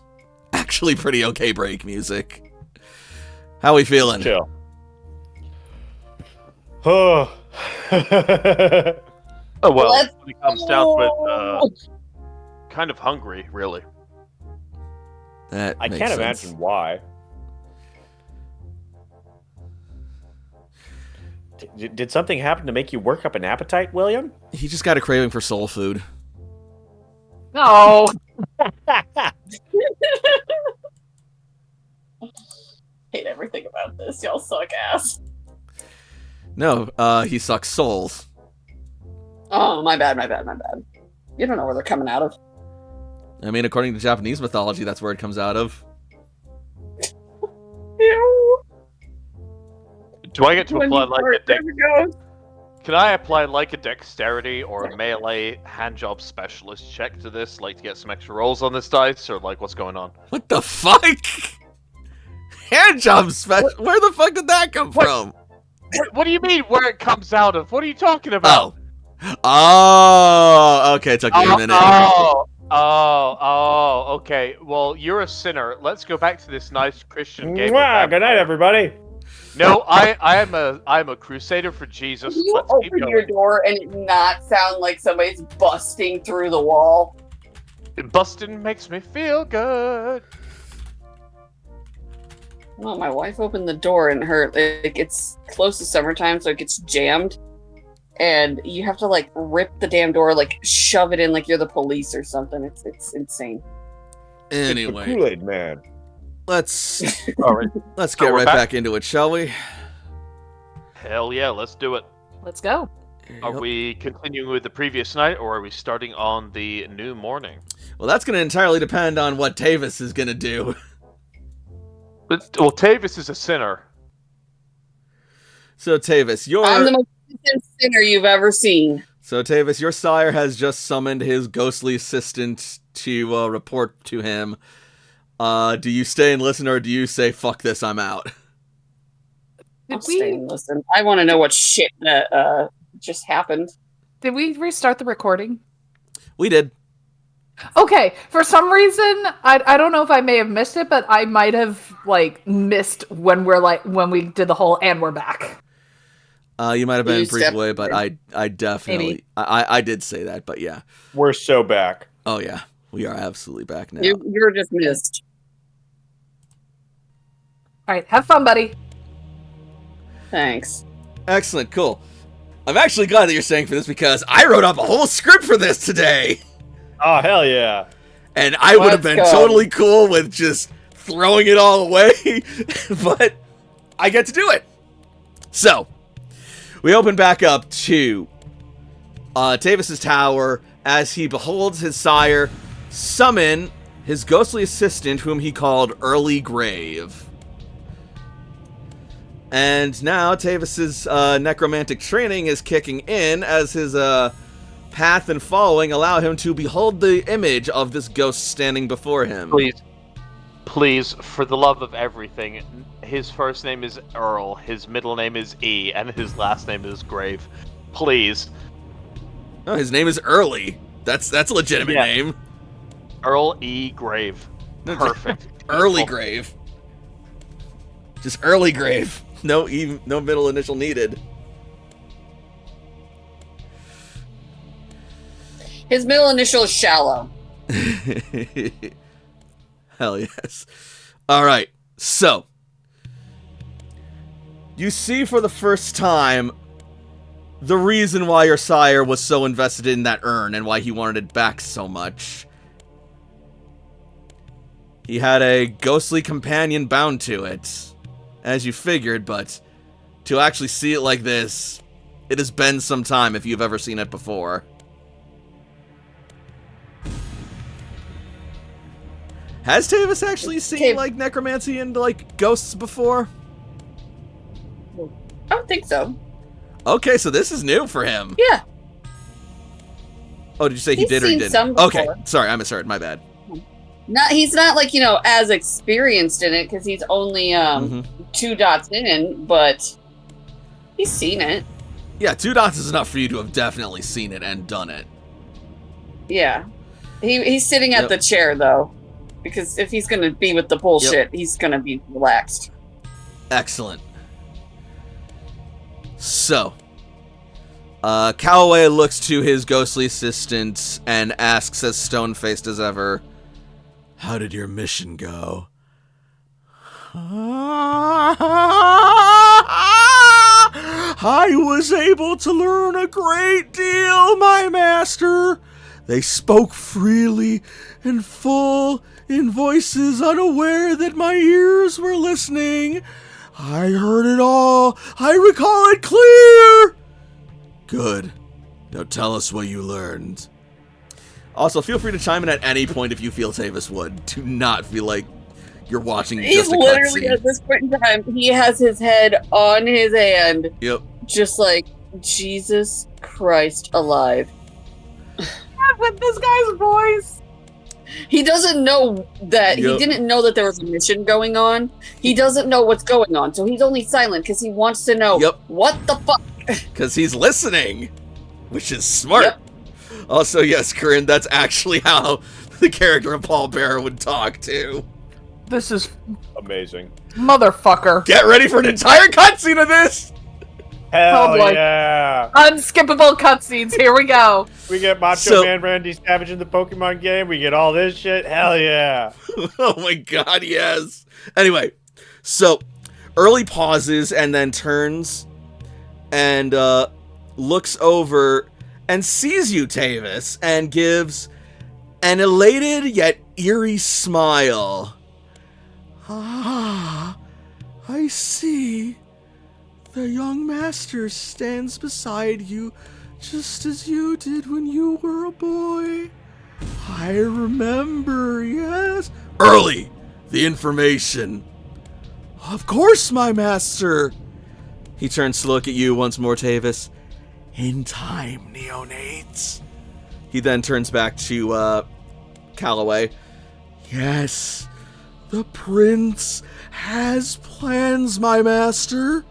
actually pretty okay break music. How we feeling? Chill. Oh. Oh well, Let's when it comes down to it, kind of hungry, really. That I makes can't sense. imagine why. Did something happen to make you work up an appetite, William? He just got a craving for soul food. No. Hate everything about this. Y'all suck ass. No, he sucks souls. Oh, my bad. You don't know where they're coming out of. I mean, according to Japanese mythology, that's where it comes out of. Ew. Do I get to apply like a There we go. Can I apply like a dexterity or a melee handjob specialist check to this, like to get some extra rolls on this dice, or like what's going on? What the fuck? Handjob special? Where the fuck did that come from? What do you mean where it comes out of? What are you talking about? Oh, okay, it took me a minute. Okay. Well, you're a sinner. Let's go back to this nice Christian game. Mwah, good night, everybody. No, I'm a crusader for Jesus. Can you Let's keep open going. your door and it not sound like somebody's busting through the wall? Bustin' makes me feel good. Well, my wife opened the door and it's close to summertime, so it gets jammed. And you have to rip the damn door, shove it in like you're the police or something. It's insane. It's the Anyway, Kool-Aid Man. let's All right. get we're right back. back into it, shall we? Hell yeah, let's do it. Let's go. Are we continuing with the previous night, or are we starting on the new morning? Well, that's going to entirely depend on what Tavis is going to do. Well, Tavis is a sinner. So, Tavis, I'm the most innocent sinner you've ever seen. your sire has just summoned his ghostly assistant to report to him. Do you stay and listen, or do you say, fuck this, I'm out? I'll stay and listen. I want to know what shit that just happened. Did we restart the recording? We did. Okay, for some reason, I don't know if I may have missed it, but I might have missed when we did the whole and we're back. You might have been You brief stepped away, but I definitely Maybe. I did say that, but yeah. We're so back. Oh yeah, we are absolutely back now. You're just missed. All right, have fun, buddy. Thanks. Excellent, cool. I'm actually glad that you're staying for this because I wrote up a whole script for this today. Oh, hell yeah. And I would have Let's been go. totally cool with just throwing it all away, but I get to do it. So, we open back up to Tavis's tower as he beholds his sire summon his ghostly assistant, whom he called Early Grave. And now Tavis's necromantic training is kicking in as his path and following allow him to behold the image of this ghost standing before him. Please, for the love of everything, his first name is Earl, his middle name is E, and his last name is Grave. Please. Oh, his name is Early. That's a legitimate Yeah. name. Earl E. Grave. Perfect. Early Beautiful. Grave. Just Early Grave. No middle initial needed. His middle initial is shallow. Hell yes. All right. So, you see for the first time the reason why your sire was so invested in that urn and why he wanted it back so much. He had a ghostly companion bound to it, as you figured, but to actually see it like this, it has been some time if you've ever seen it before. Has Tavis actually seen, necromancy and, ghosts before? I don't think so. Okay, so this is new for him. Yeah. Oh, did you say he He's did or he seen didn't? some Okay, before. sorry, I misheard. My bad. He's not as experienced in it because he's only 2 dots in, but he's seen it. Yeah, 2 dots is enough for you to have definitely seen it and done it. Yeah. He's sitting at Yep. the chair, though. Because if he's going to be with the bullshit, he's going to be relaxed. Excellent. So, Calloway looks to his ghostly assistant and asks as stone-faced as ever, "How did your mission go?" "I was able to learn a great deal, my master. They spoke freely and full in voices unaware that my ears were listening. I heard it all. I recall it clear." "Good. Now tell us what you learned." Also, feel free to chime in at any point if you feel Tavis would. Do not feel like you're watching He's just a literally, cutscene. at this point in time, he has his head on his hand. Yep. Just like, Jesus Christ alive. With this guy's voice. He doesn't know that, Yep. he didn't know that there was a mission going on. He doesn't know what's going on, so he's only silent because he wants to know Yep. what the fuck. Because he's listening, which is smart. Yep. Also, yes, Corinne, that's actually how the character of Paul Bearer would talk, too. This is Amazing. motherfucker. Get ready for an entire cutscene of this! Hell boy. yeah! Unskippable cutscenes. Here we go. We get Macho So- Man Randy Savage in the Pokemon game. We get all this shit. Hell yeah! Oh my god, yes. Anyway, so early pauses and then turns and looks over and sees you, Tavis, and gives an elated yet eerie smile. "Ah, I see. The young master stands beside you just as you did when you were a boy. I remember, yes." "Early, the information." "Of course, my master." He turns to look at you once more, Tavis. "In time, neonates." He then turns back to Calloway. "Yes, the prince has plans, my master.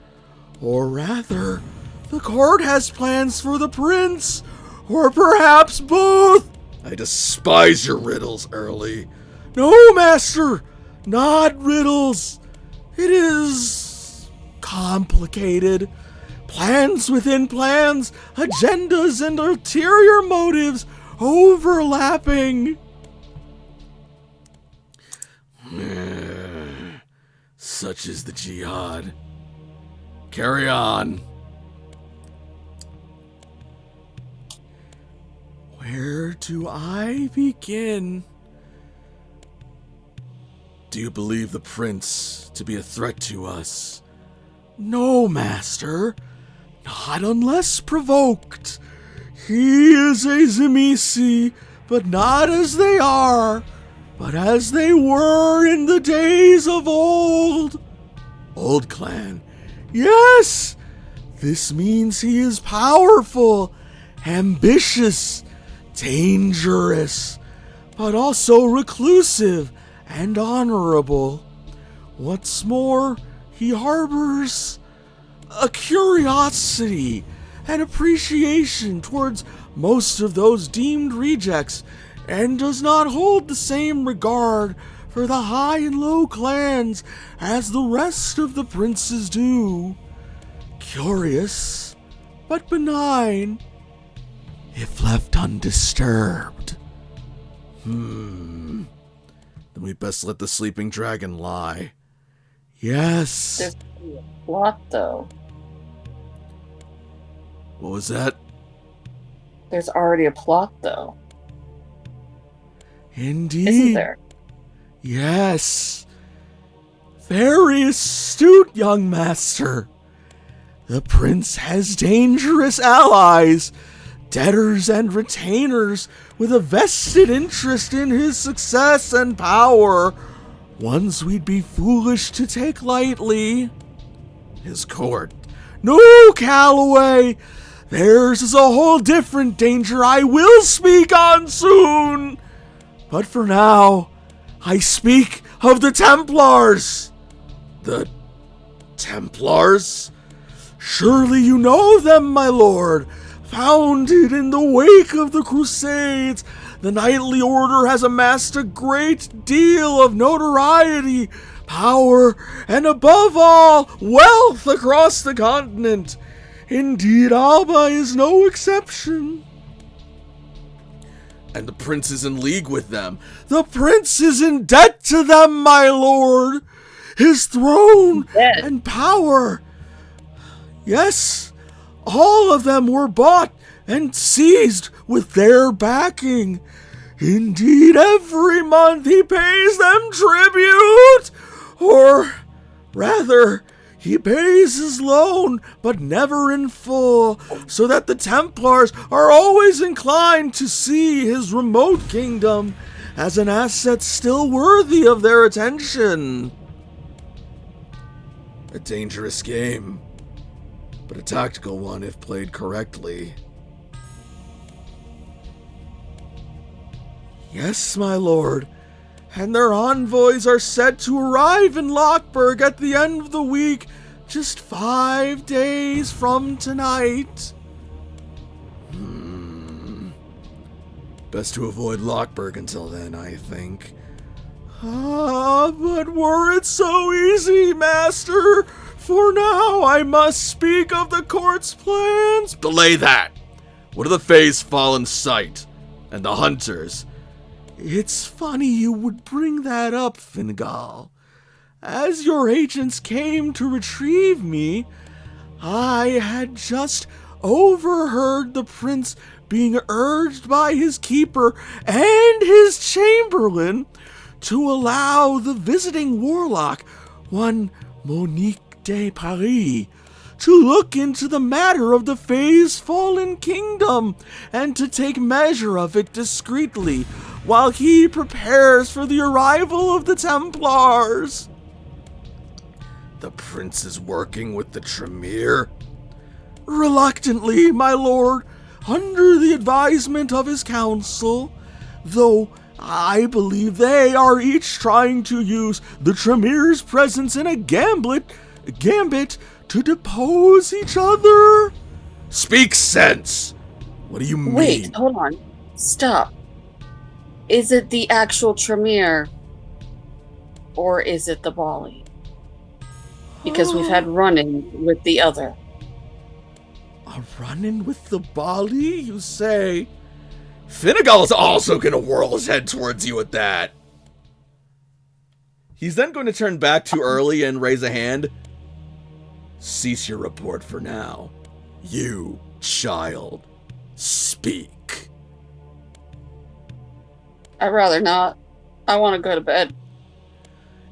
Or rather, the court has plans for the prince. Or perhaps both." "I despise your riddles, Early." "No, master, not riddles. It is complicated. Plans within plans, agendas and ulterior motives overlapping." "Such is the jihad. Carry on." "Where do I begin?" "Do you believe the prince to be a threat to us?" "No, master. Not unless provoked. He is a Zemisi, but not as they are, but as they were in the days of old." "Old clan." "Yes! This means he is powerful, ambitious, dangerous, but also reclusive and honorable. What's more, he harbors a curiosity and appreciation towards most of those deemed rejects, and does not hold the same regard for the high and low clans as the rest of the princes do. Curious, but benign, if left undisturbed. Then we best let the sleeping dragon lie. Yes." There's a plot, though. What was that? There's already a plot, though. Indeed. Isn't there? Yes. Very astute, young master. The prince has dangerous allies, debtors and retainers with a vested interest in his success and power, ones we'd be foolish to take lightly. His court. No, Calloway! Theirs is a whole different danger I will speak on soon. But for now, I speak of the Templars. The Templars? Surely you know them, my lord. Founded in the wake of the Crusades, the Knightly Order has amassed a great deal of notoriety, power, and above all, wealth across the continent. Indeed, Alba is no exception. And the prince is in league with them. The prince is in debt to them, my lord. His throne and power. Yes, all of them were bought and seized with their backing. Indeed, every month he pays them tribute. Or rather, he pays his loan, but never in full, so that the Templars are always inclined to see his remote kingdom as an asset still worthy of their attention. A dangerous game, but a tactical one if played correctly. Yes, my lord, and their envoys are set to arrive in Lockburg at the end of the week, just 5 days from tonight. Best to avoid Lockburg until then, I think. But were it so easy, master? For now I must speak of the court's plans. Delay that! What do the Fays fall in sight? And the hunters? It's funny you would bring that up, Fingal. As your agents came to retrieve me, I had just overheard the prince being urged by his keeper and his chamberlain to allow the visiting warlock, one Monique de Paris, to look into the matter of the Fae's fallen kingdom and to take measure of it discreetly while he prepares for the arrival of the Templars. The prince is working with the Tremere? Reluctantly, my lord, under the advisement of his council, though I believe they are each trying to use the Tremere's presence in a gambit to depose each other. Speak sense! What do you mean? Wait, hold on. Stop. Is it the actual Tremere? Or is it the Bali? Because we've had run-in with the other. A run-in with the Bali, you say? Finnegal is also going to whirl his head towards you at that. He's then going to turn back to Early and raise a hand. Cease your report for now. You, child, speak. I'd rather not. I want to go to bed.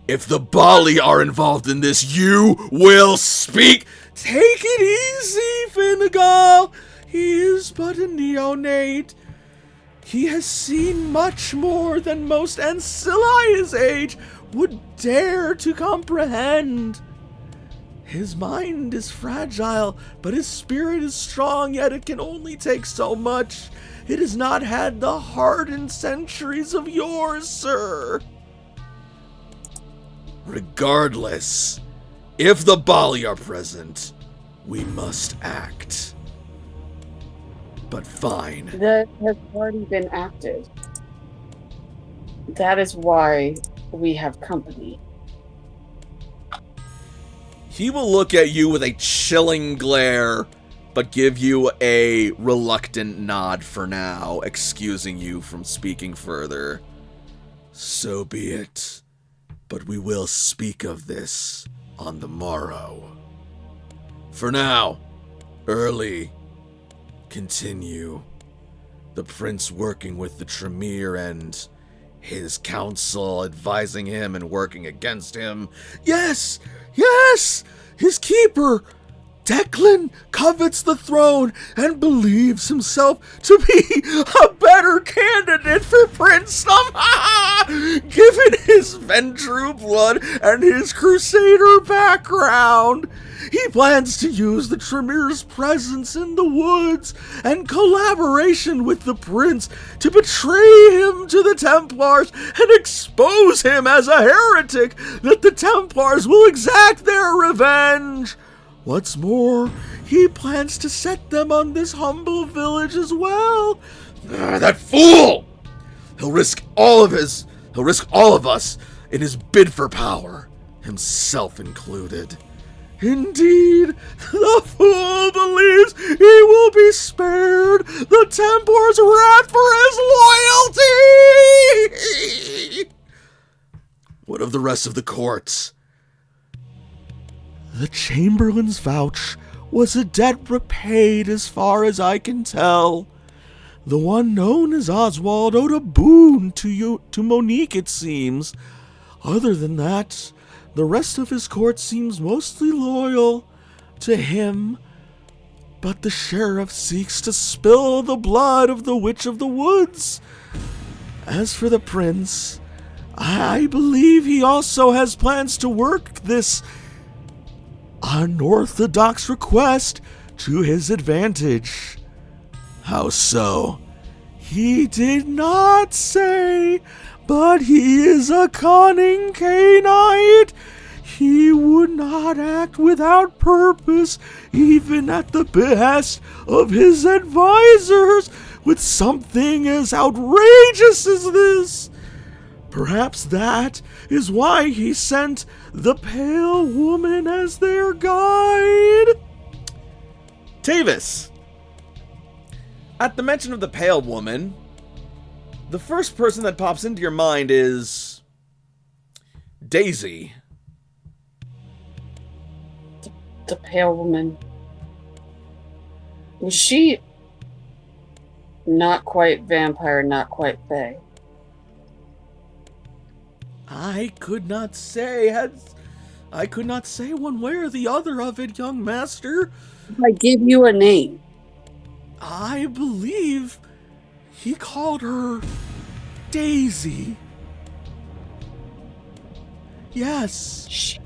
If the Bali are involved in this, you will speak. Take it easy, Finnegal. He is but a neonate. He has seen much more than most ancilli his age would dare to comprehend. His mind is fragile, but his spirit is strong, yet it can only take so much. It has not had the hardened centuries of yours, sir. Regardless, if the Bali are present, we must act. But fine. That has already been acted. That is why we have company. He will look at you with a chilling glare, but give you a reluctant nod for now, excusing you from speaking further. So be it. But we will speak of this on the morrow. For now, Early, continue. The prince working with the Tremere and his council advising him and working against him. Yes! Yes! His keeper, Declan, covets the throne and believes himself to be a better candidate for princedom, given his Ventru blood and his Crusader background. He plans to use the Tremere's presence in the woods and collaboration with the prince to betray him to the Templars and expose him as a heretic that the Templars will exact their revenge. What's more, he plans to set them on this humble village as well. That fool! He'll risk all of us in his bid for power, himself included. Indeed, the fool believes he will be spared the Templars' wrath for his loyalty! What of the rest of the courts? The Chamberlain's vouch was a debt repaid as far as I can tell. The one known as Oswald owed a boon to Monique, it seems. Other than that, the rest of his court seems mostly loyal to him. But the sheriff seeks to spill the blood of the Witch of the Woods. As for the prince, I believe he also has plans to work this unorthodox request to his advantage. How so? He did not say, but he is a cunning Cainite. He would not act without purpose, even at the behest of his advisors, with something as outrageous as this. Perhaps that is why he sent the Pale Woman as their guide. Tavis, at the mention of the Pale Woman, the first person that pops into your mind is Daisy. The Pale Woman. Was she not quite vampire, not quite fae? I could not say one way or the other of it, young master. I give you a name. I believe he called her Daisy. Yes.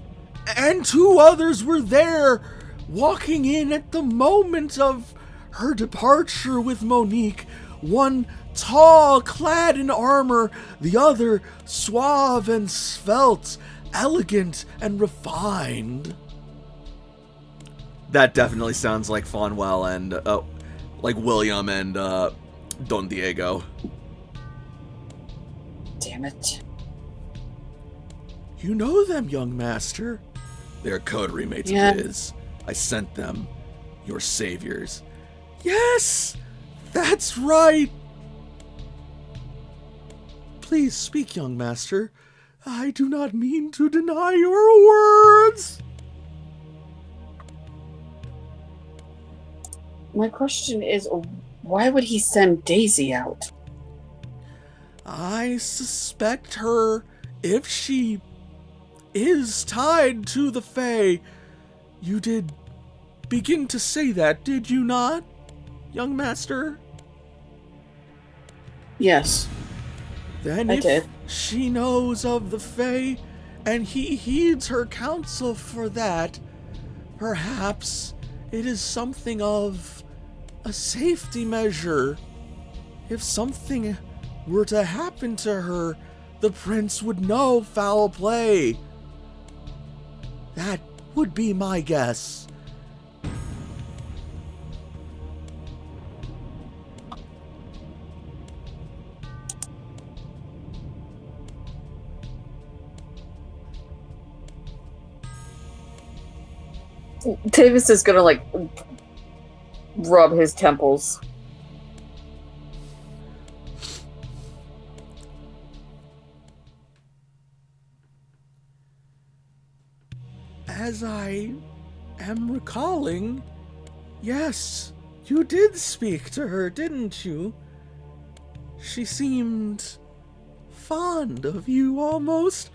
And two others were there, walking in at the moment of her departure with Monique. One tall, clad in armor, the other suave and svelte, elegant and refined. That definitely sounds like Fonwell and, like William and, Don Diego. Damn it. You know them, young master. They're coterie mates of his. I sent them. Your saviors. Yes! That's right! Please speak, young master. I do not mean to deny your words. My question is, why would he send Daisy out? I suspect her, if she is tied to the Fae. You did begin to say that, did you not, young master? Yes. Then I if did. she knows of the Fae, and he heeds her counsel for that, perhaps it is something of a safety measure. If something were to happen to her, the prince would know foul play. That would be my guess. Tavis is gonna, like, rub his temples. As I am recalling, yes, you did speak to her, didn't you? She seemed fond of you, almost.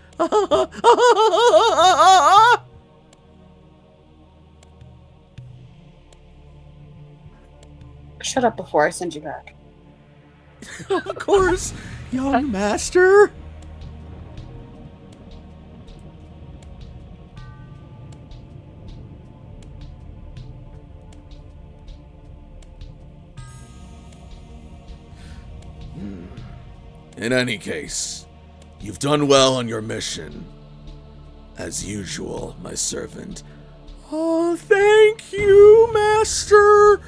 Shut up before I send you back. Of course, young master. In any case, you've done well on your mission. As usual, my servant. Oh, thank Thank you, Master.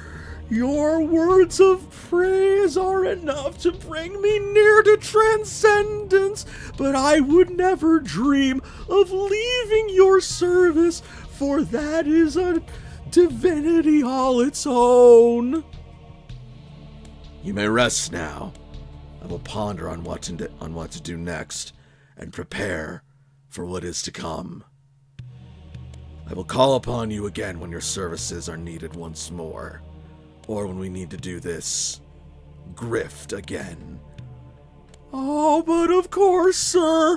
Your words of praise are enough to bring me near to transcendence, but I would never dream of leaving your service, for that is a divinity all its own. You may rest now. I will ponder on what to do next, and prepare for what is to come. I will call upon you again when your services are needed once more, or when we need to do this grift again. Oh, but of course, sir.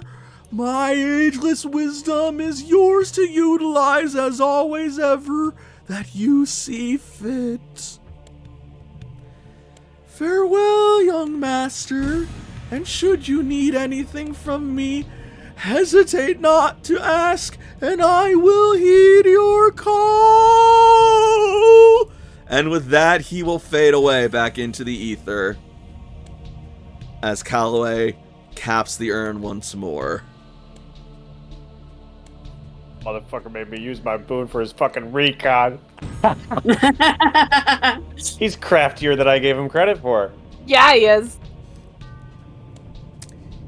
My ageless wisdom is yours to utilize as always ever that you see fit. Farewell, young master, and should you need anything from me, hesitate not to ask, and I will heed your call. And with that, he will fade away back into the ether as Calloway caps the urn once more. Motherfucker made me use my boon for his fucking recon. He's craftier than I gave him credit for. Yeah, he is.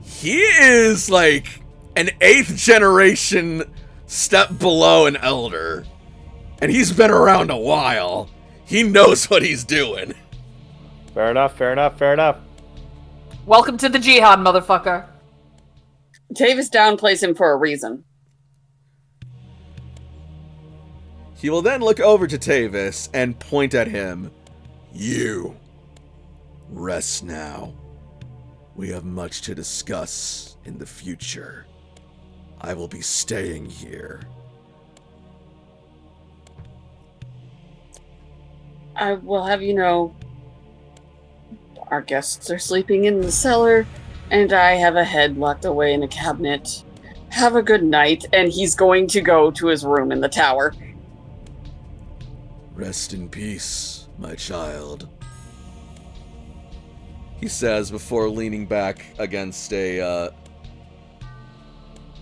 He is like an 8th generation step below an elder. And he's been around a while. He knows what he's doing. Fair enough, fair enough, fair enough. Welcome to the jihad, motherfucker. Tavis downplays him for a reason. He will then look over to Tavis and point at him. You. Rest now. We have much to discuss in the future. I will be staying here. I will have you know, our guests are sleeping in the cellar, and I have a head locked away in a cabinet. Have a good night, and he's going to go to his room in the tower. Rest in peace, my child. He says before leaning back against a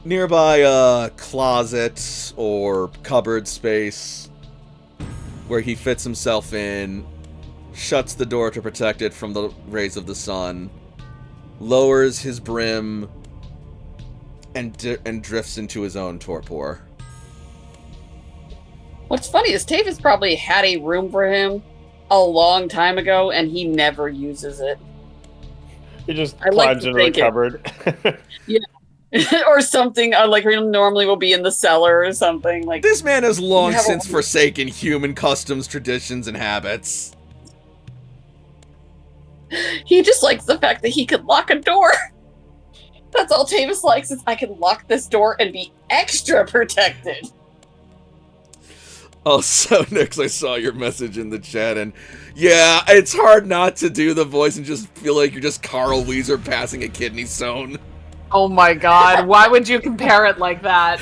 nearby closet or cupboard space where he fits himself in, shuts the door to protect it from the rays of the sun, lowers his brim, and drifts into his own torpor. What's funny is Tavis probably had a room for him a long time ago, and he never uses it. He just I like climbs to into the think it. cupboard. Or something, like he normally will be in the cellar or something. Like This man has long You have a- since forsaken human customs, traditions, and habits. he just likes the fact that he could lock a door. That's all Tavis likes, is I can lock this door and be extra protected. Also, Nix, I saw your message in the chat, and yeah, it's hard not to do the voice and just feel like you're just Carl Weezer passing a kidney stone. Oh my god, why would you compare it like that?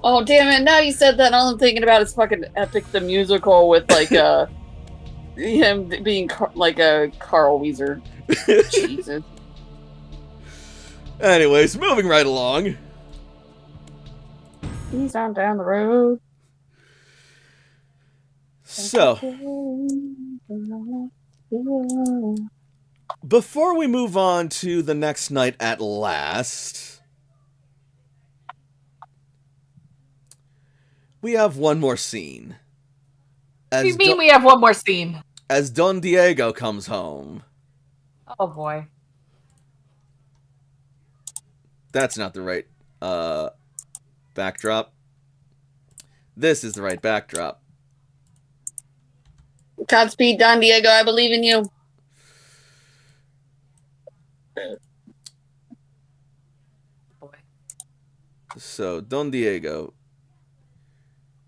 Oh damn it! Now you said that, all I'm thinking about is fucking Epic the Musical with like him being like a Carl Weezer. Jesus. Anyways, moving right along. He's on down the road. So, before we move on to the next night at last, we have one more scene. What do you mean we have one more scene? As Don Diego comes home. Oh boy. That's not the right backdrop. This is the right backdrop. Godspeed, Don Diego. I believe in you. Boy. So, Don Diego.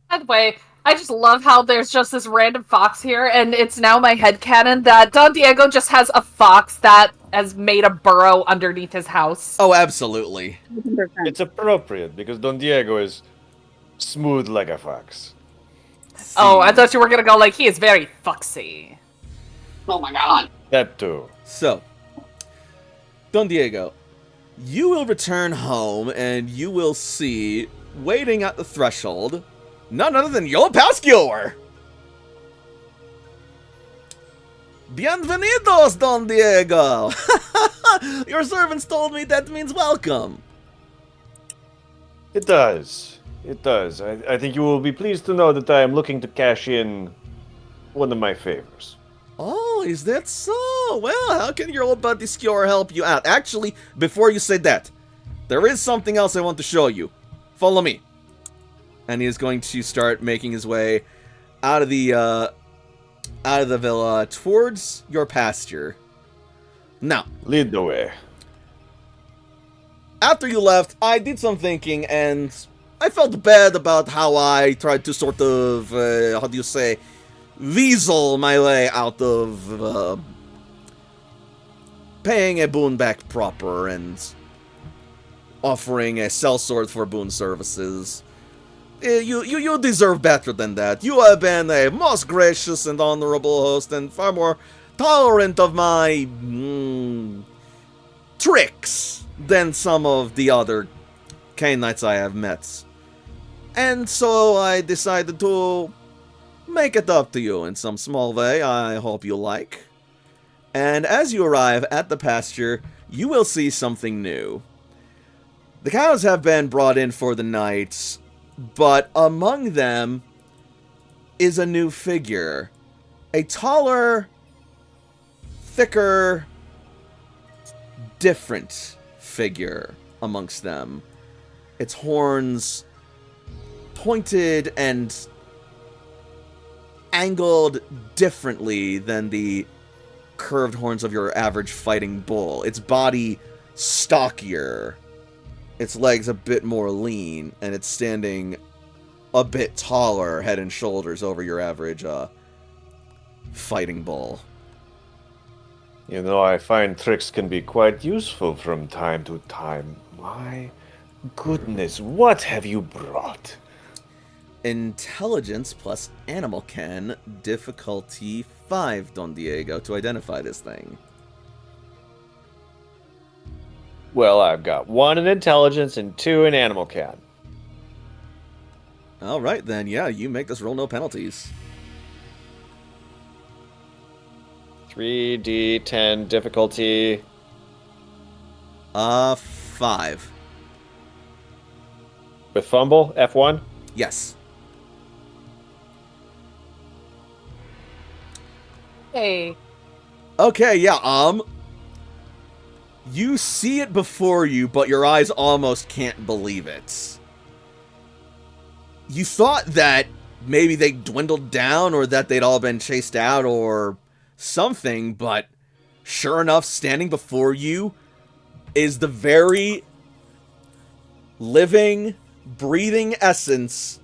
By the way, I just love how there's just this random fox here, and it's now my headcanon that Don Diego just has a fox that has made a burrow underneath his house. Oh, absolutely. 100%. It's appropriate because Don Diego is smooth like a fox. Oh, I thought you were gonna go like, he is very foxy. Oh my god. That too. So, Don Diego, you will return home and you will see waiting at the threshold, none other than your pal Skewer. Bienvenidos, Don Diego! Your servants told me that means welcome. It does. It does. I think you will be pleased to know that I am looking to cash in one of my favors. Oh, is that so? Well, how can your old buddy Skewer help you out? Actually, before you say that, there is something else I want to show you. Follow me. And he is going to start making his way out of the villa towards your pasture. Now, Lead the way. after you left, I did some thinking, and I felt bad about how I tried to sort of, how do you say, weasel my way out of paying a boon back proper and offering a sellsword for boon services. You deserve better than that. You have been a most gracious and honorable host and far more tolerant of my tricks than some of the other Cainites I have met. And so I decided to make it up to you in some small way I hope you like. And as you arrive at the pasture, you will see something new. The cows have been brought in for the night, but among them is a new figure. A taller, thicker, different figure amongst them. Its horns pointed and angled differently than the curved horns of your average fighting bull. Its body stockier. Its legs a bit more lean, and it's standing a bit taller head and shoulders over your average fighting bull. You know, I find tricks can be quite useful from time to time. My goodness, what have you brought? Intelligence plus animal can, difficulty 5, Don Diego, to identify this thing. Well, I've got 1 in intelligence and 2 in animal can. Alright then, yeah, you make this roll no penalties. 3d10 difficulty. 5. With fumble, F1. Yes. Hey. Okay, yeah, you see it before you, but your eyes almost can't believe it. You thought that maybe they dwindled down or that they'd all been chased out or something, but sure enough, standing before you is the very living, breathing essence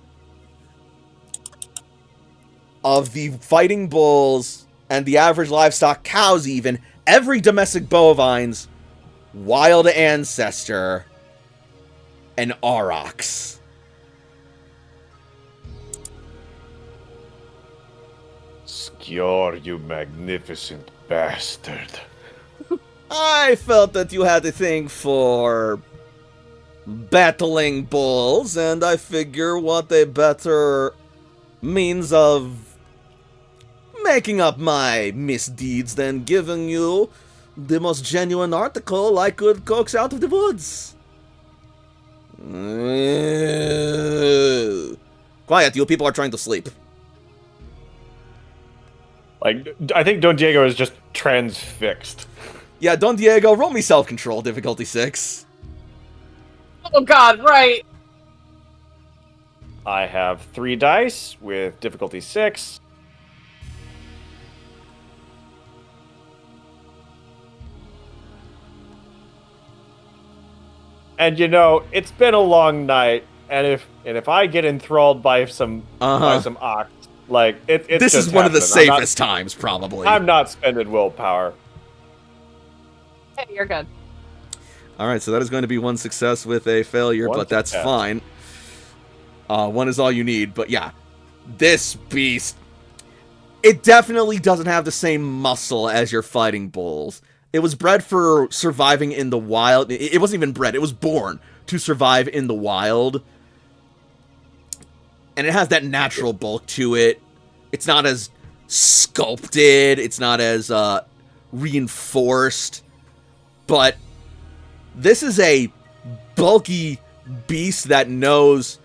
of the fighting bulls and the average livestock cows even, every domestic bovine's wild ancestor, an aurochs. Skewer, you magnificent bastard. I felt that you had a thing for battling bulls, and I figure what a better means of making up my misdeeds than giving you the most genuine article I could coax out of the woods. Quiet, you people are trying to sleep. Like, I think Don Diego is just transfixed. Yeah, Don Diego, roll me self-control, difficulty 6. Oh god, right. I have 3 dice with difficulty 6. And you know, it's been a long night, and if I get enthralled by some ox, like it's This just is one of the happening. safest times, probably. I'm not spending willpower. Hey, you're good. Alright, so that is going to be 1 success with a failure, One but that's success. fine. 1 is all you need, but yeah. This beast, it definitely doesn't have the same muscle as your fighting bulls. It was bred for surviving in the wild. It wasn't even bred, it was born to survive in the wild. and it has that natural bulk to it. It's not as sculpted, it's not as reinforced, but this is a bulky beast that knows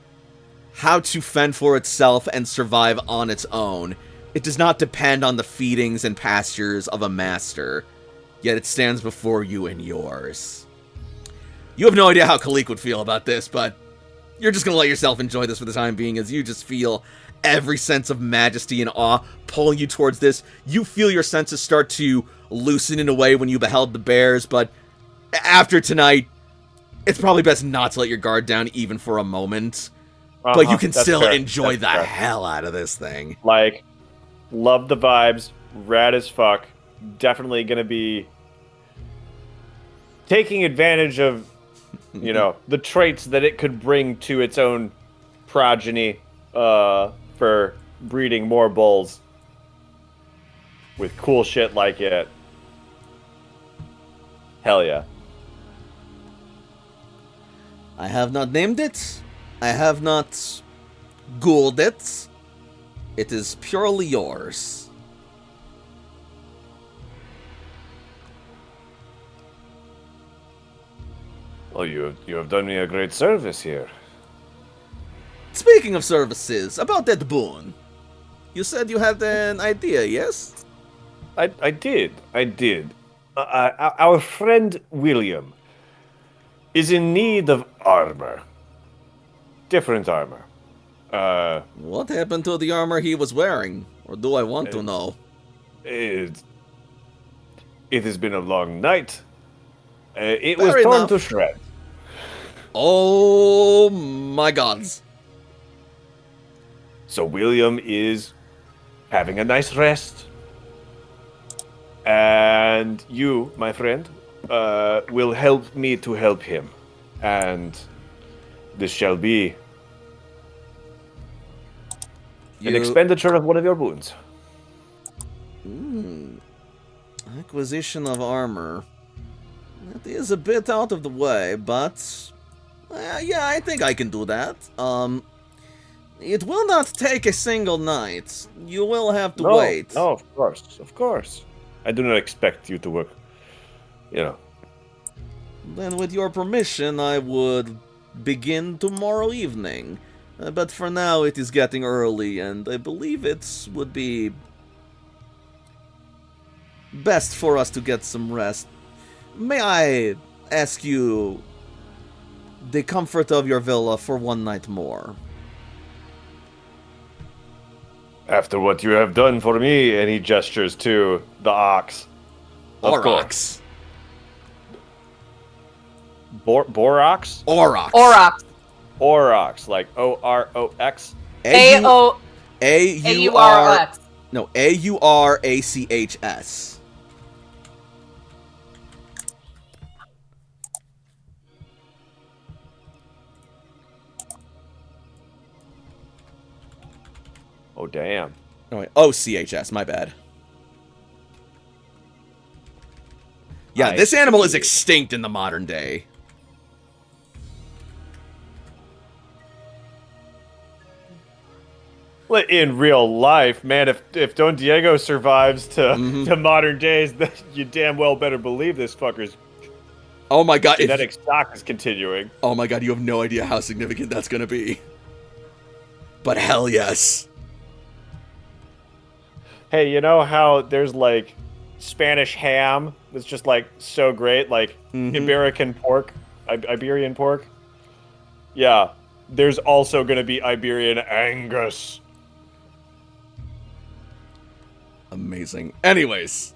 how to fend for itself and survive on its own. It does not depend on the feedings and pastures of a master, yet it stands before you and yours. You have no idea how Khalik would feel about this, but you're just going to let yourself enjoy this for the time being as you just feel every sense of majesty and awe pulling you towards this. You feel your senses start to loosen in a way when you beheld the bears, but after tonight, it's probably best not to let your guard down even for a moment. But you can still enjoy the hell out of this thing. Like, love the vibes, rad as fuck. Definitely gonna be taking advantage of, you know, the traits that it could bring to its own progeny for breeding more bulls with cool shit like it. Hell yeah. I have not named it. I have not Googled it. It is purely yours. Oh, you have done me a great service here. Speaking of services, about that boon. You said you had an idea, yes? I did. Our friend William is in need of armor. Different armor. What happened to the armor he was wearing? Or do I want to know? It has been a long night. It Fair was torn enough. to shreds. Oh my gods. So William is having a nice rest. And you, my friend, will help me to help him. And this shall be an expenditure of one of your boons. Acquisition of armor. That is a bit out of the way, but yeah, I think I can do that. It will not take a single night. You will have to wait. No, of course. I do not expect you to work, you know. Then with your permission, I would begin tomorrow evening. But for now, it is getting early, and I believe it would be best for us to get some rest. May I ask you the comfort of your villa for one night more? After what you have done for me, and he gestures to the ox. Aurochs. Borox? Aurochs. Aurochs. Aurochs, like O-R-O-X? A-U-R-O-X. No, A-U-R-A-C-H-S. Oh, damn. Oh, wait, O-C-H-S, my bad. Yeah, this animal is extinct in the modern day. In real life, man, if Don Diego survives to modern days, then you damn well better believe this fucker's Oh my god. genetic stock is continuing. Oh my god, you have no idea how significant that's gonna be. But hell yes. Hey, you know how there's like Spanish ham that's just like so great, like Iberian pork? Iberian pork? Yeah, there's also gonna be Iberian Angus. Amazing. Anyways.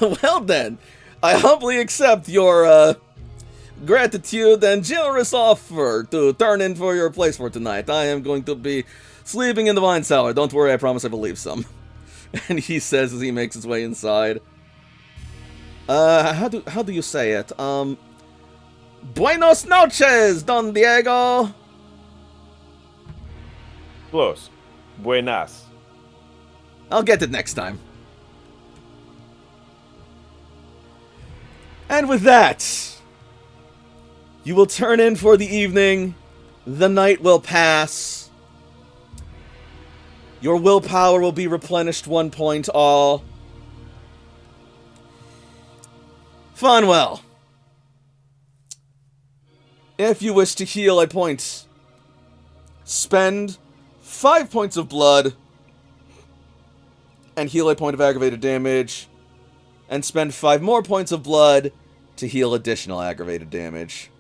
Well then, I humbly accept your gratitude and generous offer to turn in for your place for tonight. I am going to be sleeping in the wine cellar. Don't worry, I promise I will leave some. And he says as he makes his way inside. How do you say it? Buenos noches, Don Diego. Close. Buenas. I'll get it next time. And with that, you will turn in for the evening, The night will pass. Your willpower will be replenished 1 point all. Fonwell. If you wish to heal a point, spend 5 points of blood and heal a point of aggravated damage, and spend 5 more points of blood to heal additional aggravated damage.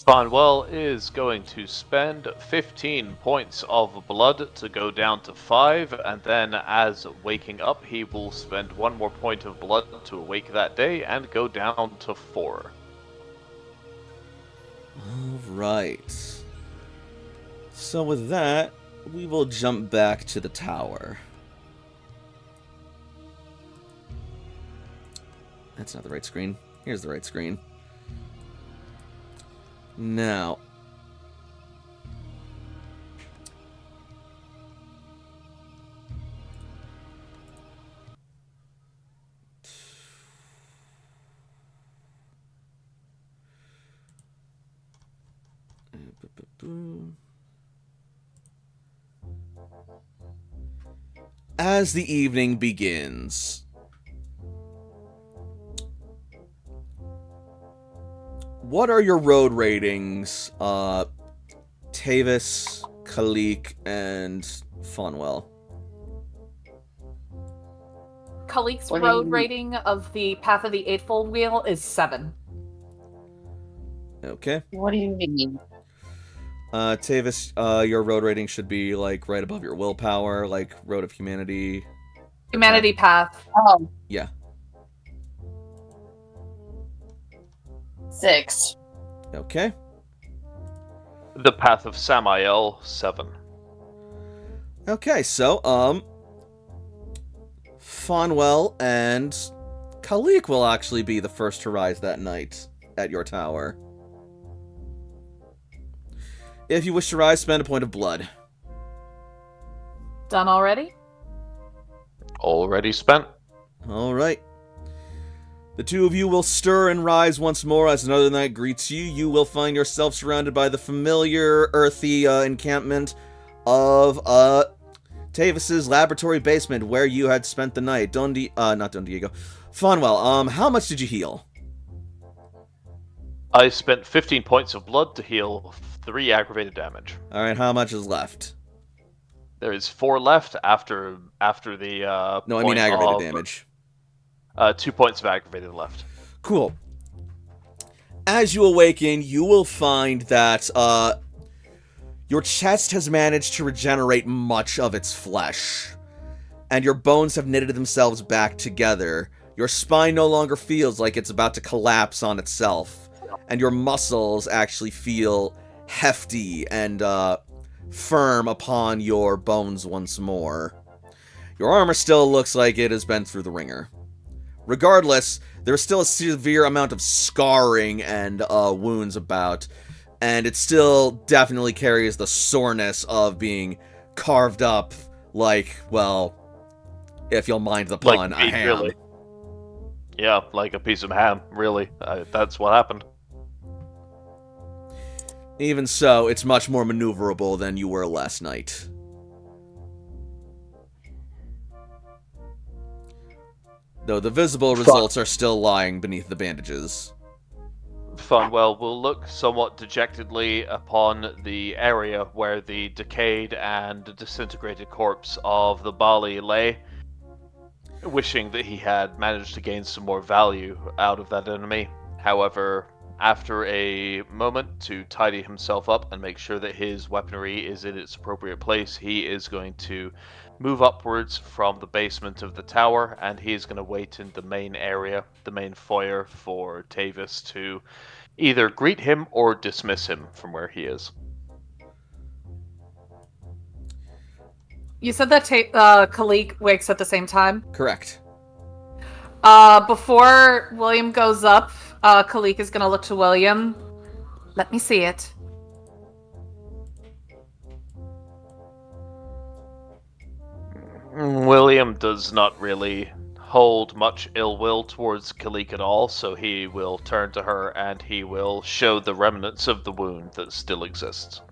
Fonwell is going to spend 15 points of blood to go down to 5, and then as waking up, he will spend 1 more point of blood to awake that day and go down to 4. Alright. So with that, we will jump back to the tower. That's not the right screen. Here's the right screen. Now, as the evening begins, what are your road ratings, Tavis, Khalik, and Fonwell? Khalik's What do you road mean? rating of the Path of the Eightfold Wheel is 7. Okay. What do you mean? Tavis, your road rating should be, like, right above your willpower, like, Road of Humanity. Humanity Path. Oh, Yeah. 6. Okay. The Path of Samael, 7. Okay, so, Fonwell and Khalik will actually be the first to rise that night at your tower. If you wish to rise, spend a point of blood. Done already? Already spent. Alright. The two of you will stir and rise once more as another night greets you. You will find yourself surrounded by the familiar earthy encampment of Tavis's laboratory basement where you had spent the night. Not Don Diego. Fonwell, how much did you heal? I spent 15 points of blood to heal 3 aggravated damage. Alright, how much is left? There is 4 left after the No, I mean aggravated damage. 2 points of aggravated left. Cool. As you awaken, you will find that your chest has managed to regenerate much of its flesh, and your bones have knitted themselves back together. Your spine no longer feels like it's about to collapse on itself, and your muscles actually feel hefty and firm upon your bones once more. Your armor still looks like it has been through the ringer. Regardless, there's still a severe amount of scarring and wounds about, and it still definitely carries the soreness of being carved up like, well, if you'll mind the pun, Like a meat, ham. really. Yeah, like a piece of ham, really. That's what happened. Even so, it's much more maneuverable than you were last night. Though the visible results are still lying beneath the bandages. Fonwell will look somewhat dejectedly upon the area where the decayed and disintegrated corpse of the Bali lay, wishing that he had managed to gain some more value out of that enemy. However, after a moment to tidy himself up and make sure that his weaponry is in its appropriate place, he is going to move upwards from the basement of the tower, and he is going to wait in the main area, the main foyer, for Tavis to either greet him or dismiss him from where he is. You said that Khalik wakes at the same time? Correct. Before William goes up, Khalik is gonna look to William. Let me see it. William does not really hold much ill will towards Kalik at all, so he will turn to her and he will show the remnants of the wound that still exists.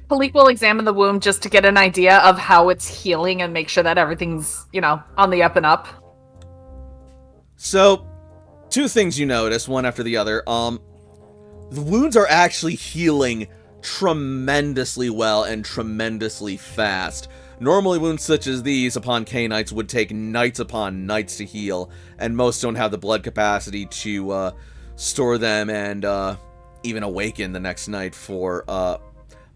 Kalik will examine the wound just to get an idea of how it's healing and make sure that everything's, on the up and up. So, two things you notice, one after the other. The wounds are actually healing tremendously well and tremendously fast. Normally, wounds such as these upon Canaanites would take nights upon nights to heal, and most don't have the blood capacity to store them and even awaken the next night for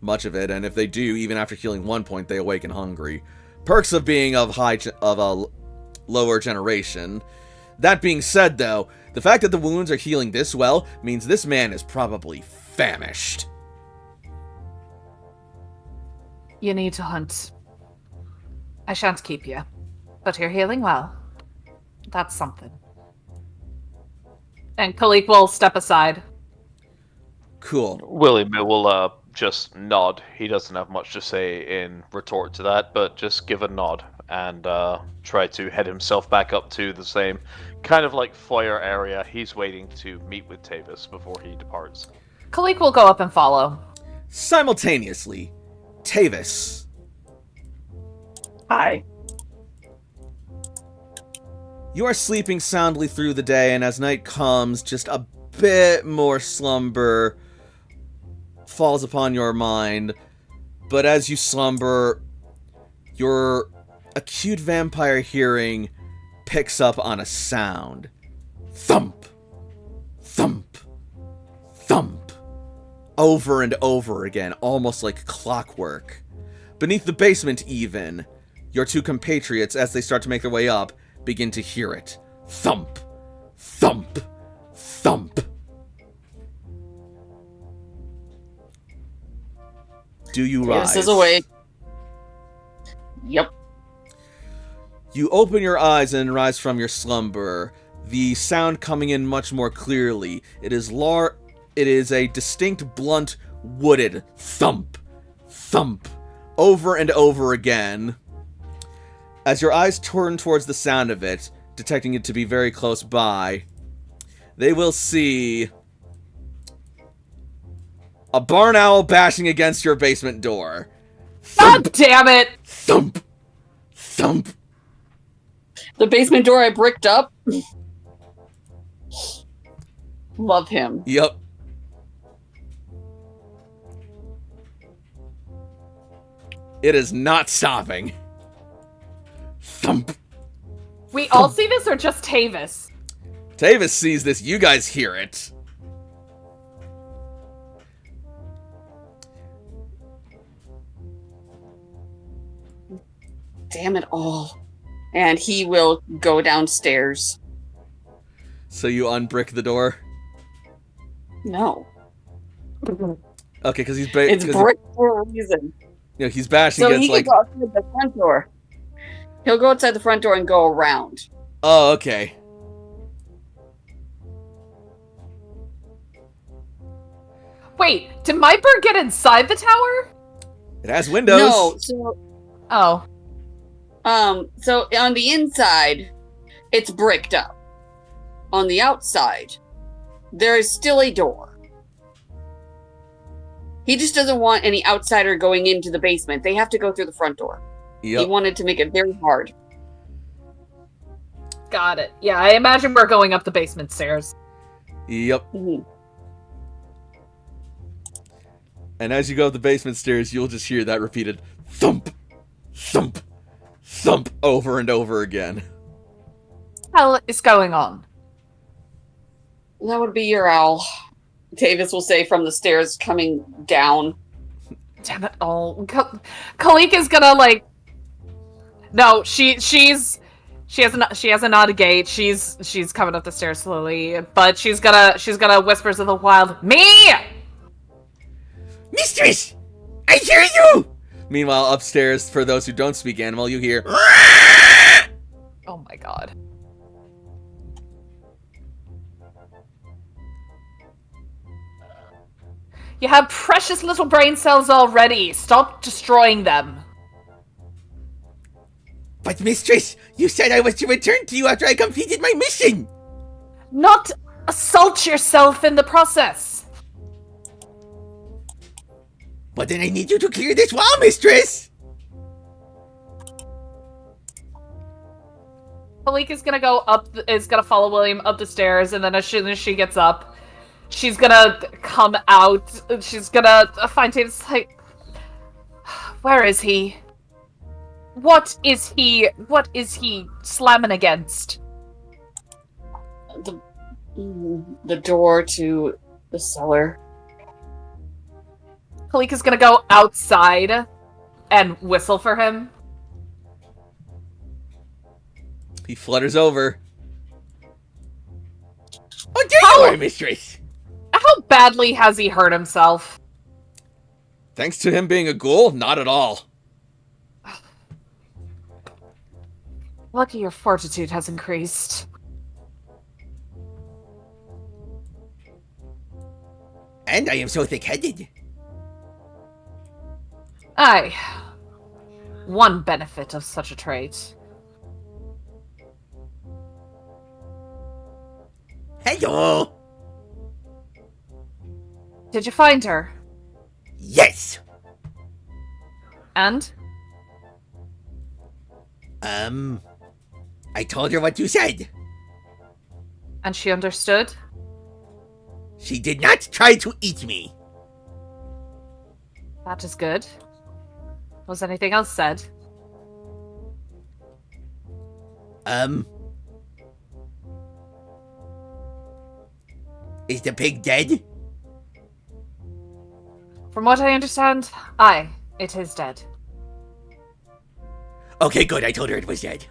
much of it. And if they do, even after healing 1 point, they awaken hungry. Perks of being of a lower generation. That being said, though, the fact that the wounds are healing this well means this man is probably famished. You need to hunt. I shan't keep you, but you're healing well. That's something. And Kalik will step aside. Cool. William will just nod. He doesn't have much to say in retort to that, but just give a nod and try to head himself back up to the same kind of like foyer area. He's waiting to meet with Tavis before he departs. Kalik will go up and follow. Simultaneously, Tavis. Hi. You are sleeping soundly through the day, and as night comes, just a bit more slumber falls upon your mind. But as you slumber, your acute vampire hearing picks up on a sound. Thump! Thump! Thump! Over and over again, almost like clockwork. Beneath the basement even, your two compatriots, as they start to make their way up, begin to hear it. Thump! Thump! Thump! Do you rise? Tavis is awake. Yep. You open your eyes and rise from your slumber, the sound coming in much more clearly. It is a distinct, blunt, wooded thump, thump, over and over again. As your eyes turn towards the sound of it, detecting it to be very close by, they will see a barn owl bashing against your basement door. God damn it! Thump! Thump! The basement door I bricked up. Love him. Yep. It is not stopping. Thump! We all see this or just Tavis? Tavis sees this. You guys hear it. Damn it all. And he will go downstairs. So you unbrick the door? No. Okay, because he's It's brick for a reason. he's bashing So against he can go outside the front door. He'll go outside the front door and go around. Oh, okay. Wait, did my bird get inside the tower? It has windows. No, so Oh. so on the inside, it's bricked up. On the outside, there is still a door. He just doesn't want any outsider going into the basement. They have to go through the front door. He Yep. wanted to make it very hard. Got it. Yeah, I imagine we're going up the basement stairs. Yep. Mhm. And as you go up the basement stairs, you'll just hear that repeated thump, thump, thump over and over again. Hell is going on? That would be your owl. Tavis will say from the stairs coming down. Damn it all. Kalik is gonna No, she hasn't not a gate. She's coming up the stairs slowly, but she's gonna whispers of the wild, me! Mistress! I hear you! Meanwhile, upstairs, for those who don't speak animal, you hear Oh my god. You have precious little brain cells already. Stop destroying them. But mistress, you said I was to return to you after I completed my mission. Not assault yourself in the process. But then I need you to clear this wall, mistress. Malik is gonna go up, is gonna follow William up the stairs, and then as soon as she gets up, she's gonna come out. She's gonna find Davis like, where is he? What is he slamming against? The door to the cellar. Kalika's gonna go outside and whistle for him. He flutters over. Oh, there you are, mistress. How badly has he hurt himself? Thanks to him being a ghoul? Not at all. Lucky your fortitude has increased. And I am so thick-headed. Aye. One benefit of such a trait. Hello. Did you find her? Yes. And? I told her what you said. And she understood? She did not try to eat me. That is good. Was anything else said? Is the pig dead? From what I understand, aye, it is dead. Okay, good. I told her it was dead.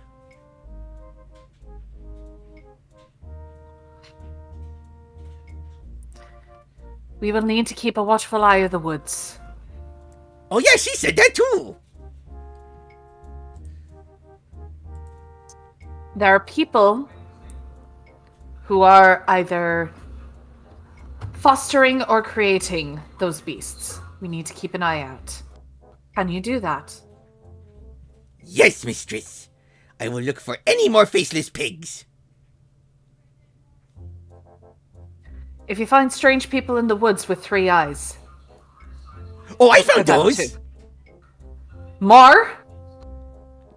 We will need to keep a watchful eye of the woods. Oh yeah, she said that too. There are people who are either fostering or creating those beasts. We need to keep an eye out. Can you do that? Yes, mistress. I will look for any more faceless pigs. If you find strange people in the woods with 3 eyes. Oh, I found I've had those. 2. More?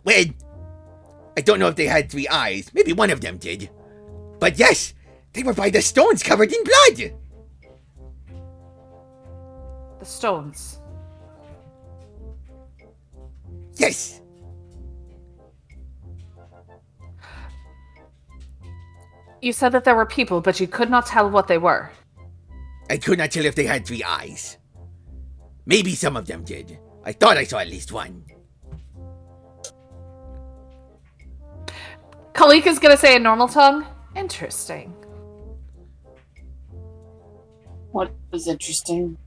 Well, I don't know if they had 3 eyes. Maybe one of them did. But yes, they were by the stones covered in blood. The stones. Yes. You said that there were people, but you could not tell what they were. I could not tell if they had 3 eyes. Maybe some of them did. I thought I saw at least one. Kalika's gonna say in normal tongue. Interesting. What is interesting?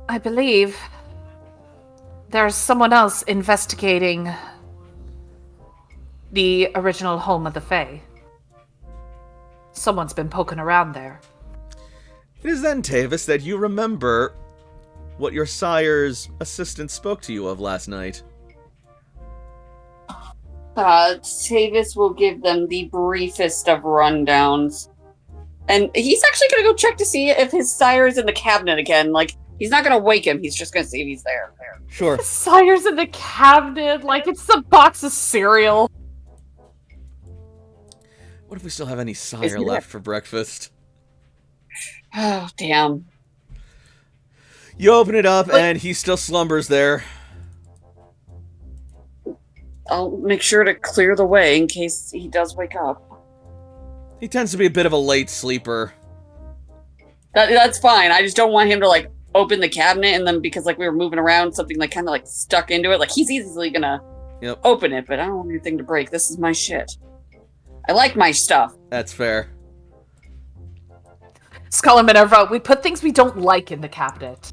I believe there's someone else investigating the original home of the Fae. Someone's been poking around there. It is then, Tavis, that you remember what your sire's assistant spoke to you of last night. Tavis will give them the briefest of rundowns. And he's actually going to go check to see if his sire is in the cabinet again. Like, he's not going to wake him. He's just going to see if he's there. Sure. The sire's in the cabinet like it's a box of cereal. What if we still have any sire left for breakfast? Oh, damn. You open it up, and he still slumbers there. I'll make sure to clear the way in case he does wake up. He tends to be a bit of a late sleeper. That's fine. I just don't want him to, like, open the cabinet and then because, like, we were moving around, something, like, kind of, like, stuck into it. Like, he's easily gonna open it, but I don't want anything to break. This is my shit. I like my stuff. That's fair. Skull and Minerva, we put things we don't like in the cabinet.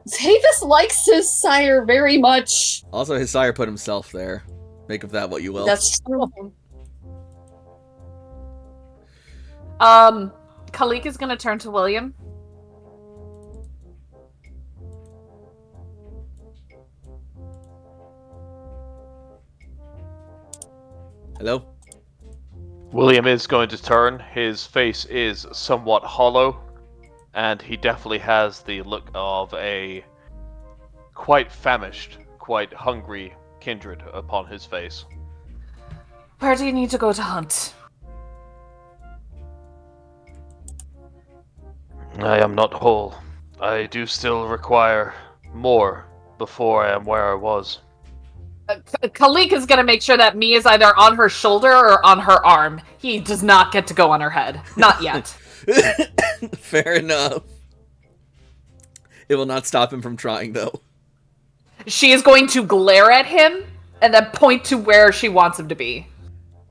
Tavis likes his sire very much. Also, his sire put himself there. Make of that what you will. That's true. Kalik is gonna turn to William. Hello? William is going to turn. His face is somewhat hollow, and he definitely has the look of a quite famished, quite hungry kindred upon his face. Where do you need to go to hunt? I am not whole. I do still require more before I am where I was. Kalik is gonna make sure that me is either on her shoulder or on her arm. He does not get to go on her head. Not yet. Fair enough. It will not stop him from trying, though. She is going to glare at him and then point to where she wants him to be.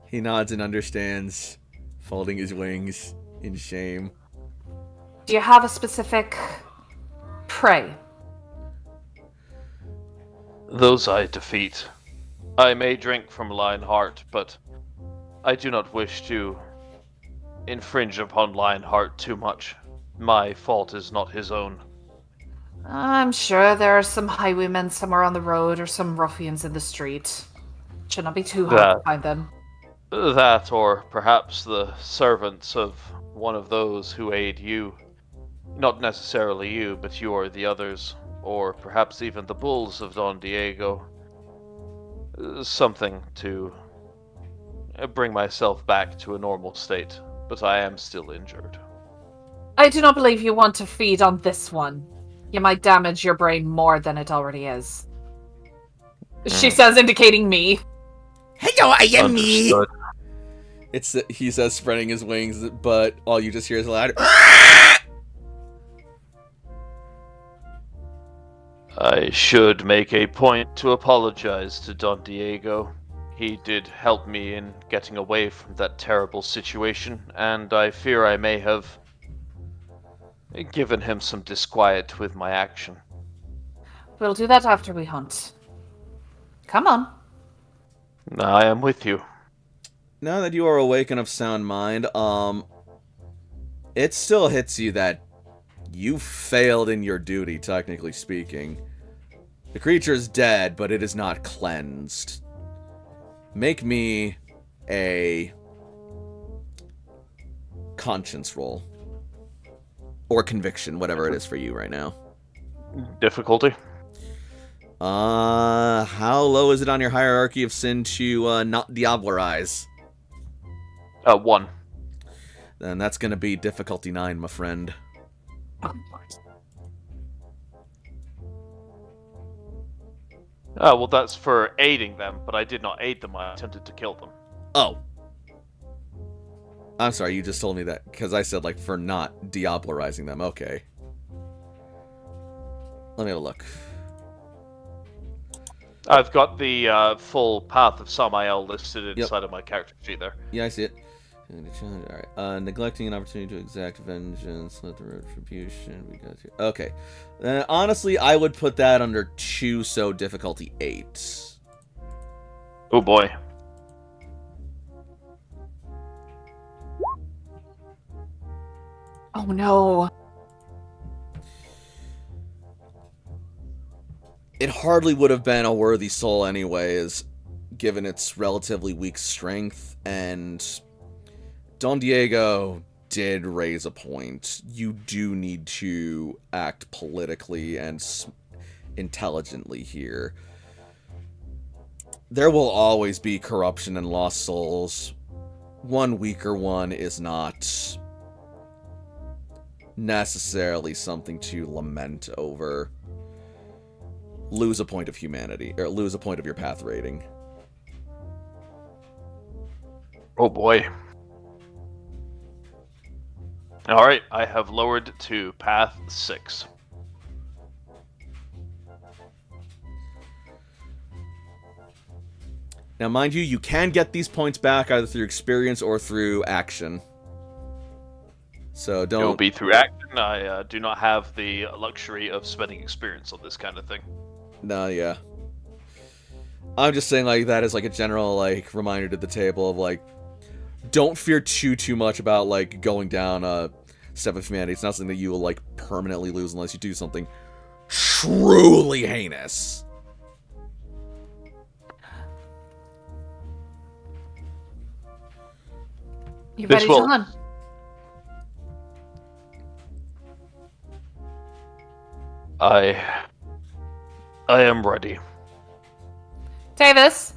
He nods and understands, folding his wings in shame. Do you have a specific prey? Those I defeat. I may drink from Lionheart, but I do not wish to infringe upon Lionheart too much. My fault is not his own. I'm sure there are some highwaymen somewhere on the road or some ruffians in the street. Should not be too hard to find them. That, or perhaps the servants of one of those who aid you. Not necessarily you, but you or the others. Or perhaps even the bulls of Don Diego. Something to bring myself back to a normal state, but I am still injured. I do not believe you want to feed on this one. You might damage your brain more than it already is. She says, indicating me. Hello, I am me. Understood. He says, spreading his wings, but all you just hear is a loud. I should make a point to apologize to Don Diego. He did help me in getting away from that terrible situation, and I fear I may have given him some disquiet with my action. We'll do that after we hunt. Come on. I am with you. Now that you are awake and of sound mind, it still hits you that you failed in your duty, technically speaking. The creature is dead, but it is not cleansed. Make me a conscience roll. Or conviction, whatever it is for you right now. Difficulty? How low is it on your hierarchy of sin to not diablerize? 1. Then that's gonna be difficulty 9, my friend. Well, that's for aiding them, but I did not aid them. I attempted to kill them. Oh. I'm sorry, you just told me that, because I said, like, for not diablerizing them. Okay. Let me have a look. I've got the full path of Samael listed inside of my character sheet there. Yeah, I see it. Alright. Neglecting an opportunity to exact vengeance, let the retribution we got here. Okay. Honestly, I would put that under 2, so difficulty 8. Oh boy. Oh no. It hardly would have been a worthy soul anyways, given its relatively weak strength, and Don Diego did raise a point. You do need to act politically and intelligently here. There will always be corruption and lost souls. One weaker one is not necessarily something to lament over. Lose a point of humanity, or lose a point of your path rating. Oh boy. Alright, I have lowered to path 6. Now, mind you, you can get these points back either through experience or through action. So don't... It will be through action. I do not have the luxury of spending experience on this kind of thing. No, yeah. I'm just saying, like, that is, like, a general, like, reminder to the table of, like, don't fear too much about, like, going down a step of humanity. It's not something that you will, like, permanently lose unless you do something truly heinous. You This ready will- to hunt? I am ready. Tavis,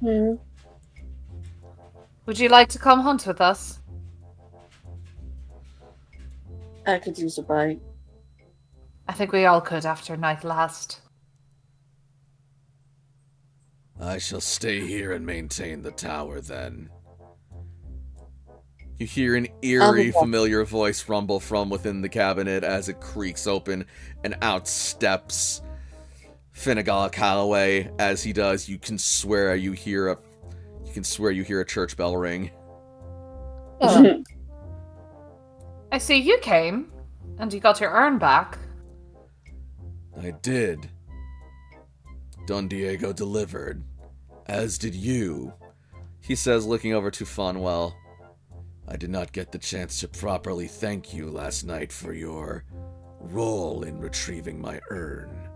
Hmm. would you like to come hunt with us? I could use a bite. I think we all could after night last. I shall stay here and maintain the tower then. You hear an eerie, familiar voice rumble from within the cabinet as it creaks open, and out steps Finnegal Calloway. As he does, you can swear you hear a church bell ring. I see you came, and you got your urn back. I did. Don Diego delivered, as did you, he says, looking over to Fonwell. I did not get the chance to properly thank you last night for your role in retrieving my urn.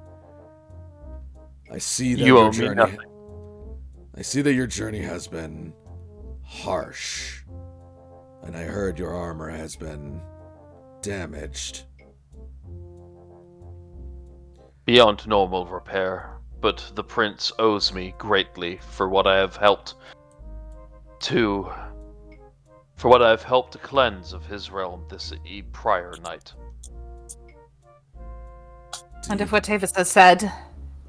I see that You your owe me journey. nothing. I see that your journey has been harsh, and I heard your armor has been damaged. Beyond normal repair, but the prince owes me greatly for what I have helped to cleanse of his realm this prior night. And if what Tavis has said,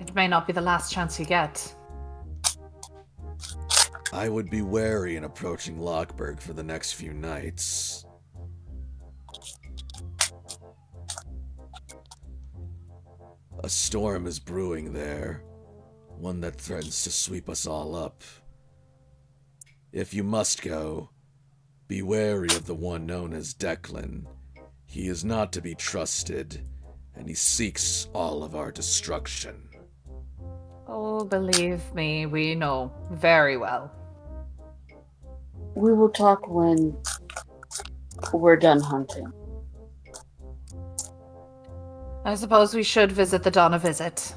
it may not be the last chance you get. I would be wary in approaching Lockburg for the next few nights. A storm is brewing there, one that threatens to sweep us all up. If you must go, be wary of the one known as Declan. He is not to be trusted, and he seeks all of our destruction. Oh, believe me, we know very well. We will talk when we're done hunting. I suppose we should visit the Dawn a visit.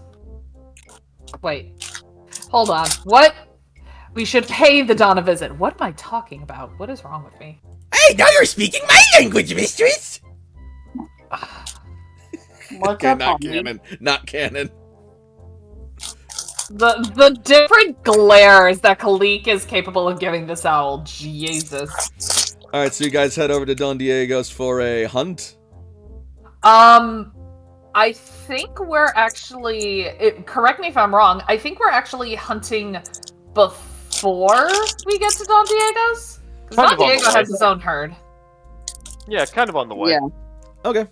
Wait. Hold on. What? We should pay the Dawn a visit. What am I talking about? What is wrong with me? Hey, now you're speaking my language, mistress! What's Okay, up, not homie? canon. Not canon. The different glares that Kalik is capable of giving this owl. Jesus. Alright, so you guys head over to Don Diego's for a hunt? I think we're actually... correct me if I'm wrong. I think we're actually hunting before we get to Don Diego's? Because Kind Don of on the Diego way. has his own herd. Yeah, kind of on the way. Yeah. Okay.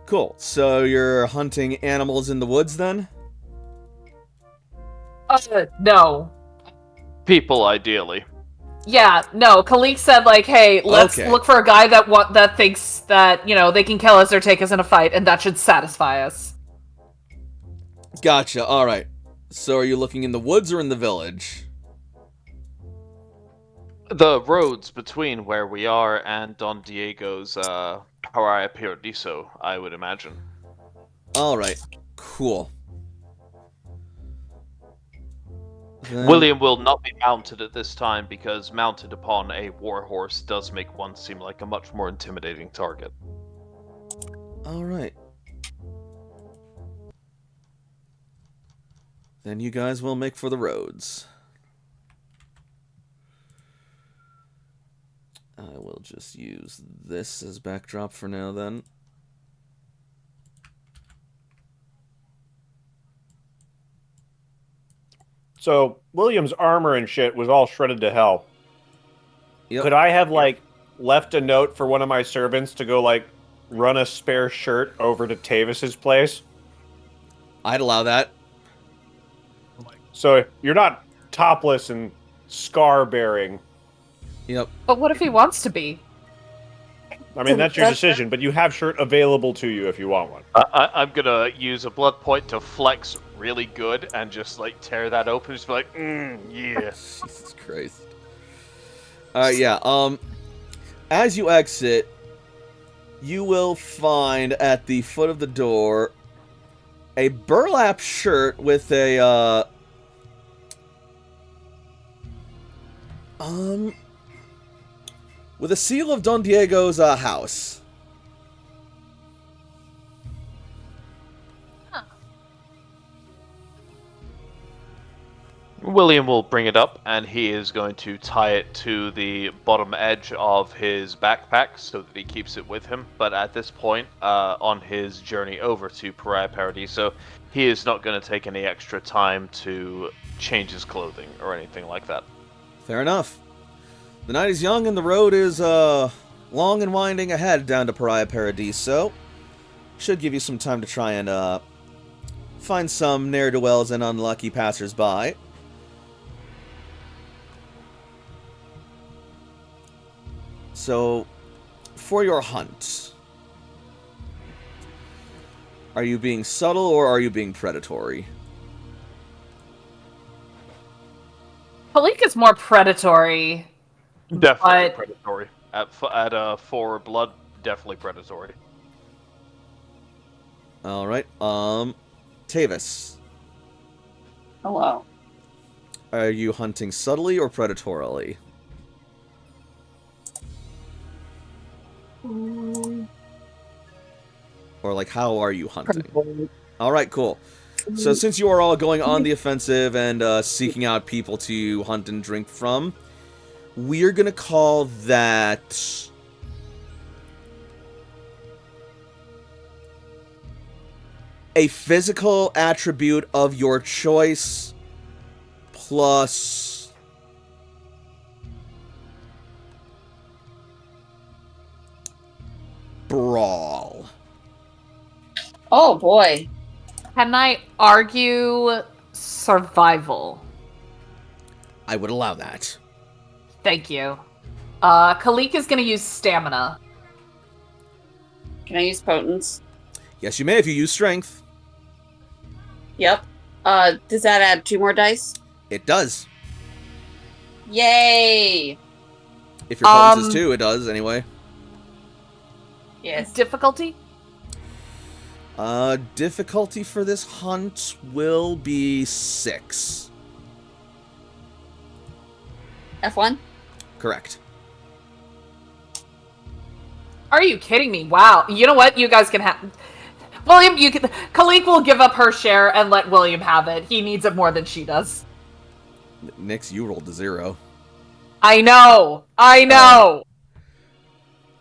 Cool. So you're hunting animals in the woods then? No. People, ideally. Yeah, no. Kalik said, like, hey, let's Okay. look for a guy that thinks that, you know, they can kill us or take us in a fight, and that should satisfy us. Gotcha. Alright. So are you looking in the woods or in the village? The roads between where we are and Don Diego's Paraya Paradiso, I would imagine. Alright. Cool. Then- William will not be mounted at this time because mounted upon a warhorse does make one seem like a much more intimidating target. Alright. Then you guys will make for the roads. I will just use this as backdrop for now then. So William's armor and shit was all shredded to hell. Yep. Could I have like left a note for one of my servants to go like run a spare shirt over to Tavis's place? I'd allow that. So you're not topless and scar bearing. Yep. But what if he wants to be? I mean, that's your decision, but you have shirt available to you if you want one. I'm gonna use a blood point to flex really good and just like tear that open. Just be like, yeah. Jesus Christ. Yeah, as you exit, you will find at the foot of the door a burlap shirt with a, With a seal of Don Diego's house. William will bring it up, and he is going to tie it to the bottom edge of his backpack so that he keeps it with him. But at this point, on his journey over to Pariah Paradiso, he is not going to take any extra time to change his clothing or anything like that. Fair enough. The night is young and the road is long and winding ahead down to Pariah Paradiso. Should give you some time to try and find some ne'er-do-wells and unlucky passers-by. So, for your hunt, are you being subtle or are you being predatory? Palik is more predatory. Definitely But- predatory. At 4 blood, definitely predatory. Alright, Tavis, Hello. are you hunting subtly or predatorily? Or, like, how are you hunting? Alright, cool. So, since you are all going on the offensive and seeking out people to hunt and drink from, we're gonna call that... a physical attribute of your choice plus... brawl. Oh boy. Can I argue survival? I would allow that. Thank you. Kalik is going to use stamina. Can I use potence? Yes, you may if you use strength. Yep. Does that add 2 more dice? It does. Yay! If your potence is 2, it does anyway. Yes. Difficulty? Difficulty for this hunt will be 6. F1? Correct. Are you kidding me? Wow. You know what? You guys can have... William, you can... Kalik will give up her share and let William have it. He needs it more than she does. Nix, you rolled a 0. I know! I know!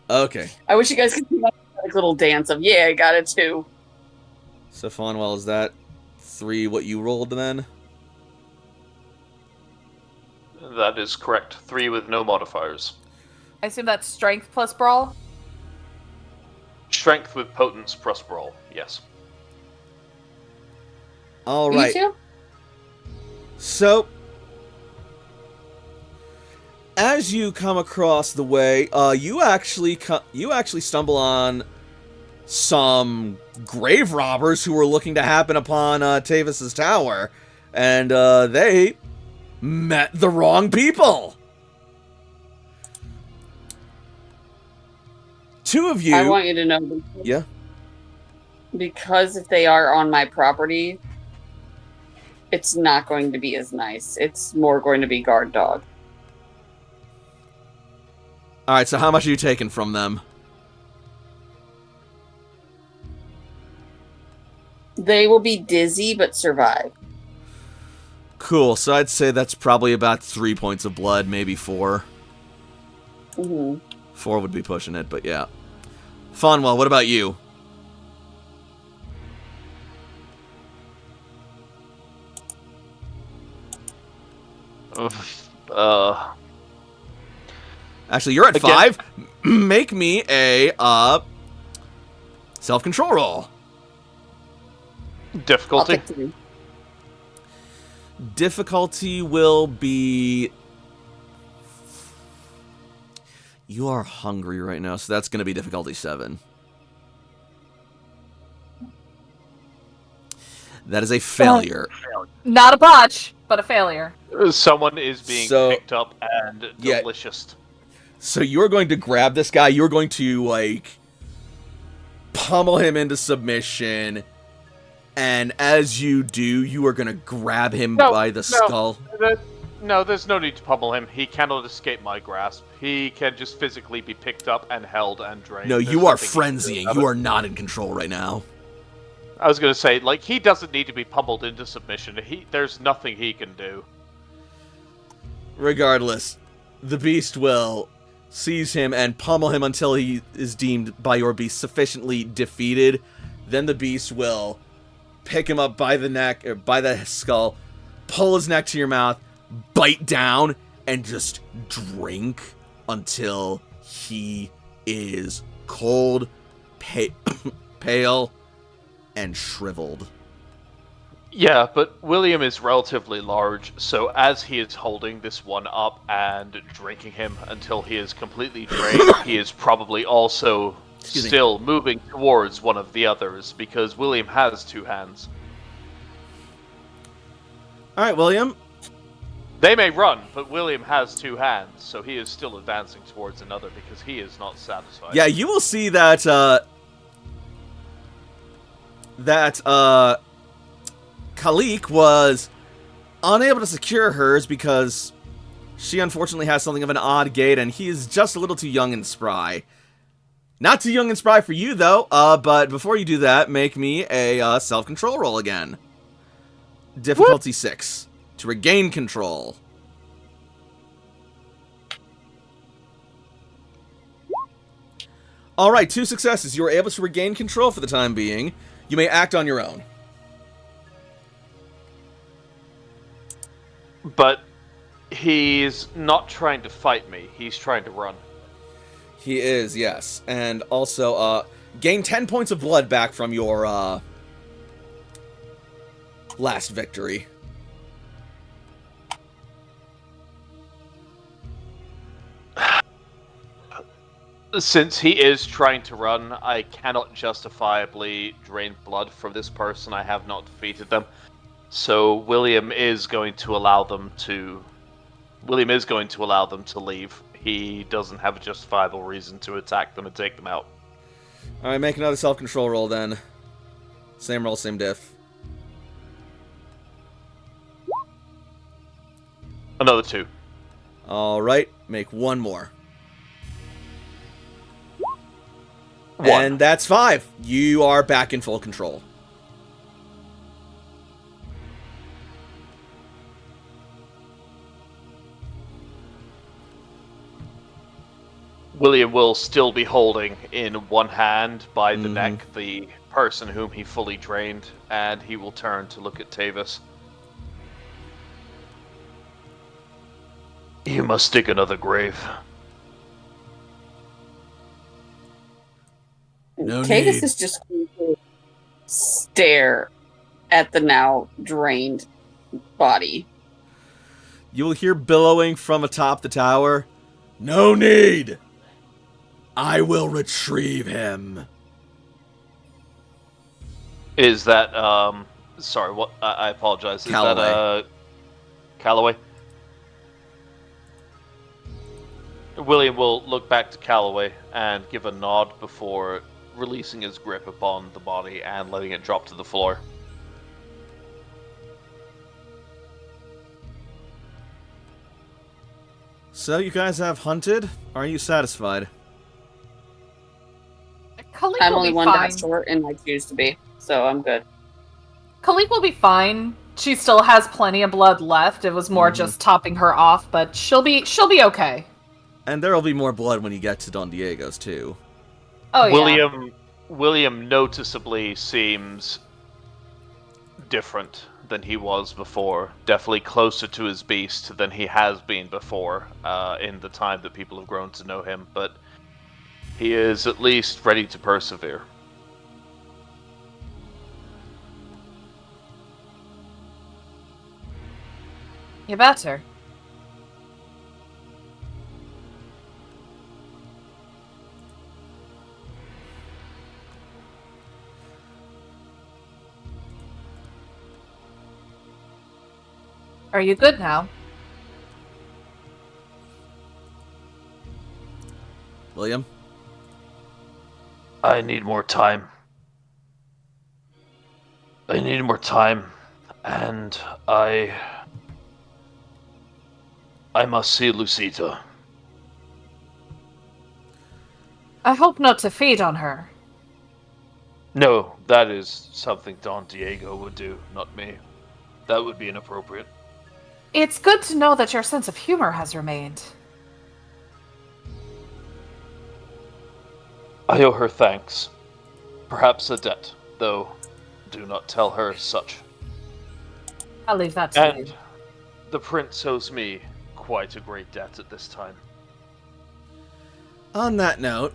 Okay. I wish you guys could see my like, little dance of, yeah, I got it too. So, Fawnwell, is that 3 what you rolled then? That is correct. 3 with no modifiers. I assume that's strength plus brawl? Strength with potence plus brawl, yes. Alright. You too? So, as you come across the way, you actually stumble on some grave robbers who were looking to happen upon Tavis's tower, and they met the wrong people. 2 of you. I want you to know. Yeah. Because if they are on my property, it's not going to be as nice. It's more going to be guard dog. All right. So, how much are you taking from them? They will be dizzy but survive. Cool. So, I'd say that's probably about 3 points of blood, maybe 4. Hmm. 4 would be pushing it, but yeah. Fawnwell, what about you? Actually, you're at Again. 5. Make me a self-control roll. I'll Difficulty? take 3. Difficulty will be... You are hungry right now, so that's going to be difficulty 7. That is a failure. Not a botch, but a failure. Someone is being So- picked up and Yeah. delicious. So you're going to grab this guy, you're going to, like, pummel him into submission, and as you do, you are going to grab him No, by the no. skull. No, there's no need to pummel him. He cannot escape my grasp. He can just physically be picked up and held and drained. No, There's you are nothing he can do frenzying. about You it. are not in control right now. I was going to say, like, he doesn't need to be pummeled into submission. There's nothing he can do. Regardless, the beast will seize him and pummel him until he is deemed by your beast sufficiently defeated. Then the beast will pick him up by the neck, or by the skull, pull his neck to your mouth, bite down, and just drink until he is cold, pale, and shriveled. Yeah, but William is relatively large, so as he is holding this one up and drinking him until he is completely drained, he is probably also still moving towards one of the others, because William has two hands. Alright, William. They may run, but William has two hands, so he is still advancing towards another because he is not satisfied. Yeah, you will see that, Khalik was unable to secure hers because she unfortunately has something of an odd gait, and he is just a little too young and spry. Not too young and spry for you, though, but before you do that, make me a self-control roll again. Difficulty 6. To regain control. Alright, 2 successes. You are able to regain control for the time being. You may act on your own. But he's not trying to fight me, he's trying to run. He is, yes. And also, gain 10 points of blood back from your, last victory. Since he is trying to run, I cannot justifiably drain blood from this person. I have not defeated them. So William is going to allow them to leave. He doesn't have a justifiable reason to attack them and take them out. Alright, make another self-control roll then. Same roll, same diff. Another 2. Alright, make one more. 1. And that's 5. You are back in full control. William will still be holding in one hand by the neck the person whom he fully drained, and he will turn to look at Tavis. You must dig another grave. No Tavis need. is just going to stare at the now drained body. You will hear billowing from atop the tower. No need! I will retrieve him. Is that, sorry, what, I apologize. Is Calloway. that, Calloway? William will look back to Calloway and give a nod before releasing his grip upon the body and letting it drop to the floor. So you guys have hunted? Are you satisfied? Khalik I'm will only be one fine. dot short, and I choose to be, so I'm good. Khalik will be fine. She still has plenty of blood left. It was more just topping her off, but she'll be okay. And there will be more blood when you get to Don Diego's too. Oh yeah. William noticeably seems different than he was before. Definitely closer to his beast than he has been before in the time that people have grown to know him, but he is at least ready to persevere. You better. Are you good now? William? I need more time. And I must see Lucita. I hope not to feed on her. No, that is something Don Diego would do, not me. That would be inappropriate. It's good to know that your sense of humor has remained. I owe her thanks. Perhaps a debt, though do not tell her such. I'll leave that to you. And the prince owes me quite a great debt at this time. On that note,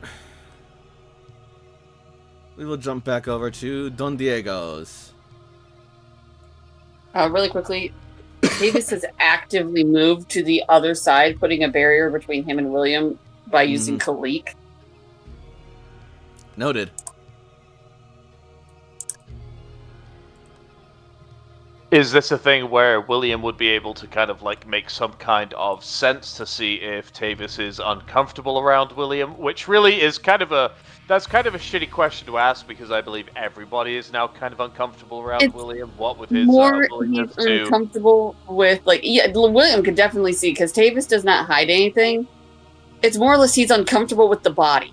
we will jump back over to Don Diego's. Really quickly, Davis has actively moved to the other side, putting a barrier between him and William by using Khalik. Noted. Is this a thing where William would be able to kind of like make some kind of sense to see if Tavis is uncomfortable around William? Which really is that's kind of a shitty question to ask because I believe everybody is now kind of uncomfortable around It's William. What with his More willingness he's to... uncomfortable with, like, yeah, William could definitely see, because Tavis does not hide anything. It's more or less he's uncomfortable with the body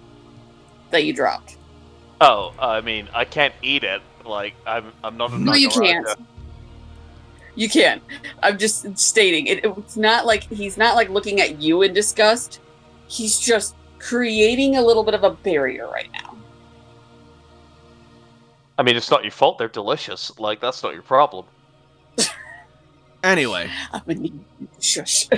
that you dropped. Oh, I mean, I can't eat it. Like, I'm not a No, you can't. Nagaraka. You can. I'm just stating it's not like he's not like looking at you in disgust. He's just creating a little bit of a barrier right now. I mean, it's not your fault. They're delicious. Like, that's not your problem. Anyway. I'm gonna need you to shush.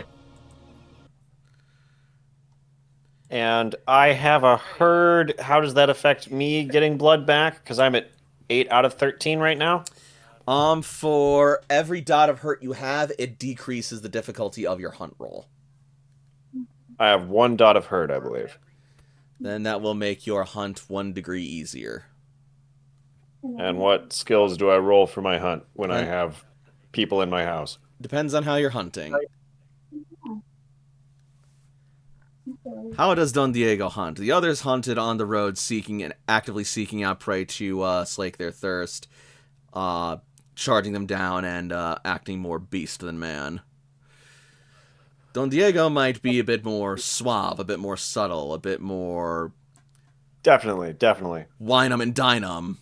And I have a herd. How does that affect me getting blood back? Because I'm at 8 out of 13 right now. For every dot of hurt you have, it decreases the difficulty of your hunt roll. I have 1 dot of hurt, I believe. Then that will make your hunt 1 degree easier. And what skills do I roll for my hunt when I have people in my house? Depends on how you're hunting. How does Don Diego hunt? The others hunted on the road, actively seeking out prey to slake their thirst, charging them down and acting more beast than man. Don Diego might be a bit more suave, a bit more subtle, a bit more... Definitely. Wine 'em and dine 'em.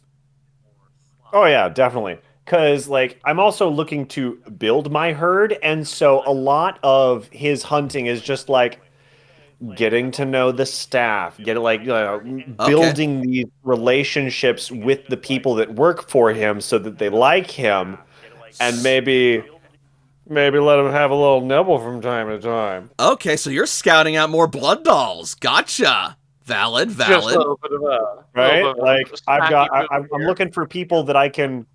Oh yeah, definitely. Because, like, I'm also looking to build my herd, and so a lot of his hunting is just, like, getting to know the staff, building these relationships with the people that work for him so that they like him, and maybe let him have a little nibble from time to time. Okay, so you're scouting out more blood dolls. Gotcha. Valid. Just a little bit of Right? little bit of Like, I'm here. looking for people that I can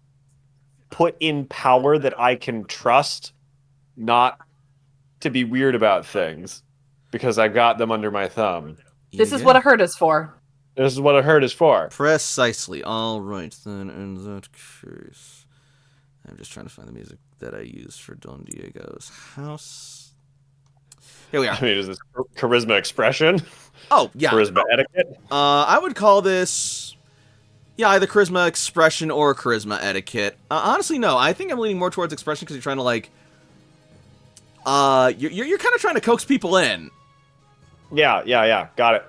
put in power that I can trust, not to be weird about things, because I've got them under my thumb. This is what a herd is for. This is what a herd is for. Precisely. All right, then in that case, I'm just trying to find the music that I used for Don Diego's house. Here we are. I mean, is this charisma expression? Oh, yeah. Charisma etiquette? I would call this, either charisma expression or charisma etiquette. Honestly, no. I think I'm leaning more towards expression because you're trying to, like, you're kind of trying to coax people in. Yeah. Got it.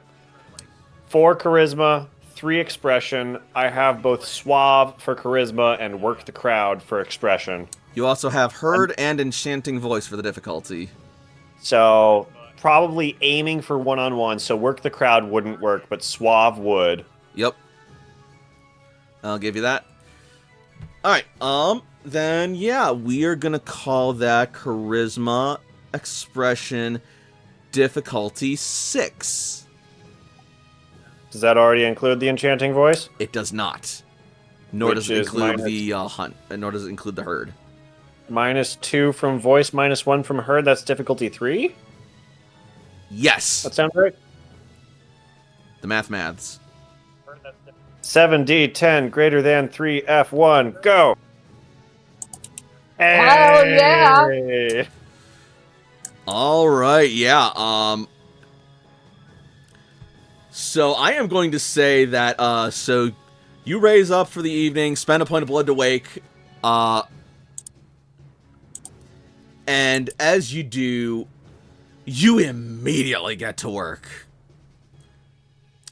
4 charisma, 3 expression. I have both suave for charisma and work the crowd for expression. You also have herd and enchanting voice for the difficulty. So probably aiming for one-on-one, so work the crowd wouldn't work, but suave would. Yep. I'll give you that. Alright, then yeah, we are gonna call that charisma expression difficulty 6. Does that already include the enchanting voice? It does not. Nor does it include the hunt, and nor does it include the herd. -2 from voice, -1 from herd, that's difficulty 3? Yes. That sounds right. The maths. 7d10 greater than 3f1. Go! Hell yeah! Hey! Alright, yeah, so I am going to say that, so you raise up for the evening, spend a point of blood to wake, and as you do, You immediately get to work.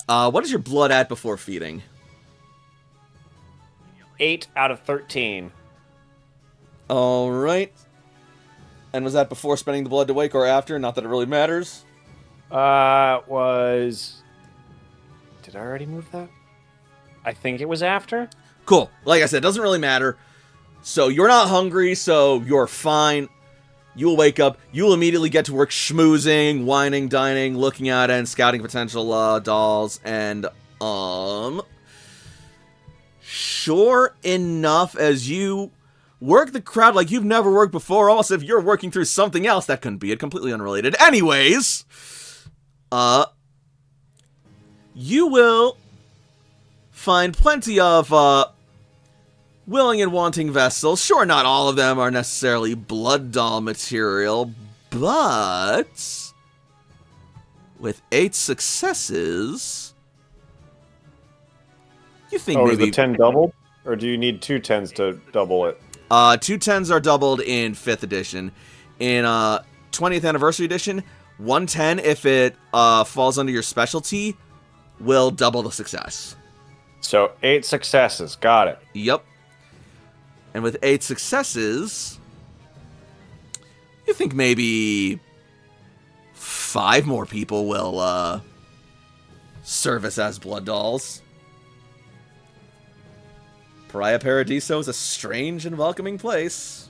What is your blood at before feeding? 8 out of 13. Alright. And was that before spending the blood to wake or after? Not that it really matters. Was... Did I already move that? I think it was after. Cool. Like I said, it doesn't really matter. So you're not hungry, so you're fine. You will wake up. You will immediately get to work schmoozing, whining, dining, looking at and scouting potential dolls. And, sure enough, as you work the crowd like you've never worked before, almost if you're working through something else, that couldn't be it, completely unrelated. Anyways, you will find plenty of, willing and wanting vessels. Sure, not all of them are necessarily blood doll material, but with 8 successes, you think Is maybe the 10 doubled? Or do you need 2 10s to double it? 2 10s are doubled in 5th edition. In 20th anniversary edition, 1 10, if it falls under your specialty, will double the success. So 8 successes. Got it. Yep. And with 8 successes, you think maybe 5 more people will service as blood dolls. Pariah Paradiso is a strange and welcoming place.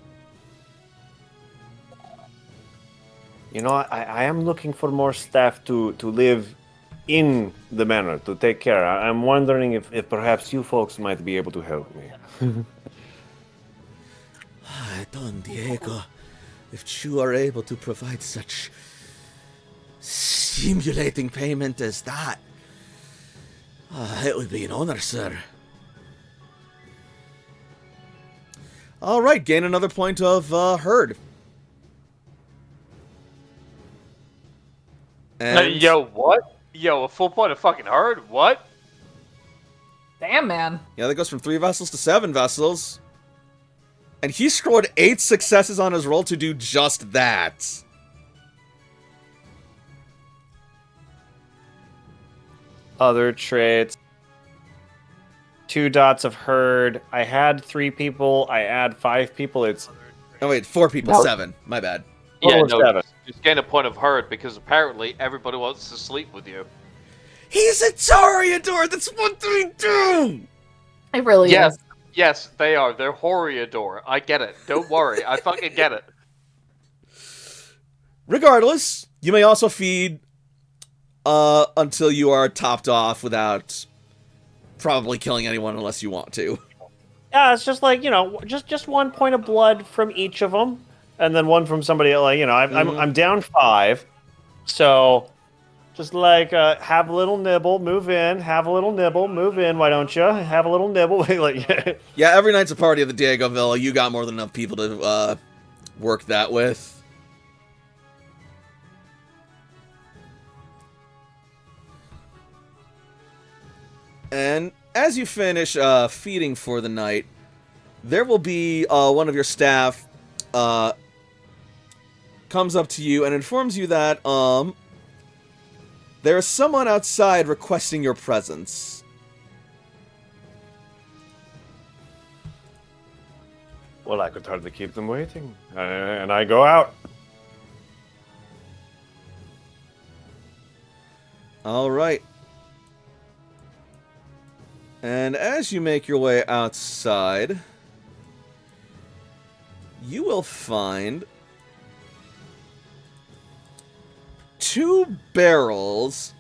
You know, I am looking for more staff to live in the manor, to take care. I'm wondering if perhaps you folks might be able to help me. Don Diego, if you are able to provide such stimulating payment as that, it would be an honor, sir. Alright, gain another point of herd. And Yo, what? Yo, a full point of fucking herd? What? Damn, man. yeah, that goes from 3 vessels to 7 vessels. And he scored 8 successes on his roll to do just that. Other traits. 2 dots of herd. I had 3 people. I add 5 people. It's Oh wait, 4 people, No. 7. My bad. Yeah, Total no, seven. just gain a point of herd because apparently everybody wants to sleep with you. He's a Toreador! That's what they do! It really Yes, is. yes, they are. They're Horiador. I get it. Don't worry. I fucking get it. Regardless, you may also feed until you are topped off without probably killing anyone unless you want to. yeah, it's just like, you know, just 1 point of blood from each of them, and then 1 from somebody. Like, you know, I'm down 5, so just like have a little nibble, move in. Have a little nibble, move in. Why don't you have a little nibble? Like, Yeah, every night's a party at the Diego Villa. You got more than enough people to work that with. And as you finish feeding for the night, there will be one of your staff comes up to you and informs you that there is someone outside requesting your presence. well, I could hardly keep them waiting, and I go out. All right. And as you make your way outside, you will find 2 barrels,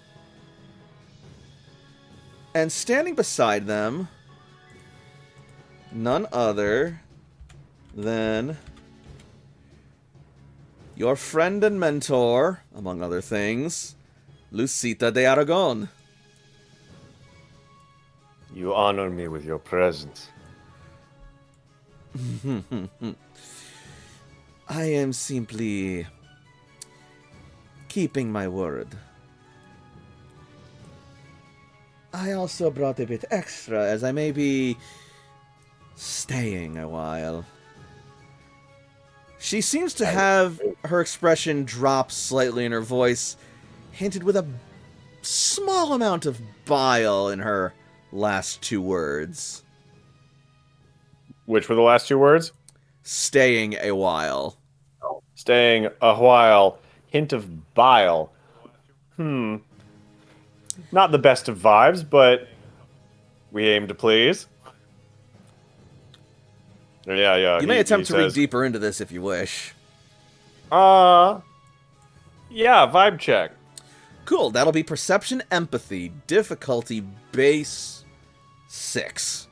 and standing beside them, none other than your friend and mentor, among other things, Lucita de Aragon. You honor me with your presence. I am simply keeping my word. I also brought a bit extra, as I may be staying a while. She seems to have her expression drop slightly in her voice, hinted with a small amount of bile in her last two words. Which were the last two words? Staying a while. Staying a while. Hint of bile. Not the best of vibes, but we aim to please. Yeah. You may attempt to read deeper into this if you wish. Yeah, vibe check. Cool, that'll be Perception Empathy, difficulty base 6.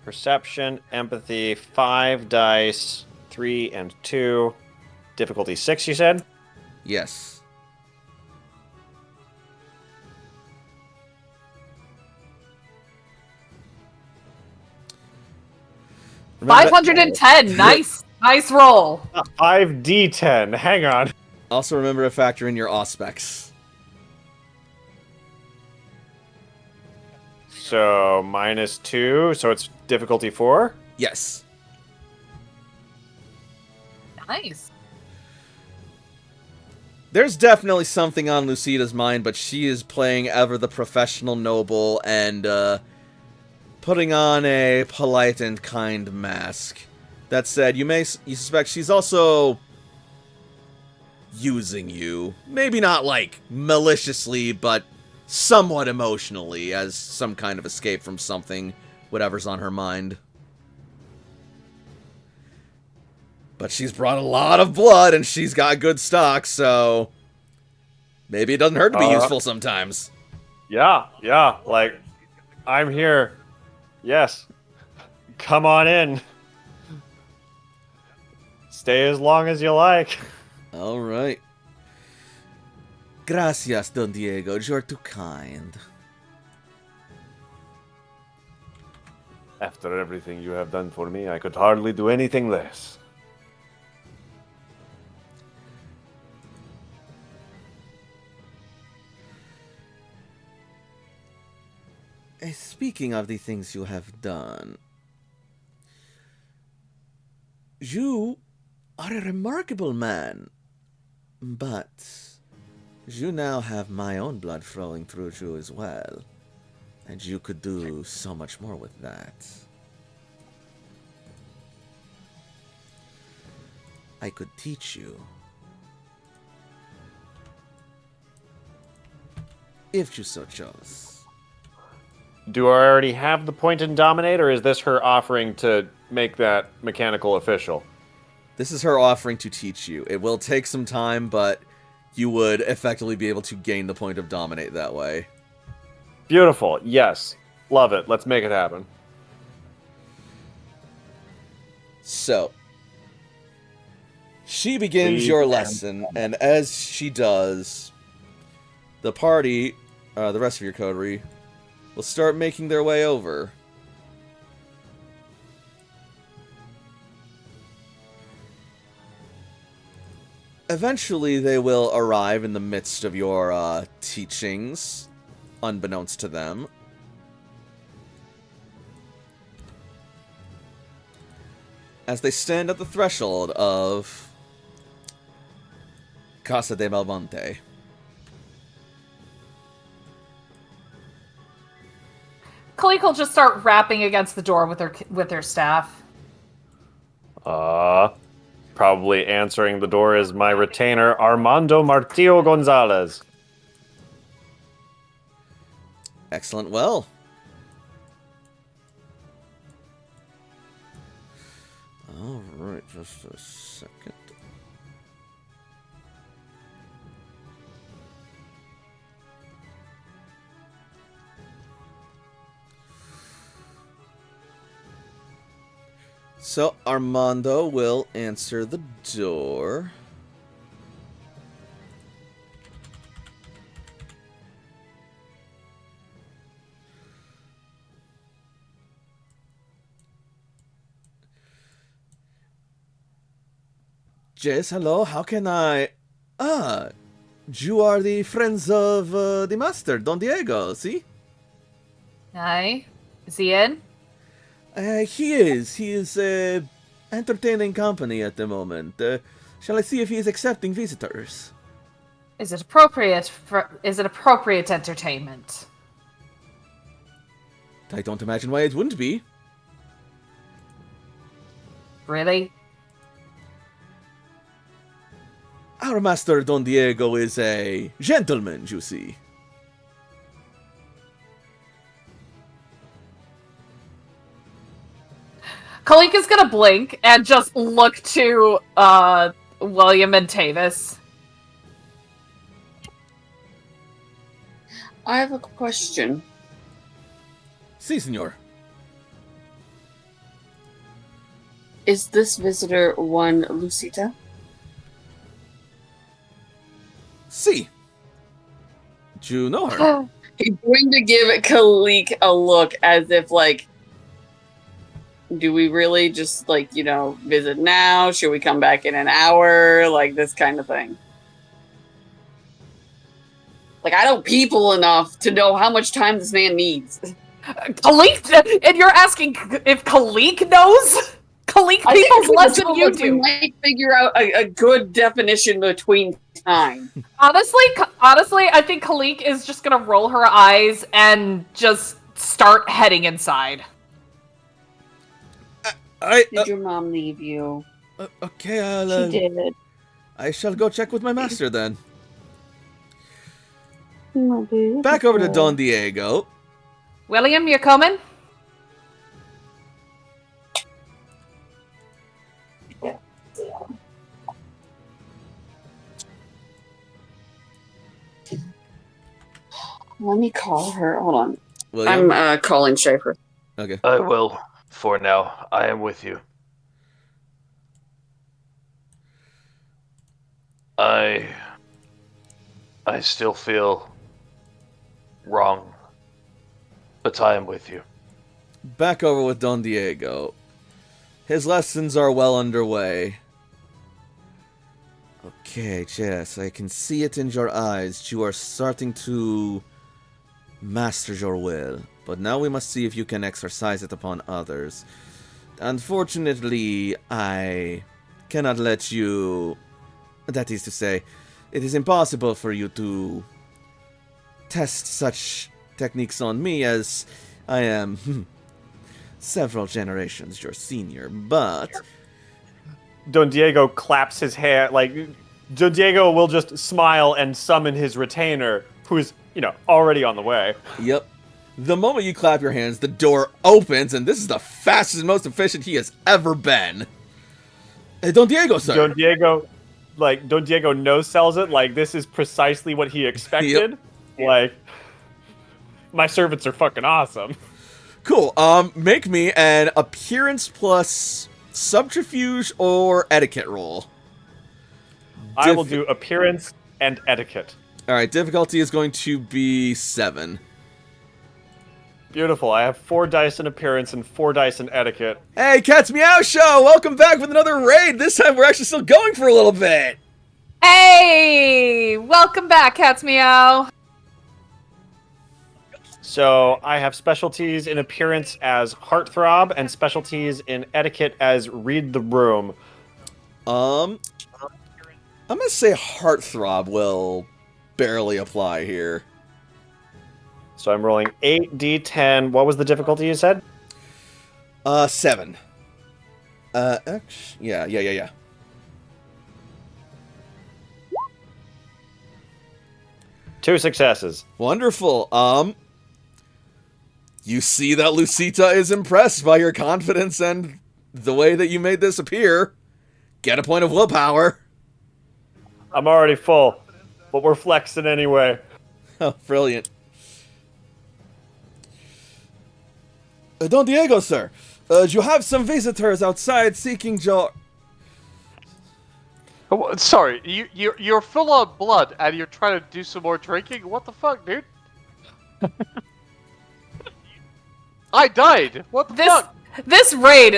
Perception, empathy, 5 dice, 3 and 2. Difficulty 6, you said? Yes. Remember 510. Nice roll. 5d10. Hang on. Also remember to factor in your auspex. So, -2, so it's difficulty 4? Yes. Nice. There's definitely something on Lucida's mind, but she is playing ever the professional noble and putting on a polite and kind mask. That said, you suspect she's also using you. Maybe not like maliciously, but somewhat emotionally as some kind of escape from something, whatever's on her mind. But she's brought a lot of blood and she's got good stock, so maybe it doesn't hurt to be useful sometimes. Yeah, like, I'm here. Yes. Come on in. Stay as long as you like. Alright. Gracias, Don Diego. You're too kind. After everything you have done for me, I could hardly do anything less. Speaking of the things you have done, you are a remarkable man, but you now have my own blood flowing through you as well, and you could do so much more with that. I could teach you. If you so chose. Do I already have the point in Dominate, or is this her offering to make that mechanical official? This is her offering to teach you. It will take some time, but you would effectively be able to gain the point of Dominate that way. Beautiful. Yes. Love it. Let's make it happen. So, she begins your lesson, and as she does, the party, the rest of your coterie, will start making their way over. Eventually, they will arrive in the midst of your teachings, unbeknownst to them. As they stand at the threshold of Casa de Belmonte. Kalik will just start rapping against the door with her staff. Probably answering the door is my retainer, Armando Martillo Gonzalez. Excellent. Well. Alright, just a second. So, Armando will answer the door. Yes, hello, how can I... you are the friends of the master, Don Diego, see? Aye. Is he in? He is entertaining company at the moment. Shall I see if he is accepting visitors? Is it appropriate entertainment? I don't imagine why it wouldn't be. Really? Our master Don Diego is a gentleman, you see. Kalika's gonna blink and just look to William and Tavis. I have a question. Si, senor. Is this visitor one Lucita? Si. Do you know her? He's going to give Kalik a look as if, like, do we really just, like, visit now? Should we come back in an hour? Like, this kind of thing. Like, I don't people enough to know how much time this man needs. Kalik? And you're asking if Kalik knows? Kalik people's less than you do. We might figure out a good definition between time. Honestly, I think Kalik is just gonna roll her eyes and just start heading inside. Did your mom leave you? Okay, I'll... She did. I shall go check with my master then. Oh, Back over to Don Diego. William, you coming? Let me call her. Hold on. William? I'm calling Schaefer. Okay. I will. For now, I am with you. I still feel wrong, but I am with you. Back over with Don Diego. His lessons are well underway. Okay, Jess, I can see it in your eyes. You are starting to master your will. But now we must see if you can exercise it upon others. Unfortunately, I cannot let you... That is to say, it is impossible for you to test such techniques on me, as I am several generations your senior, but... Don Diego claps his hand, like, Don Diego will just smile and summon his retainer, who is, already on the way. Yep. The moment you clap your hands, the door opens, and this is the fastest and most efficient he has ever been. Hey, Don Diego, sir. Don Diego no-sells it, like, this is precisely what he expected. Yep. Like, my servants are fucking awesome. Cool. Make me an appearance plus subterfuge or etiquette roll. I will do appearance and etiquette. Alright, difficulty is going to be 7. Beautiful. I have 4 dice in appearance and 4 dice in etiquette. Hey, Cat's Meow Show! Welcome back with another raid! This time we're actually still going for a little bit! Hey! Welcome back, Cat's Meow! So, I have specialties in appearance as Heartthrob and specialties in etiquette as Read the Room. I'm gonna say Heartthrob will barely apply here. So I'm rolling 8d10. What was the difficulty you said? 7. Yeah. 2 successes. Wonderful. You see that Lucita is impressed by your confidence and the way that you made this appear. Get a point of willpower. I'm already full, but we're flexing anyway. Oh, brilliant. Don Diego, sir. You have some visitors outside seeking your... Oh, sorry, you're full on blood and you're trying to do some more drinking? What the fuck, dude? I died! What the fuck? This raid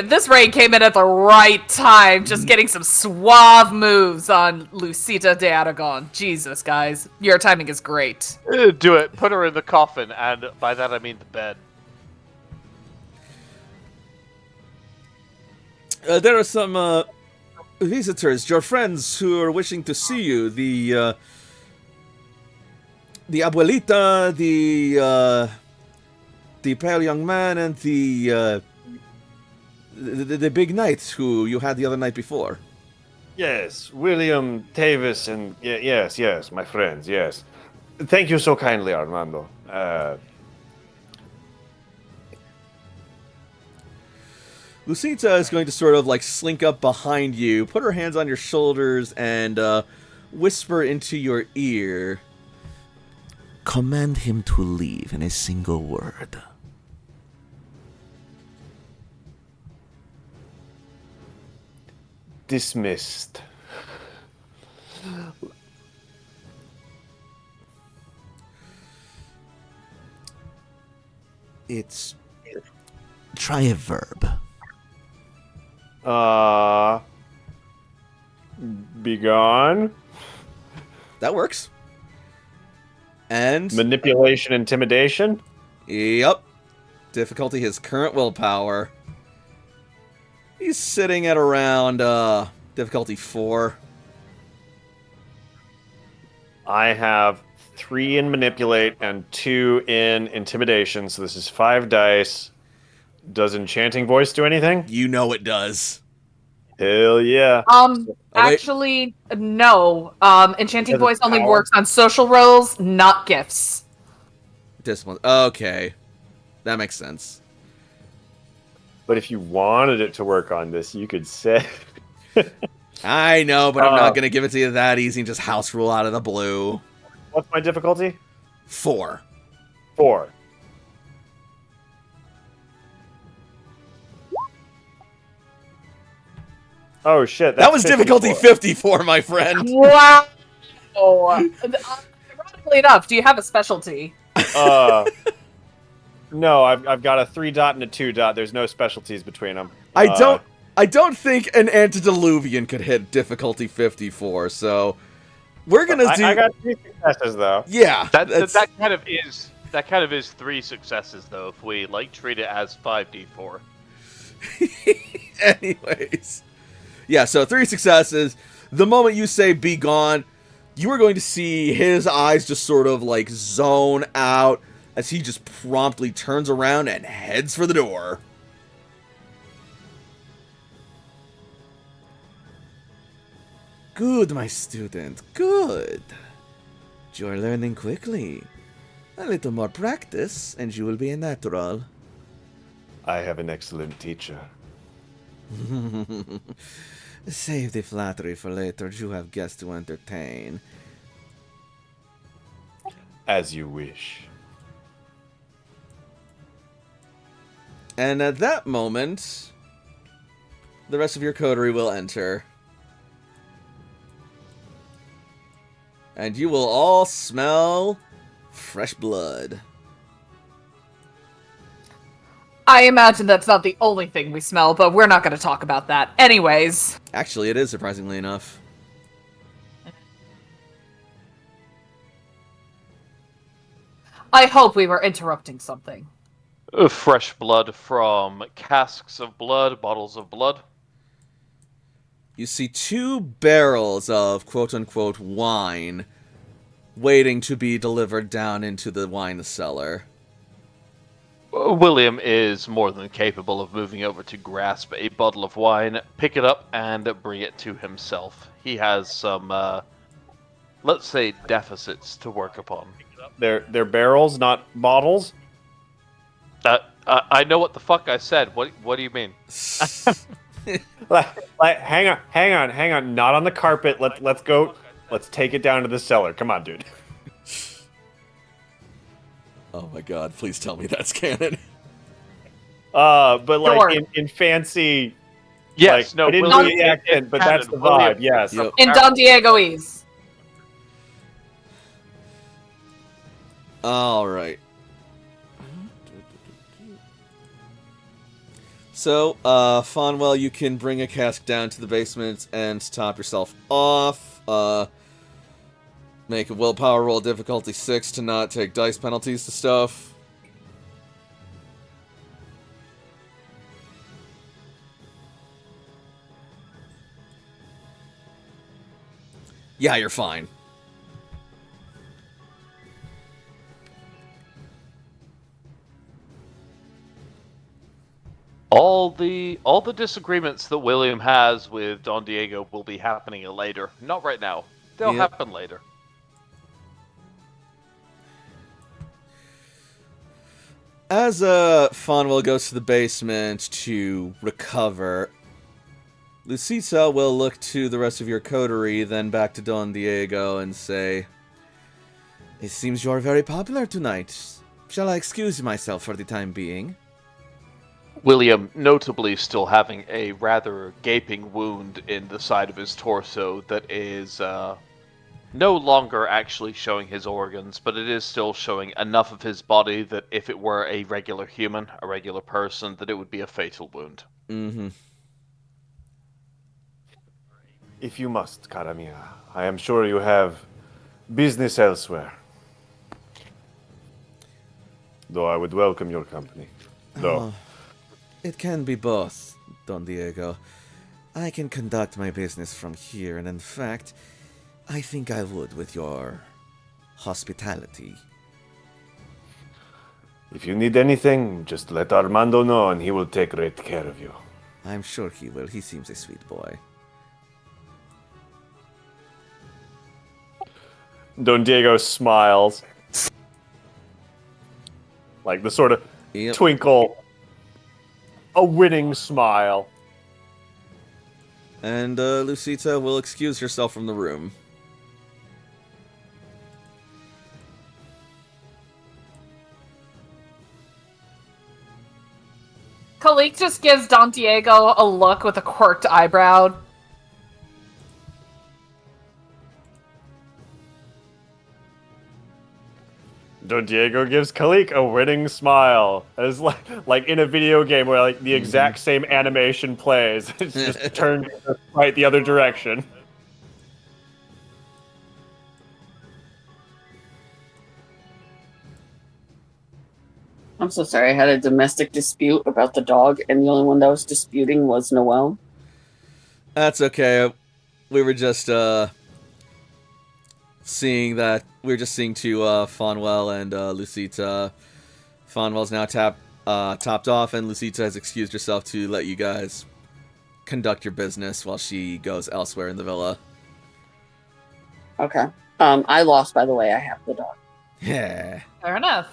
came in at the right time, just getting some suave moves on Lucita de Aragon. Jesus, guys. Your timing is great. Do it. Put her in the coffin, and by that I mean the bed. There are some visitors, your friends, who are wishing to see you. The abuelita, the pale young man, and the big knight who you had the other night before. Yes, William, Tavis, and yes, my friends, yes. Thank you so kindly, Armando. Lucita is going to sort of like slink up behind you, put her hands on your shoulders, and whisper into your ear. Command him to leave in a single word. Dismissed. It's... Try a verb. Be gone. That works. And... Manipulation, intimidation. Yep. Difficulty his current willpower. He's sitting at around, difficulty 4. I have 3 in manipulate and 2 in intimidation, so this is 5 dice. Does enchanting voice do anything? You know it does. Hell yeah. wait. Actually, no. Enchanting Because voice of only power? works on social roles, not gifts. Discipline. Okay. That makes sense. But if you wanted it to work on this, you could say... I know, but I'm not going to give it to you that easy and just house rule out of the blue. What's my difficulty? 4. 4. Oh shit! That was 54. difficulty 54, my friend. Wow. Ironically enough, do you have a specialty? No, I've got a 3 dot and a 2 dot. There's no specialties between them. I don't think an antediluvian could hit difficulty 54, so we're gonna do. I got 3 successes though. Yeah, That kind of is 3 successes though. If we like treat it as 5d4. Anyways, yeah. So 3 successes. The moment you say "be gone," you are going to see his eyes just sort of like zone out as he just promptly turns around and heads for the door. Good, my student, good. You're learning quickly. A little more practice, and you will be a natural. I have an excellent teacher. Save the flattery for later. You have guests to entertain. As you wish. And at that moment, the rest of your coterie will enter. And you will all smell fresh blood. I imagine that's not the only thing we smell, but we're not going to talk about that. Anyways. Actually, it is, surprisingly enough. I hope we were interrupting something. Fresh blood from casks of blood, bottles of blood. You see 2 barrels of quote-unquote wine waiting to be delivered down into the wine cellar. William is more than capable of moving over to grasp a bottle of wine, pick it up, and bring it to himself. He has some, let's say, deficits to work upon. They're barrels, not bottles. I know what the fuck I said. What do you mean? Hang on. Not on the carpet. Let's go. Let's take it down to the cellar. Come on, dude. Oh my god, please tell me that's canon. But like Sure. in fancy. Yes, like, no. I didn't William, do the accent, but that's the William- vibe. Yes. Yep. In Don Diegoese. Alright. So, Fonwell, you can bring a cask down to the basement and top yourself off. Make a willpower roll difficulty 6 to not take dice penalties to stuff. Yeah, you're fine. All the disagreements that William has with Don Diego will be happening later. Not right now. They'll Yep. happen later. As Fonwell goes to the basement to recover, Lucita will look to the rest of your coterie, then back to Don Diego and say, "It seems you are very popular tonight. Shall I excuse myself for the time being?" William, notably still having a rather gaping wound in the side of his torso that is no longer actually showing his organs, but it is still showing enough of his body that if it were a regular human, a regular person, that it would be a fatal wound. Mm-hmm. If you must, Karamia, I am sure you have business elsewhere. Though I would welcome your company. Though. It can be both, Don Diego. I can conduct my business from here, and in fact, I think I would with your hospitality. If you need anything, just let Armando know and he will take great care of you. I'm sure he will. He seems a sweet boy. Don Diego smiles. Like the sort of twinkle, a winning smile. And Lucita will excuse herself from the room. Kalik just gives Don Diego a look with a quirked eyebrow. Don Diego gives Kalik a winning smile, as like in a video game where like the exact same animation plays. It's just turned right the other direction. I'm so sorry. I had a domestic dispute about the dog, and the only one that was disputing was Noelle. That's okay. We were just seeing that. We were just seeing to Fonwell and Lucita. Fonwell's now topped off, and Lucita has excused herself to let you guys conduct your business while she goes elsewhere in the villa. Okay. I lost, by the way. I have the dog. Yeah. Fair enough.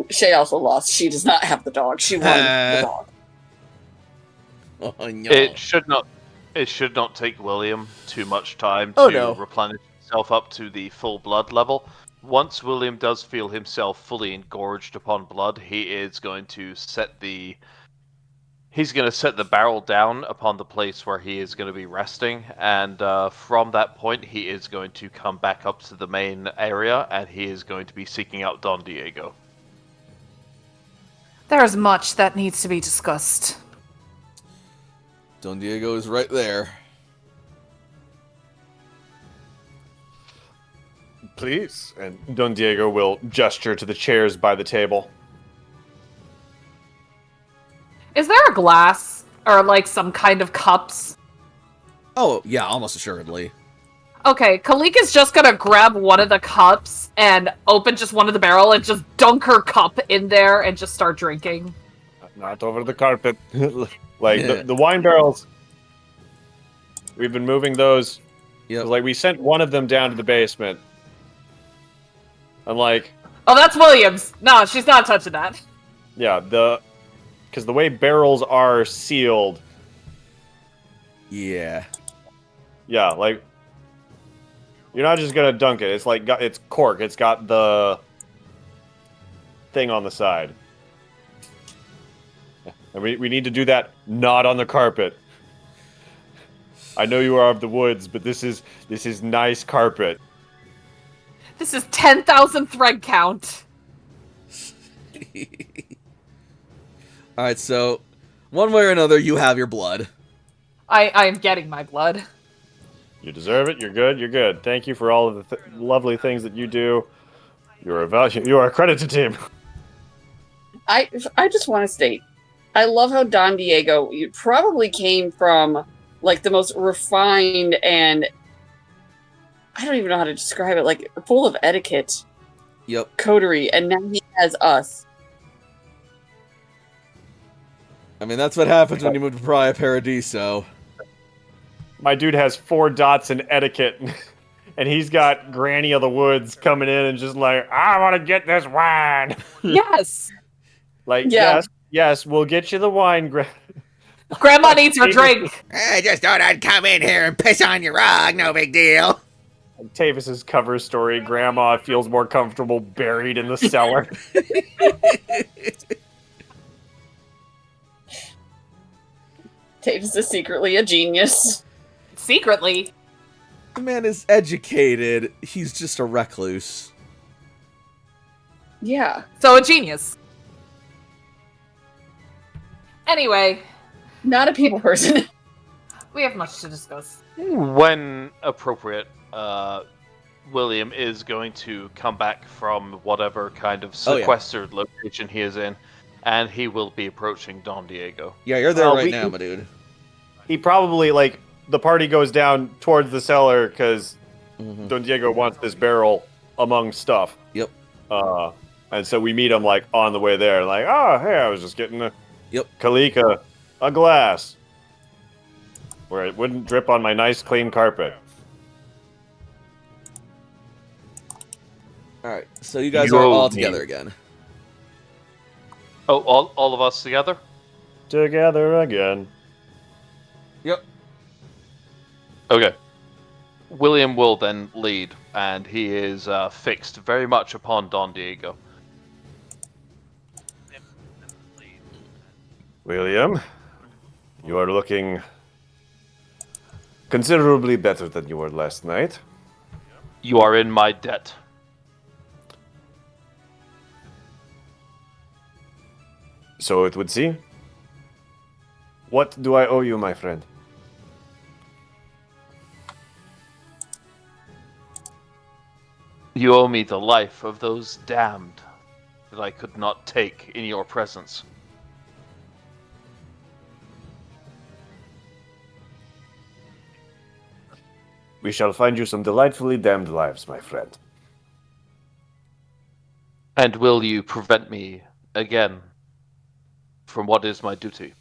Shay also lost. She does not have the dog. She won the dog. Oh no. It should not take William too much time to replenish himself up to the full blood level. Once William does feel himself fully engorged upon blood, he's going to set the barrel down upon the place where he is going to be resting, and from that point he is going to come back up to the main area, and he is going to be seeking out Don Diego. There is much that needs to be discussed. Don Diego is right there. Please. And Don Diego will gesture to the chairs by the table. Is there a glass or like some kind of cups? Oh, yeah, almost assuredly. Okay, Kalik is just gonna grab one of the cups and open just one of the barrel and just dunk her cup in there and just start drinking. Not over the carpet. Like, the wine barrels, we've been moving those. Yep. Like, we sent one of them down to the basement. I'm like... Oh, that's Williams! No, she's not touching that. Yeah, because the way barrels are sealed... Yeah. Yeah, like... You're not just gonna dunk it. It's like it's cork. It's got the thing on the side, and we need to do that not on the carpet. I know you are of the woods, but this is nice carpet. This is 10,000 thread count. Alright, so one way or another, you have your blood. I am getting my blood. You deserve it. You're good. You're good. Thank you for all of the lovely things that you do. You are a credit to team. I just want to state, I love how Don Diego, you probably came from like the most refined and I don't even know how to describe it. Like full of etiquette, Yep. coterie, and now he has us. I mean, that's what happens when you move to Praia Paradiso. My dude has 4 dots in etiquette, and he's got Granny of the Woods coming in and just like, I want to get this wine. Yes. Like, Yeah. yes, we'll get you the wine, Grandma needs her drink. I just thought I'd come in here and piss on your rug. No big deal. Tavis's cover story, Grandma feels more comfortable buried in the cellar. Tavis is secretly a genius. Secretly. The man is educated. He's just a recluse. Yeah. So a genius. Anyway, Not a people person. we have much to discuss. When appropriate, William is going to come back from whatever kind of Oh, yeah. sequestered location he is in, and he will be approaching Don Diego. Yeah, you're there Well, right we- now, my dude. He probably, like, the party goes down towards the cellar because Mhm. Don Diego wants this barrel among stuff. Yep. And so we meet him, like, on the way there. Like, oh, hey, I was just getting Yep. Kalika a glass where it wouldn't drip on my nice, clean carpet. Alright, so you guys You are owe all me. together again. Oh, all of us together? Together again. Yep. Okay. William will then lead, and he is fixed very much upon Don Diego. William, you are looking considerably better than you were last night. You are in my debt. So it would seem. What do I owe you, my friend? You owe me the life of those damned that I could not take in your presence. We shall find you some delightfully damned lives, my friend. And will you prevent me again from what is my duty?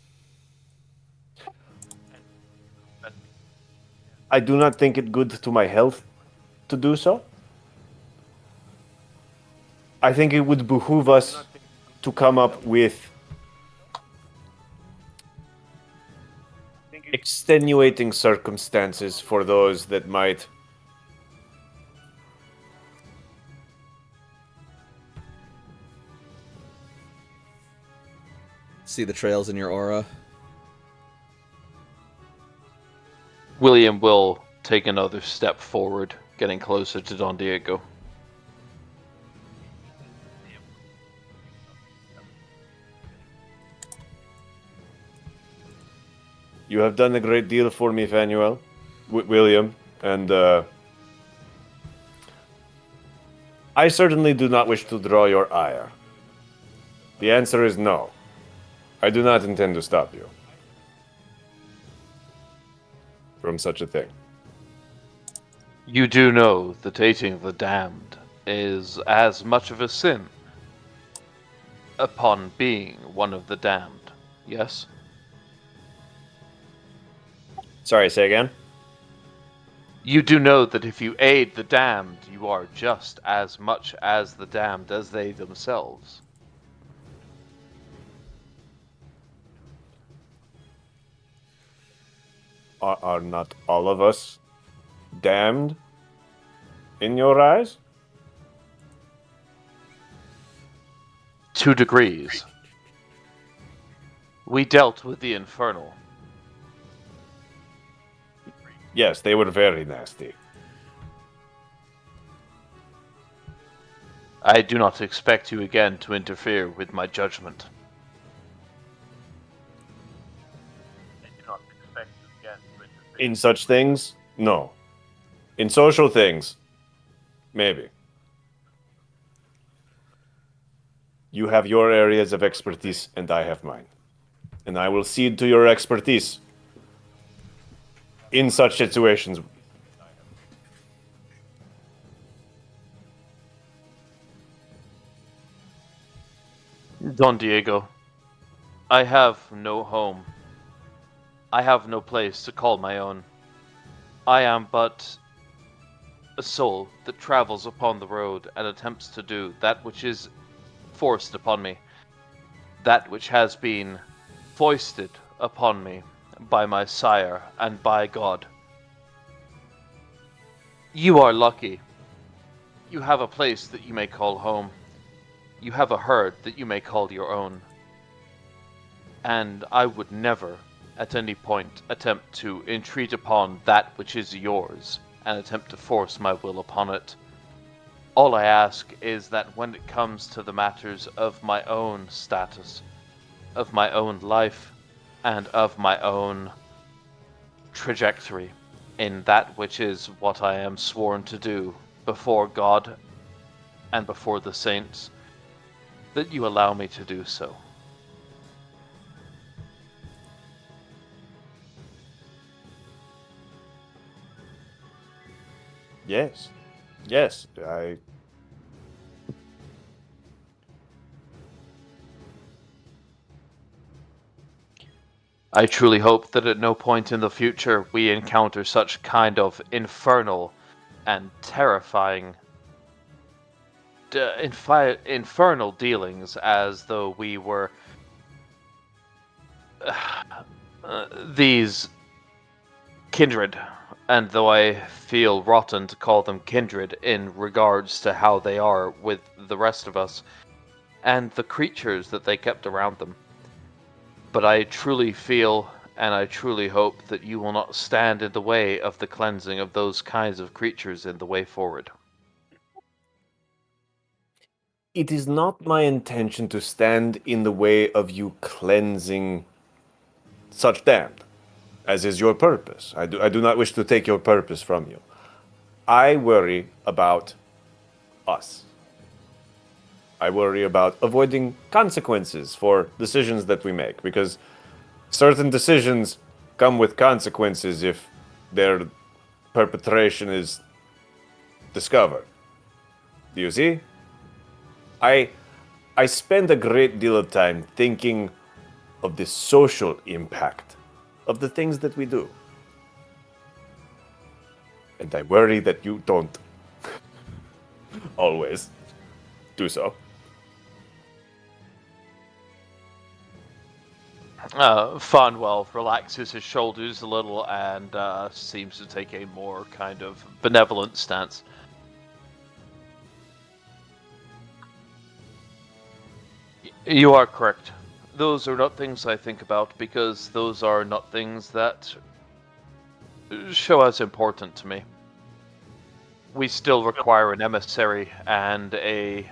I do not think it good to my health to do so. I think it would behoove us to come up with extenuating circumstances for those that might See the trails in your aura. William will take another step forward, getting closer to Don Diego. You have done a great deal for me, Fanuel, William, and I certainly do not wish to draw your ire. The answer is no. I do not intend to stop you from such a thing. You do know that aiding the damned is as much of a sin upon being one of the damned, yes? Sorry, say again? You do know that if you aid the damned, you are just as much as the damned as they themselves. Are not all of us damned in your eyes? 2 degrees. We dealt with the infernal. Yes, they were very nasty. I do not expect you again to interfere with my judgment. In such things, no. In social things, maybe. You have your areas of expertise, and I have mine. And I will cede to your expertise in such situations. Don Diego, I have no home. I have no place to call my own. I am but a soul that travels upon the road and attempts to do that which is forced upon me, that which has been foisted upon me by my sire and by God. You are lucky. You have a place that you may call home. You have a herd that you may call your own. And I would never, at any point, attempt to entreat upon that which is yours, and attempt to force my will upon it. All I ask is that when it comes to the matters of my own status, of my own life, and of my own trajectory, in that which is what I am sworn to do before God and before the saints, that you allow me to do so. Yes. Yes. I truly hope that at no point in the future we encounter such kind of infernal and terrifying infernal dealings as though we were these kindred, and though I feel rotten to call them kindred in regards to how they are with the rest of us and the creatures that they kept around them. But I truly feel and I truly hope that you will not stand in the way of the cleansing of those kinds of creatures in the way forward. It is not my intention to stand in the way of you cleansing such damned, as is your purpose. I do not wish to take your purpose from you. I worry about us. I worry about avoiding consequences for decisions that we make, because certain decisions come with consequences if their perpetration is discovered. Do you see? I spend a great deal of time thinking of the social impact of the things that we do. And I worry that you don't always do so. Farnwell relaxes his shoulders a little and seems to take a more kind of benevolent stance. You are correct. Those are not things I think about because those are not things that show as important to me. We still require an emissary and a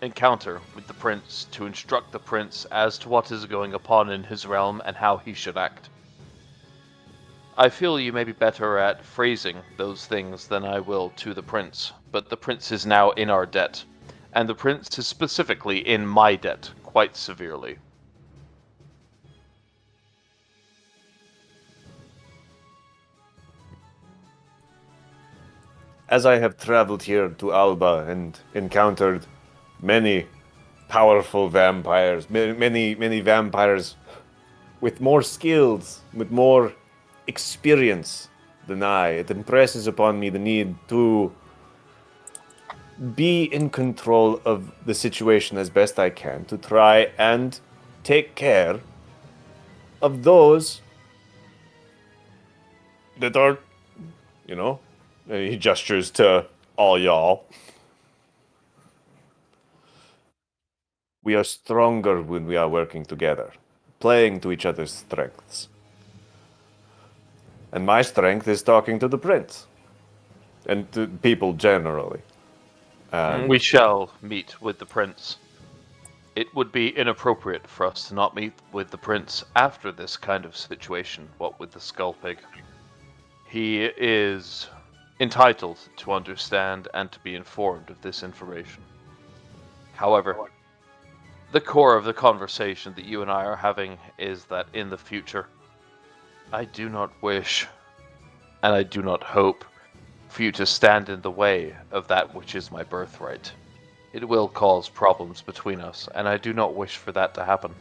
encounter with the prince to instruct the prince as to what is going upon in his realm and how he should act. I feel you may be better at phrasing those things than I will to the prince, but the prince is now in our debt, and the prince is specifically in my debt quite severely. As I have traveled here to Alba and encountered many powerful vampires, many vampires with more skills, with more experience than I, it impresses upon me the need to be in control of the situation as best I can, to try and take care of those that are, he gestures to all y'all. We are stronger when we are working together, playing to each other's strengths. And my strength is talking to the prince. And to people generally. We shall meet with the prince. It would be inappropriate for us to not meet with the prince after this kind of situation, what with the skull pig. He is entitled to understand and to be informed of this information. However, the core of the conversation that you and I are having is that in the future, I do not wish, and I do not hope, for you to stand in the way of that which is my birthright. It will cause problems between us, and I do not wish for that to happen.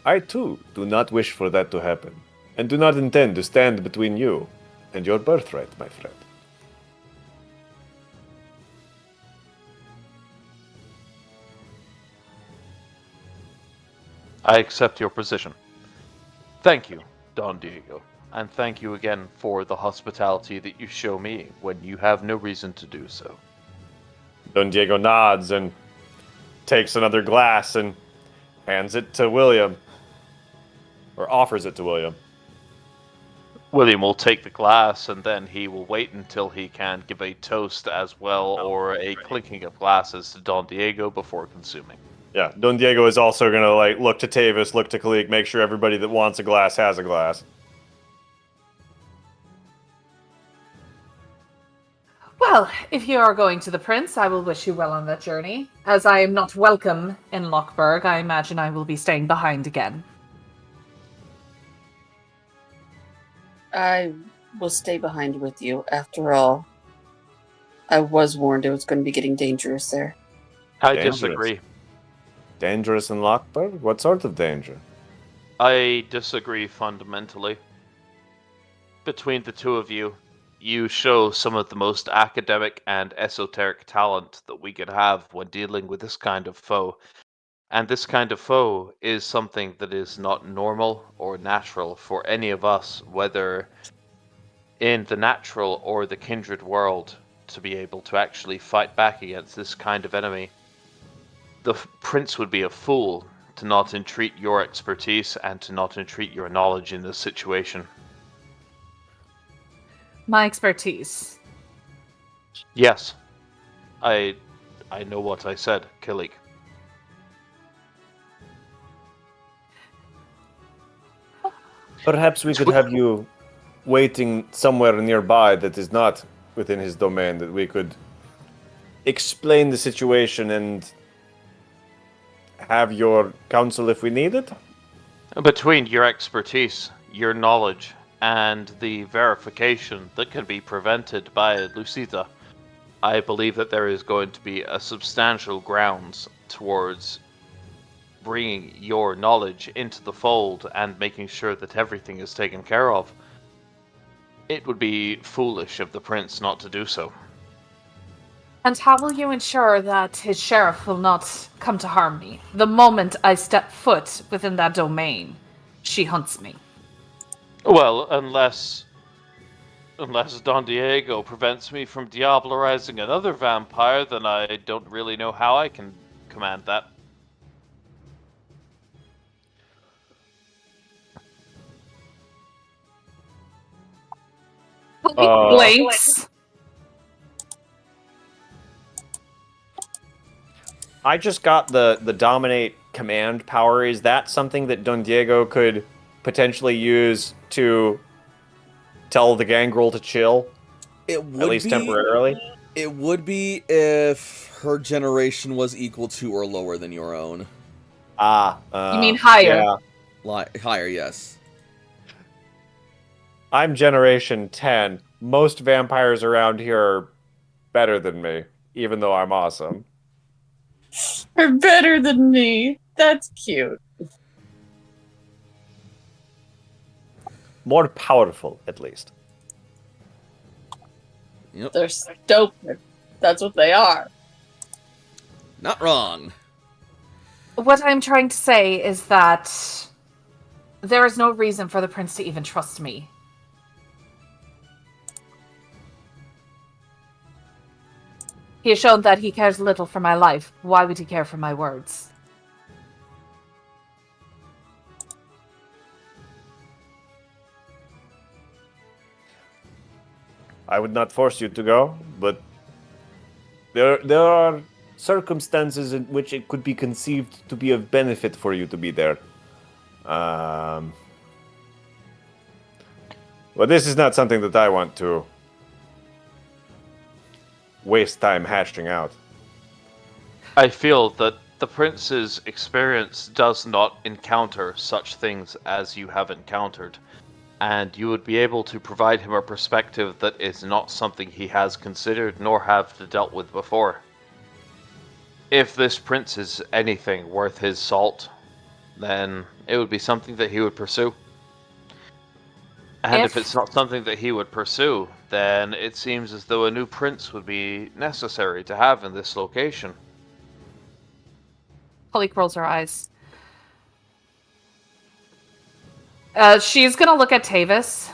I too do not wish for that to happen, and do not intend to stand between you and your birthright, my friend. I accept your position. Thank you, Don Diego, and thank you again for the hospitality that you show me when you have no reason to do so. Don Diego nods and takes another glass and hands it to William. Or offers it to William. William will take the glass, and then he will wait until he can give a toast as well, or a clinking of glasses to Don Diego before consuming. Yeah, Don Diego is also gonna like look to Tavis, look to Kalik, make sure everybody that wants a glass has a glass. Well, if you are going to the Prince, I will wish you well on that journey. As I am not welcome in Lochberg, I imagine I will be staying behind again. I will stay behind with you. After all, I was warned it was going to be getting dangerous there. I Dangerous. disagree. Dangerous in Lockburg? What sort of danger? I disagree fundamentally. Between the two of you, you show some of the most academic and esoteric talent that we could have when dealing with this kind of foe. And this kind of foe is something that is not normal or natural for any of us, whether in the natural or the kindred world, to be able to actually fight back against this kind of enemy. The Prince would be a fool to not entreat your expertise and to not entreat your knowledge in this situation. My expertise. Yes, I know what I said, Kilik. Perhaps we could have you waiting somewhere nearby that is not within his domain, that we could explain the situation and have your counsel if we need it? Between your expertise, your knowledge, and the verification that can be prevented by Lucita, I believe that there is going to be a substantial grounds towards bringing your knowledge into the fold and making sure that everything is taken care of. It would be foolish of the Prince not to do so. And how will you ensure that his sheriff will not come to harm me? The moment I step foot within that domain, she hunts me. Well, unless Don Diego prevents me from diablerizing another vampire, then I don't really know how I can command that. Blinks. I just got the dominate command power. Is that something that Don Diego could potentially use to tell the gangrel to chill? It would At least be, temporarily? It would be if her generation was equal to or lower than your own. You mean higher? Yeah. Higher, yes. I'm generation 10. Most vampires around here are better than me, even though I'm awesome. Are better than me. That's cute. More powerful, at least. Yep. They're stupid. That's what they are. Not wrong. What I'm trying to say is that there is no reason for the Prince to even trust me. He has shown that he cares little for my life. Why would he care for my words? I would not force you to go, but there are circumstances in which it could be conceived to be of benefit for you to be there. Well, this is not something that I want to waste time hashing out. I feel that the Prince's experience does not encounter such things as you have encountered, and you would be able to provide him a perspective that is not something he has considered nor have dealt with before. If this prince is anything worth his salt, then it would be something that he would pursue. And if it's not something that he would pursue, then it seems as though a new prince would be necessary to have in this location. Kalik rolls her eyes. She's gonna look at Tavis.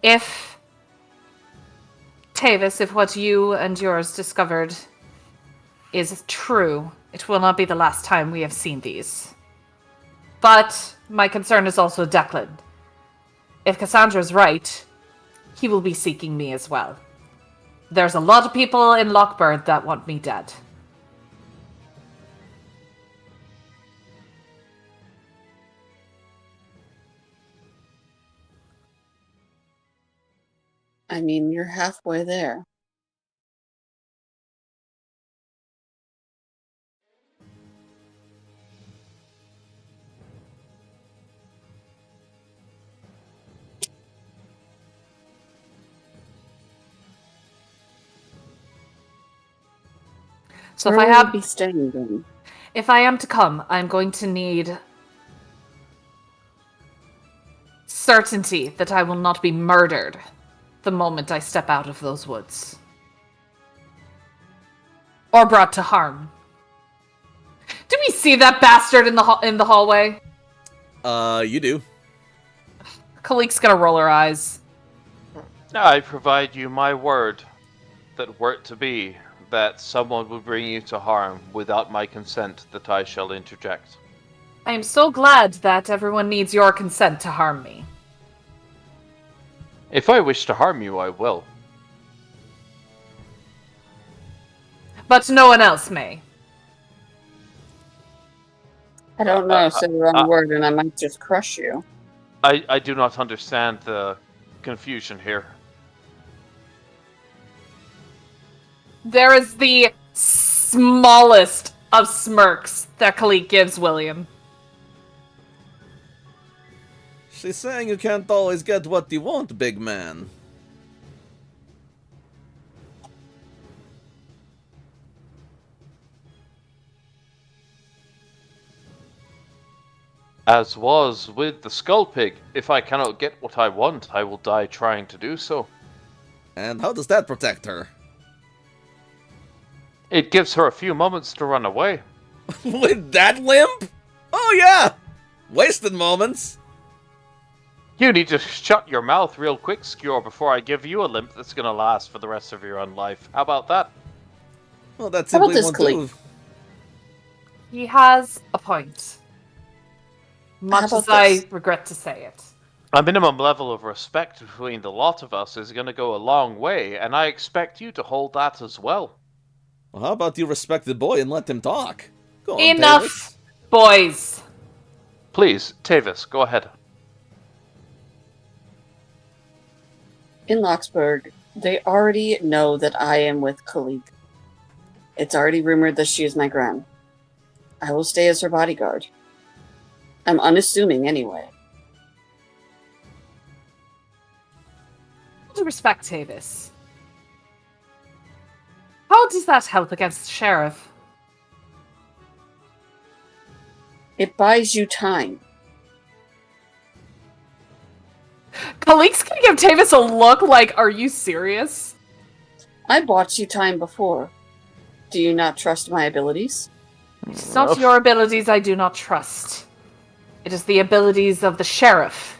If what you and yours discovered is true, it will not be the last time we have seen these. But my concern is also Declan. If Cassandra's right, he will be seeking me as well. There's a lot of people in Lockbird that want me dead. I mean, you're halfway there. So Where will you be staying then? if I am to come, I'm going to need certainty that I will not be murdered the moment I step out of those woods. Or brought to harm. Do we see that bastard in the hallway? You do. Kalik's gonna roll her eyes. I provide you my word that were it to be that someone would bring you to harm without my consent, that I shall interject. I am so glad that everyone needs your consent to harm me. If I wish to harm you, I will. But no one else may. I don't know, say the wrong word and I might just crush you. I do not understand the confusion here. There is the smallest of smirks that Kalik gives William. She's saying you can't always get what you want, big man. As was with the Skull Pig, if I cannot get what I want, I will die trying to do so. And how does that protect her? It gives her a few moments to run away. With that limp? Oh yeah! Wasted moments. You need to shut your mouth real quick, Skewer, before I give you a limp that's gonna last for the rest of your own life. How about that? Well, that How about simply this, won't Kalik? do. He has a point. Much about as I this? regret to say it. A minimum level of respect between the lot of us is gonna go a long way, and I expect you to hold that as well. Well, how about you respect the boy and let him talk? Go on, Enough, Tavis. boys. Please, Tavis, go ahead. In Locksburg, they already know that I am with Kalik. It's already rumored that she is my gran. I will stay as her bodyguard. I'm unassuming anyway. All due respect, Tavis. How does that help against the sheriff? It buys you time. Kalik's gonna give Tavis a look like, are you serious? I bought you time before. Do you not trust my abilities? It's not your abilities I do not trust. It is the abilities of the sheriff.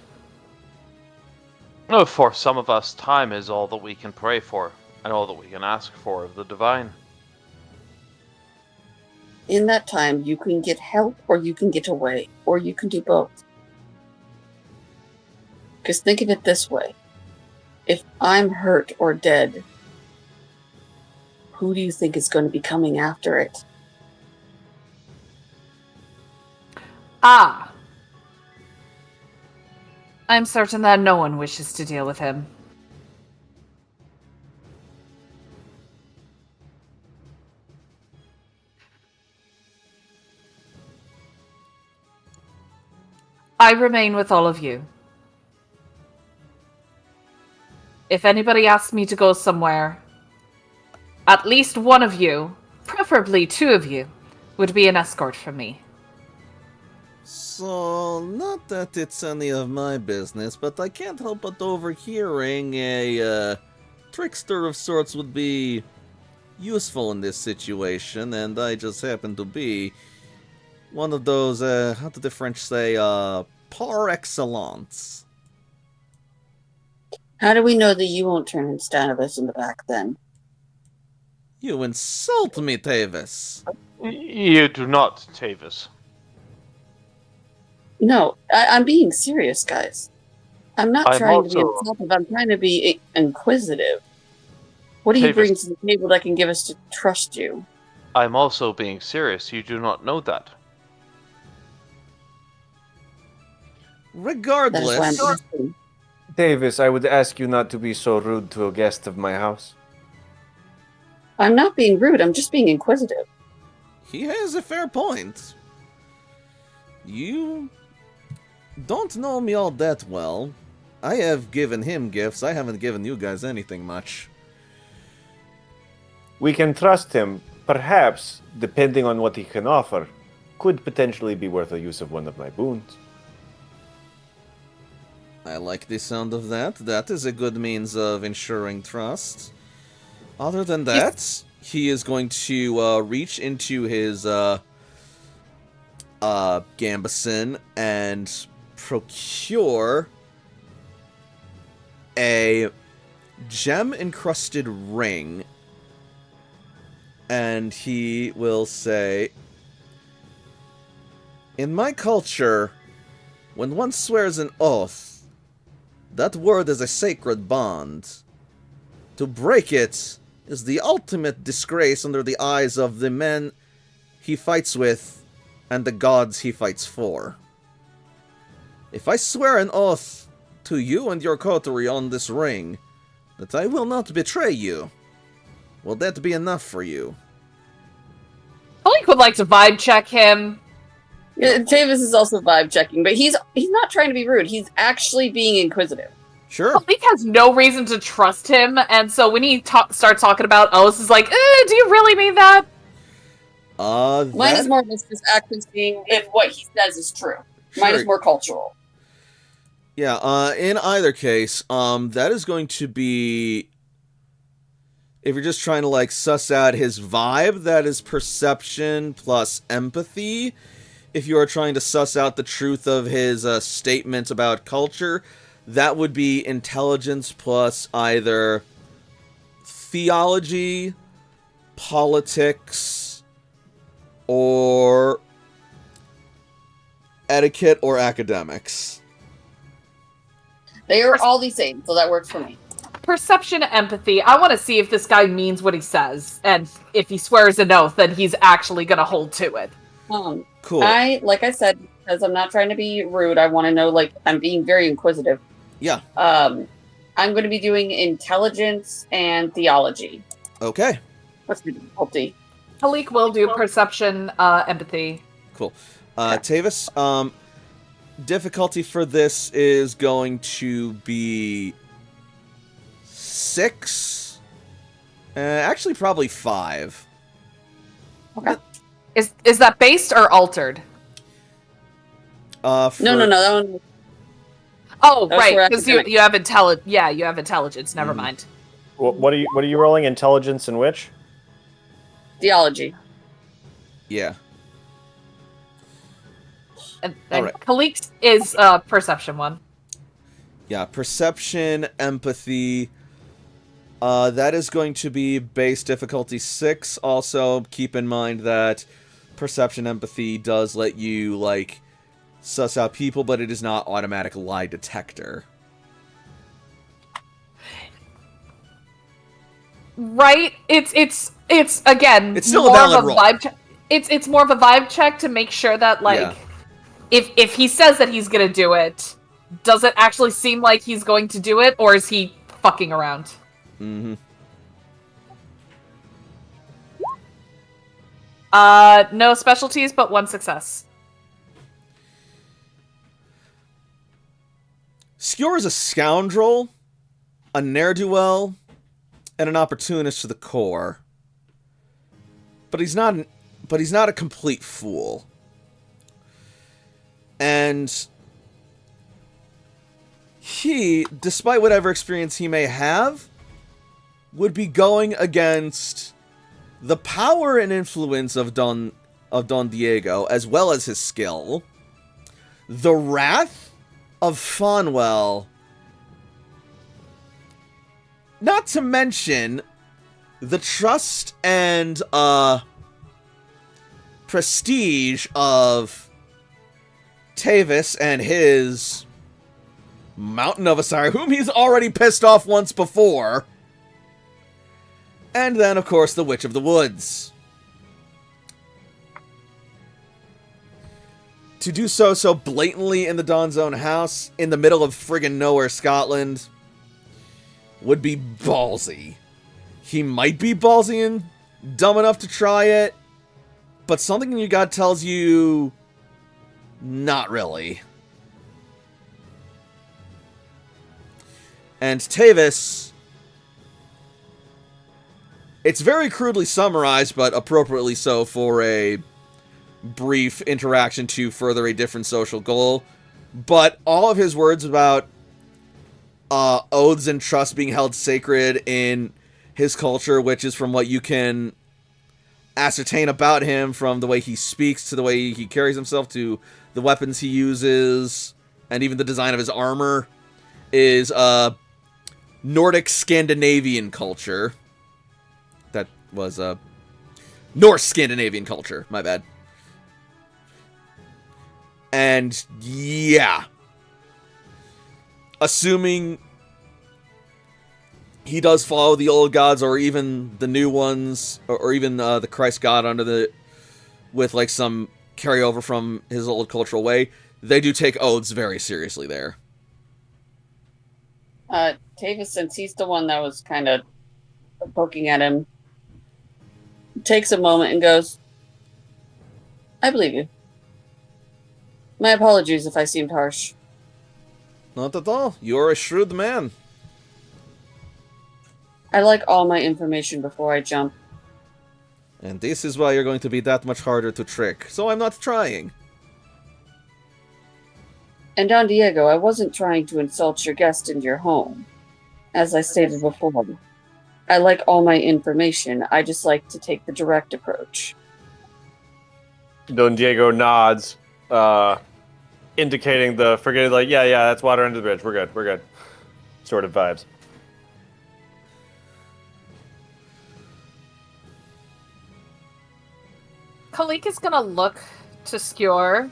Oh, for some of us, time is all that we can pray for, and all that we can ask for of the divine. In that time, you can get help or you can get away, or you can do both. Because think of it this way. If I'm hurt or dead, who do you think is going to be coming after it? Ah. I'm certain that no one wishes to deal with him. I remain with all of you. If anybody asks me to go somewhere, At least one of you, preferably two of you, would be an escort for me. So, not that it's any of my business, but I can't help but overhearing a trickster of sorts would be useful in this situation, and I just happen to be one of those, how do the French say, par excellence. How do we know that you won't turn and stab us in the back then? You insult me, Tavis. You do not, Tavis. No, I'm being serious, guys. I'm not I'm trying to be also- insultive. I'm trying to be inquisitive. What do you Tavis. bring to the table that can give us to trust you? I'm also being serious. You do not know that. That is why I'm Regardless, asking. Davis, I would ask you not to be so rude to a guest of my house. I'm not being rude. I'm just being inquisitive. he has a fair point. You don't know me all that well. I have given him gifts. I haven't given you guys anything much. We can trust him. Perhaps, depending on what he can offer, could potentially be worth the use of one of my boons. I like the sound of that. That is a good means of ensuring trust. Other than that, he is going to reach into his gambeson and procure a gem-encrusted ring. And he will say, in my culture, when one swears an oath, that word is a sacred bond. To break it is the ultimate disgrace under the eyes of the men he fights with and the gods he fights for. If I swear an oath to you and your coterie on this ring, that I will not betray you, will that be enough for you? Blake would like to vibe check him. Yeah, Tavis is also vibe checking, but he's not trying to be rude. He's actually being inquisitive. Sure. Blake has no reason to trust him, and so when he starts talking about oaths, is like, do you really mean that? Mine is more of us just actually seeing if what he says is true. Mine is more cultural. Yeah, in either case, that is going to be, if you're just trying to, like, suss out his vibe, that is perception plus empathy. If you are trying to suss out the truth of his statement about culture, that would be intelligence plus either theology, politics, or etiquette or academics. They are all the same, so that works for me. Perception, empathy. I want to see if this guy means what he says, and if he swears an oath, then he's actually going to hold to it. Cool. Like I said, because I'm not trying to be rude, I want to know, like, I'm being very inquisitive. Yeah. I'm going to be doing intelligence and theology. Okay. What's the difficulty? Halik will do perception, empathy. Cool. Tavis, difficulty for this is going to be 6. Actually, probably 5. Okay. Is that based or altered? For... No, that one. Oh, That's right, where because academic- you have intelligence. Yeah, you have intelligence. Never mind. What are you rolling? Intelligence and which? Theology. Yeah. And Alright. Halik's is perception one. Yeah, perception, empathy. That is going to be base difficulty 6. Also, keep in mind that perception, empathy does let you, like, suss out people, but it is not automatic lie detector. Right? It's again. It's still more a valid of a roll. vibe check. It's more of a vibe check to make sure that, like, Yeah. if he says that he's gonna do it, does it actually seem like he's going to do it, or is he fucking around? Mm-hmm. No specialties, but 1 success. Skjor is a scoundrel, a ne'er-do-well, and an opportunist to the core. But he's not a complete fool. And he, despite whatever experience he may have, would be going against the power and influence of Don Diego, as well as his skill, the wrath of Fonwell, not to mention the trust and prestige of Tavis and his Mountain of Asire, whom he's already pissed off once before. And then, of course, the Witch of the Woods. To do so blatantly in the Dawn's own house, in the middle of friggin' nowhere, Scotland, would be ballsy. He might be ballsy and dumb enough to try it, but something in your gut tells you, not really. And Tavis, it's very crudely summarized, but appropriately so for a brief interaction to further a different social goal. But all of his words about oaths and trust being held sacred in his culture, which is from what you can ascertain about him from the way he speaks to the way he carries himself to the weapons he uses and even the design of his armor, is Nordic Scandinavian culture. That was Norse Scandinavian culture, my bad. And yeah, assuming he does follow the old gods or even the new ones, or even the Christ god with like some carryover from his old cultural way, they do take oaths very seriously there. Tavis, since he's the one that was kind of poking at him, takes a moment and goes, I believe you. My apologies if I seemed harsh. Not at all. You're a shrewd man. I like all my information before I jump. And this is why you're going to be that much harder to trick, so I'm not trying. And Don Diego, I wasn't trying to insult your guest in your home. As I stated before, I like all my information. I just like to take the direct approach. Don Diego nods, indicating the forgetting, like, yeah, that's water under the bridge. We're good. Sort of vibes. Kalik is gonna look to Skjor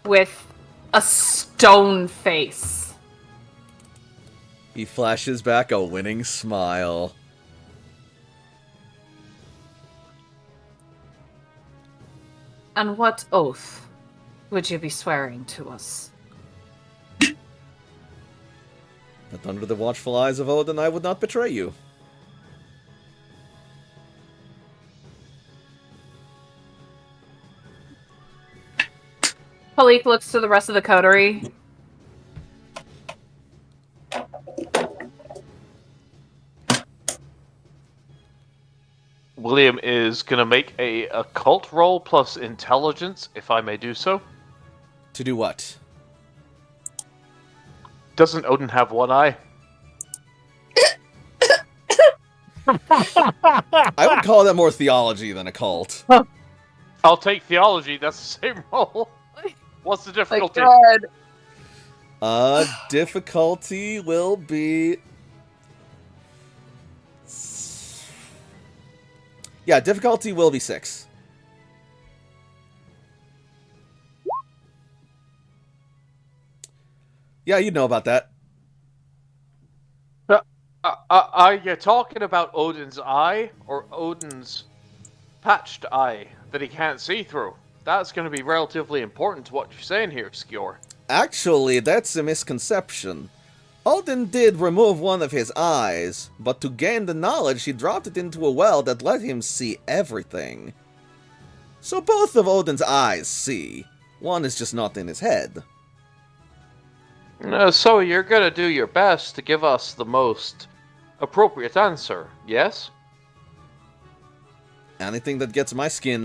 with a stone face. He flashes back a winning smile. And what oath would you be swearing to us? That under the watchful eyes of Odin, I would not betray you. Kalik looks to the rest of the coterie. William is going to make a occult roll plus intelligence, if I may do so. To do what? Doesn't Odin have one eye? I would call that more theology than occult. I'll take theology, that's the same roll. What's the difficulty? God. Difficulty will be... Yeah, difficulty will be 6. Yeah, you know about that. Are you talking about Odin's eye or Odin's patched eye that he can't see through? That's going to be relatively important to what you're saying here, Skjor. Actually, that's a misconception. Odin did remove one of his eyes, but to gain the knowledge, he dropped it into a well that let him see everything. So both of Odin's eyes see. One is just not in his head. So you're going to do your best to give us the most appropriate answer, yes? anything that gets my skin,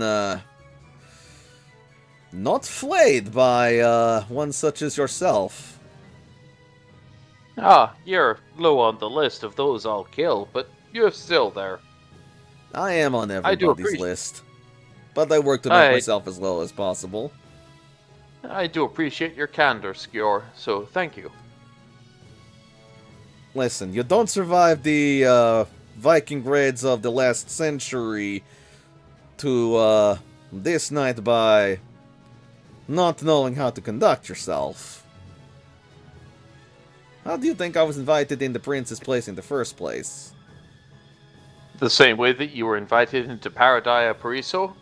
not flayed by, one such as yourself. Ah, you're low on the list of those I'll kill, but you're still there. I am on I do everybody's appreciate- list. But I work to make myself as low as possible. I do appreciate your candor, Skjor, so thank you. Listen, you don't survive the, Viking raids of the last century to, this night by not knowing how to conduct yourself. How do you think I was invited in the prince's place in the first place? The same way that you were invited into Paradise Pariso,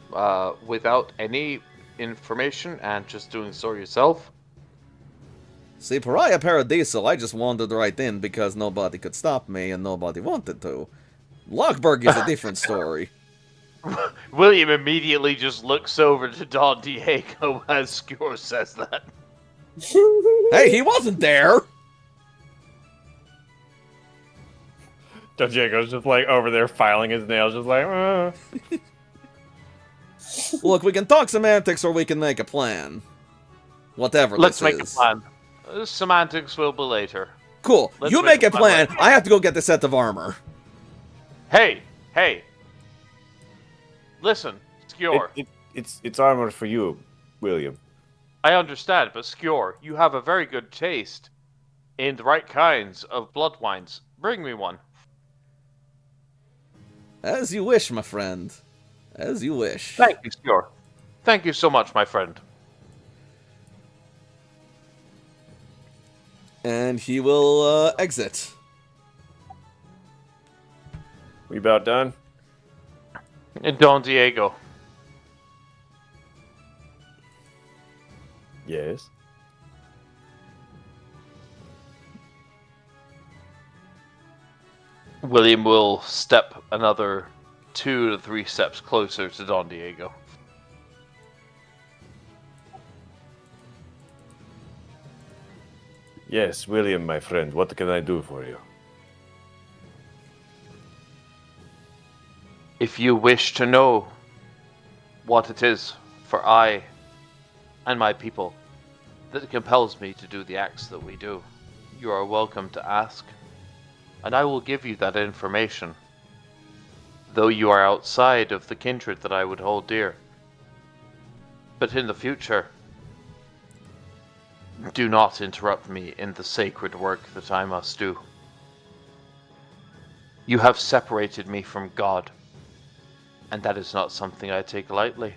without any information and just doing so yourself. See, Pariah Paradiso, I just wandered right in because nobody could stop me and nobody wanted to. Lockburg is a different story. William immediately just looks over to Don Diego as Skjor says that. Hey, he wasn't there! Don Diego's just like over there filing his nails, just like, Look, we can talk semantics or we can make a plan. Whatever Let's this make is. a plan. Semantics will be later. Cool. Let's You make make a a plan plan. I have to go get the set of armor. Hey! Listen, Skjor. it's armor for you, William. I understand, but Skjor, you have a very good taste in the right kinds of blood wines. Bring me one. As you wish, my friend. As you wish. Thank you, Skjor. Thank you so much, my friend. And he will exit. We about done? And Don Diego. Yes. William will step another 2 to 3 steps closer to Don Diego. Yes, William, my friend, what can I do for you? If you wish to know what it is for I and my people that compels me to do the acts that we do, you are welcome to ask, and I will give you that information, though you are outside of the kindred that I would hold dear. But in the future, do not interrupt me in the sacred work that I must do. You have separated me from God, and that is not something I take lightly.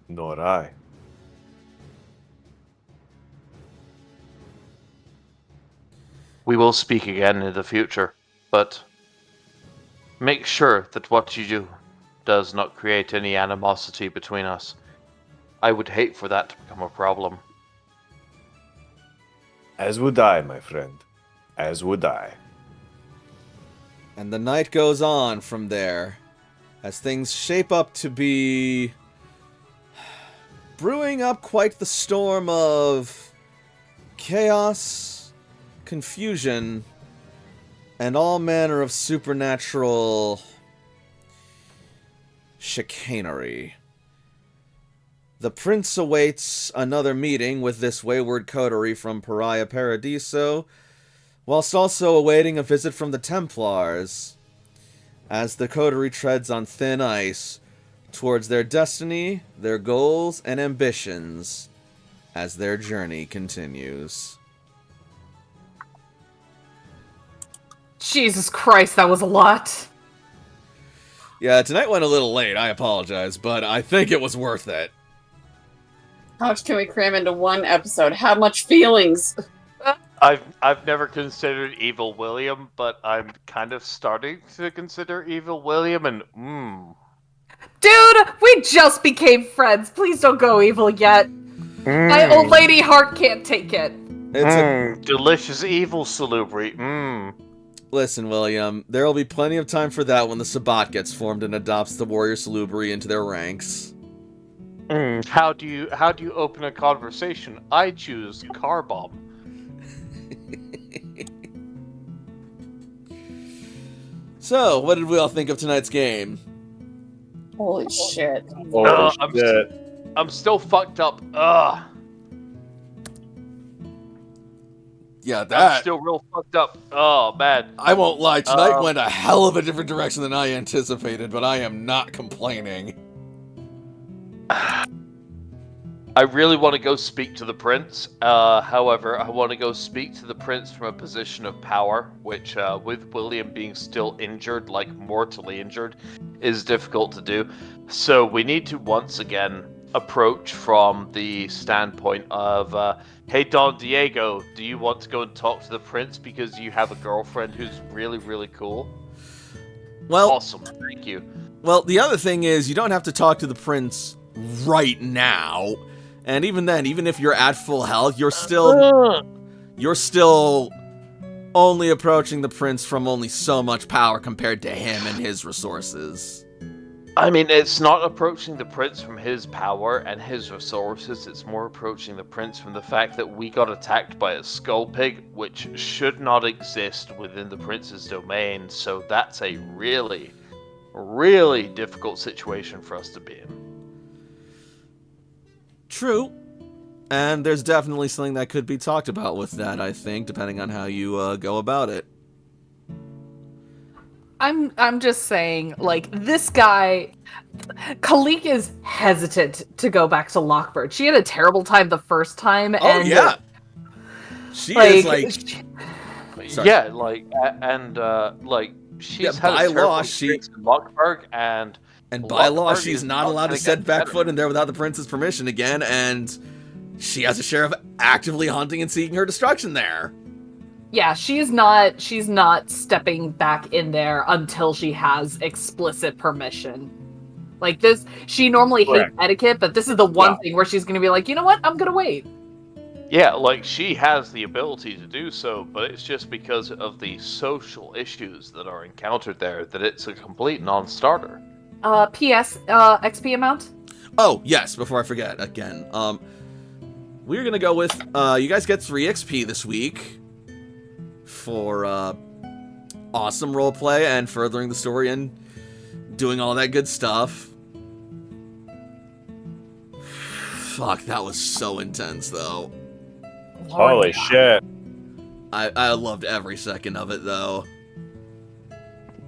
Nor I. We will speak again in the future, but make sure that what you do does not create any animosity between us. I would hate for that to become a problem. As would I, my friend. As would I. And the night goes on from there, as things shape up to be brewing up quite the storm of chaos, confusion, and all manner of supernatural chicanery. The prince awaits another meeting with this wayward coterie from Pariah Paradiso, whilst also awaiting a visit from the Templars, as the coterie treads on thin ice towards their destiny, their goals, and ambitions as their journey continues. Jesus Christ, that was a lot. Yeah, tonight went a little late, I apologize, but I think it was worth it. How much can we cram into one episode? How much feelings? I've never considered Evil William, but I'm kind of starting to consider Evil William, and Dude, we just became friends. Please don't go evil yet. My old lady heart can't take it. It's delicious evil salubri. Listen, William, there will be plenty of time for that when the Sabbat gets formed and adopts the warrior salubri into their ranks. How do you open a conversation? I choose car bomb. So, what did we all think of tonight's game? Holy shit. Holy I'm shit. I'm still fucked up. Ugh. Yeah, I'm that. still real fucked up. Oh, man. I won't lie, tonight Um, went a hell of a different direction than I anticipated, but I am not complaining. I really want to go speak to the prince. However, I want to go speak to the prince from a position of power, which, with William being still injured, like mortally injured, is difficult to do. So we need to once again approach from the standpoint of, hey, Don Diego, do you want to go and talk to the prince because you have a girlfriend who's really, really cool? Well, Awesome, thank you. well, the other thing is you don't have to talk to the prince right now. And even then, even if you're at full health, you're still only approaching the prince from only so much power compared to him and his resources. I mean, it's not approaching the prince from his power and his resources, it's more approaching the prince from the fact that we got attacked by a skull pig, which should not exist within the prince's domain, so that's a really, really difficult situation for us to be in. True. And there's definitely something that could be talked about with that, I think, depending on how you go about it. I'm just saying, like, this guy, Kalik is hesitant to go back to Lockbird. She had a terrible time the first time, Oh, and yeah. She is, like... Sorry. Yeah, like, she's Yeah, had by a terrible law, experience in Lockberg, and by law, Lockberg she's is not allowed to gonna set get back better. foot in there without the prince's permission again, and she has a share of actively hunting and seeking her destruction there. yeah, she's not stepping back in there until she has explicit permission. Like this, she normally hates Correct. etiquette, but this is the one thing where she's gonna be like, you know what, I'm gonna wait. Yeah, like, she has the ability to do so, but it's just because of the social issues that are encountered there that it's a complete non-starter. P.S. XP amount? Oh, yes, before I forget, again, we're gonna go with, you guys get 3 XP this week for, awesome roleplay and furthering the story and doing all that good stuff. Fuck, that was so intense, though. Holy shit. I loved every second of it, though.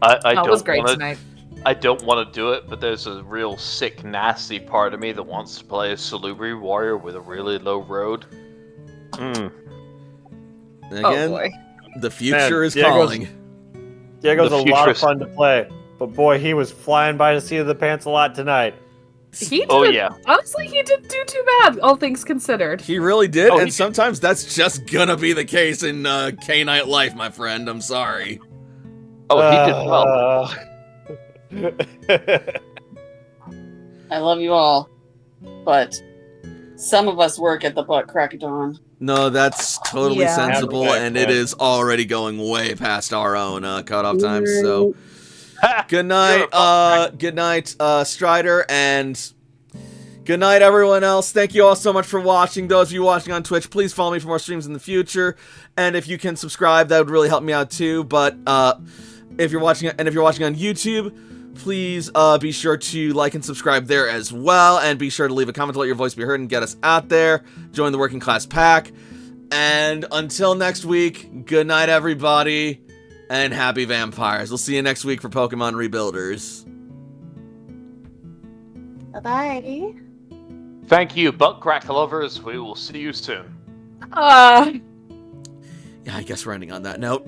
I That was don't great want tonight. I don't want to do it, but there's a real sick, nasty part of me that wants to play a Salubri warrior with a really low road. And Oh again, boy. the future is Diego's- calling. Diego's The a lot future of fun to play, but boy, he was flying by the seat of the pants a lot tonight. He Oh, did- yeah. Honestly, he didn't do too bad, all things considered. He really did, Oh, he and did. sometimes that's just gonna be the case in K-Night life, my friend. I'm sorry. Oh, he did well. I love you all, but some of us work at the butt crack of dawn. No, that's totally Yeah. sensible, Yeah, and it yeah. is already going way past our own cutoff times. So, Ha! good You're night, a good night, Strider, and good night, everyone else. Thank you all so much for watching. Those of you watching on Twitch, please follow me for more streams in the future, and if you can subscribe, that would really help me out too. But if you're watching on YouTube, please be sure to like and subscribe there as well, and be sure to leave a comment to let your voice be heard and get us out there. Join the Working Class Pack. And until next week, good night, everybody, and happy vampires. We'll see you next week for Pokemon Rebuilders. Bye-bye. Thank you, butt crack lovers. We will see you soon. Yeah, I guess we're ending on that note.